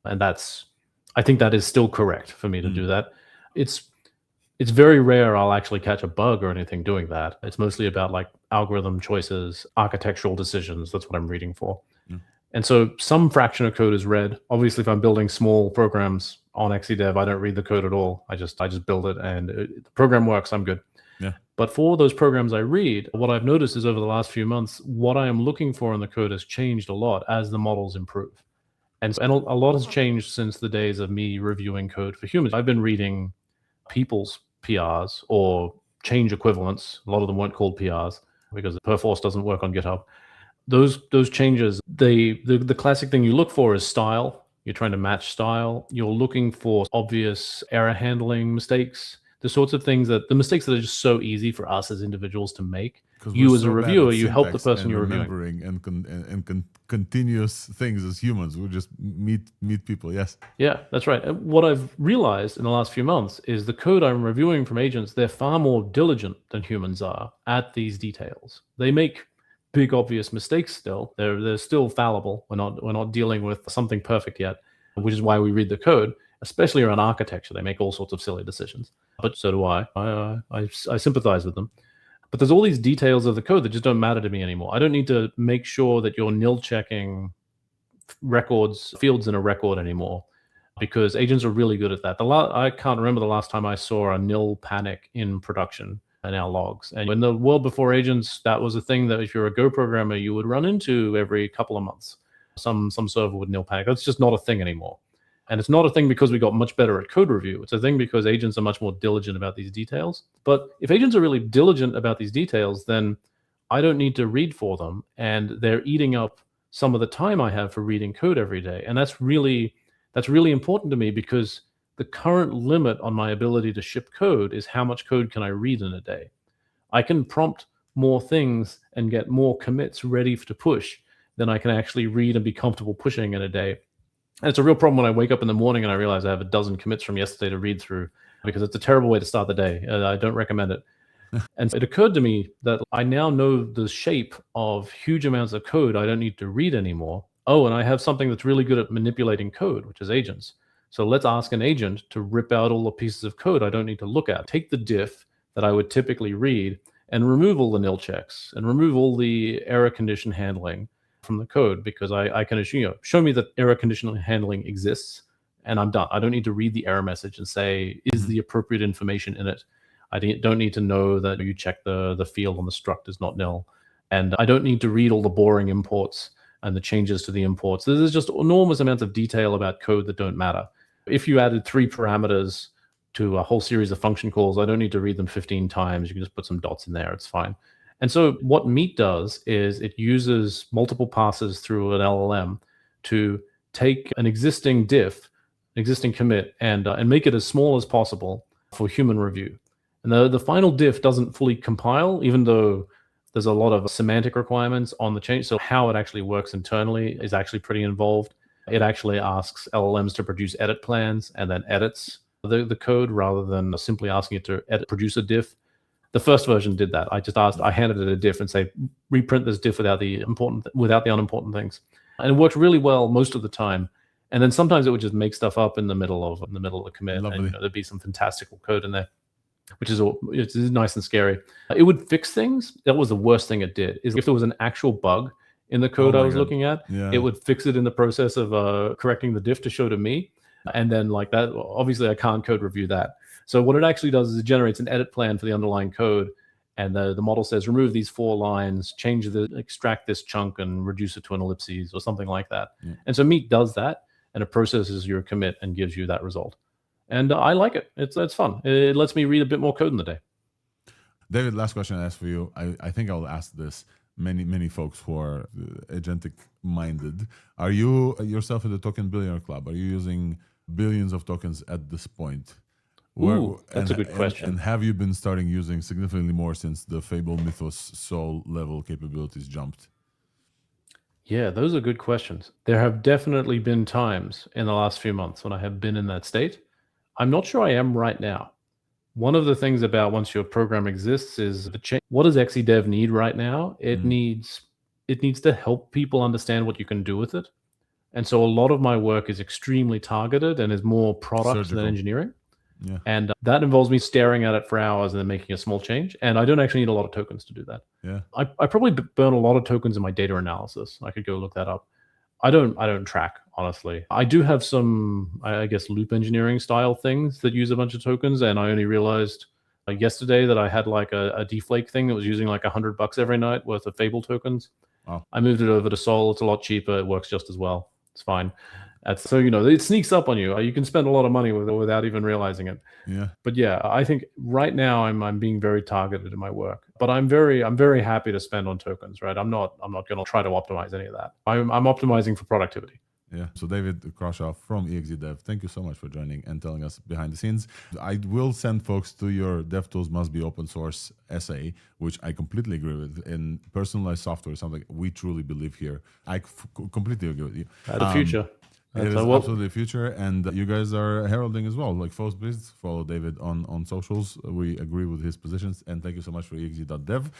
and I think that is still correct for me to do that. It's very rare I'll actually catch a bug or anything doing that. It's mostly about algorithm choices, architectural decisions. That's what I'm reading for. And so some fraction of code is read. Obviously, if I'm building small programs on exe.dev, I don't read the code at all. I just build it, and the program works. I'm good. Yeah. But for those programs I read, what I've noticed is over the last few months, what I am looking for in the code has changed a lot as the models improve. And a lot has changed since the days of me reviewing code for humans. I've been reading people's PRs or change equivalents. A lot of them weren't called PRs because Perforce doesn't work on GitHub. Those changes, the classic thing you look for is style. You're trying to match style. You're looking for obvious error handling mistakes, the sorts of things the mistakes that are just so easy for us as individuals to make. You as a reviewer, you help the person you're reviewing. And continuous things as humans. We just meet people. Yes. Yeah, that's right. What I've realized in the last few months is the code I'm reviewing from agents, they're far more diligent than humans are at these details. They make big obvious mistakes still. They're still fallible. We're not dealing with something perfect yet, which is why we read the code, especially around architecture. They make all sorts of silly decisions. But so do I. I sympathize with them. But there's all these details of the code that just don't matter to me anymore. I don't need to make sure that you're nil checking fields in a record anymore, because agents are really good at that. I can't remember the last time I saw a nil panic in production in our logs. And in the world before agents, that was a thing that if you're a Go programmer, you would run into every couple of months. Some server would nil panic. That's just not a thing anymore. And it's not a thing because we got much better at code review. It's a thing because agents are much more diligent about these details. But if agents are really diligent about these details, then I don't need to read for them. And they're eating up some of the time I have for reading code every day. And that's really important to me, because the current limit on my ability to ship code is how much code can I read in a day. I can prompt more things and get more commits ready to push than I can actually read and be comfortable pushing in a day. And it's a real problem when I wake up in the morning and I realize I have a dozen commits from yesterday to read through, because it's a terrible way to start the day. I don't recommend it. And it occurred to me that I now know the shape of huge amounts of code I don't need to read anymore. Oh, and I have something that's really good at manipulating code, which is agents. So let's ask an agent to rip out all the pieces of code I don't need to look at. Take the diff that I would typically read and remove all the nil checks and remove all the error condition handling from the code, because I can assume, show me that error condition handling exists and I'm done. I don't need to read the error message and say, is the appropriate information in it? I don't need to know that you check the field on the struct is not nil. And I don't need to read all the boring imports and the changes to the imports. There's just enormous amounts of detail about code that don't matter. If you added 3 parameters to a whole series of function calls, I don't need to read them 15 times. You can just put some dots in there. It's fine. And so what Meet does is it uses multiple passes through an LLM to take an existing diff, existing commit, and make it as small as possible for human review. And the final diff doesn't fully compile, even though there's a lot of semantic requirements on the change. So how it actually works internally is actually pretty involved. It actually asks LLMs to produce edit plans and then edits the code rather than simply asking it to produce a diff. The first version did that. I handed it a diff and say, reprint this diff without the unimportant things. And it worked really well most of the time. And then sometimes it would just make stuff up in the middle of the commit. And, there'd be some fantastical code in there, which is nice and scary. It would fix things. That was the worst thing it did. Is if there was an actual bug in the code I was looking at, it would fix it in the process of correcting the diff to show to me. And then like that, obviously I can't code review that. So what it actually does is it generates an edit plan for the underlying code. And the model says, remove these 4 lines, extract this chunk and reduce it to an ellipses or something like that. Yeah. And so Meet does that, and it processes your commit and gives you that result. And I like it. It's fun. It lets me read a bit more code in the day. David, last question I asked for you. I think I'll ask this many folks who are agentic minded. Are you yourself in the Token-Billionaire Club? Are you using billions of tokens at this point? That's a good question. And have you been starting using significantly more since the Fable, Mythos, Soul level capabilities jumped? Yeah, those are good questions. There have definitely been times in the last few months when I have been in that state. I'm not sure I am right now. One of the things about once your program exists is the change. What does exe.dev need right now? It needs to help people understand what you can do with it. And so a lot of my work is extremely targeted and is more product than engineering. Yeah. And that involves me staring at it for hours and then making a small change. And I don't actually need a lot of tokens to do that. Yeah. I probably burn a lot of tokens in my data analysis. I could go look that up. I don't track, honestly. I do have some, I guess, loop engineering style things that use a bunch of tokens. And I only realized yesterday that I had like a deflake thing that was using like $100 every night worth of Fable tokens. Wow. I moved it over to Sol. It's a lot cheaper. It works just as well. It's fine. So, it sneaks up on you. You can spend a lot of money without even realizing it. Yeah. But yeah, I think right now I'm being very targeted in my work. But I'm very happy to spend on tokens, right? I'm not going to try to optimize any of that. I'm optimizing for productivity. Yeah. So David Crawshaw from exe.dev, thank you so much for joining and telling us behind the scenes. I will send folks to your DevTools Must Be Open Source essay, which I completely agree with. In personalized software, something we truly believe here. I completely agree with you. The future. It is absolutely the future, and you guys are heralding as well. Like, folks, please follow David on socials. We agree with his positions, and thank you so much for exe.dev.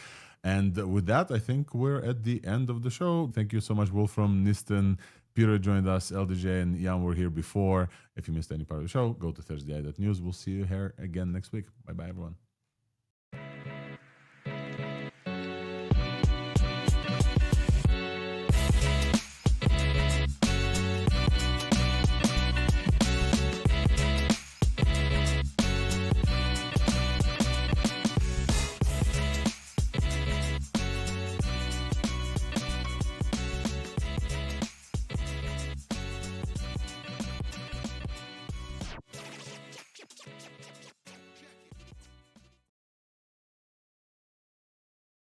And with that, I think we're at the end of the show. Thank you so much, Wolfram, Niston, Peter joined us, LDJ and Jan were here before. If you missed any part of the show, go to ThursdAI.news. We'll see you here again next week. Bye-bye, everyone.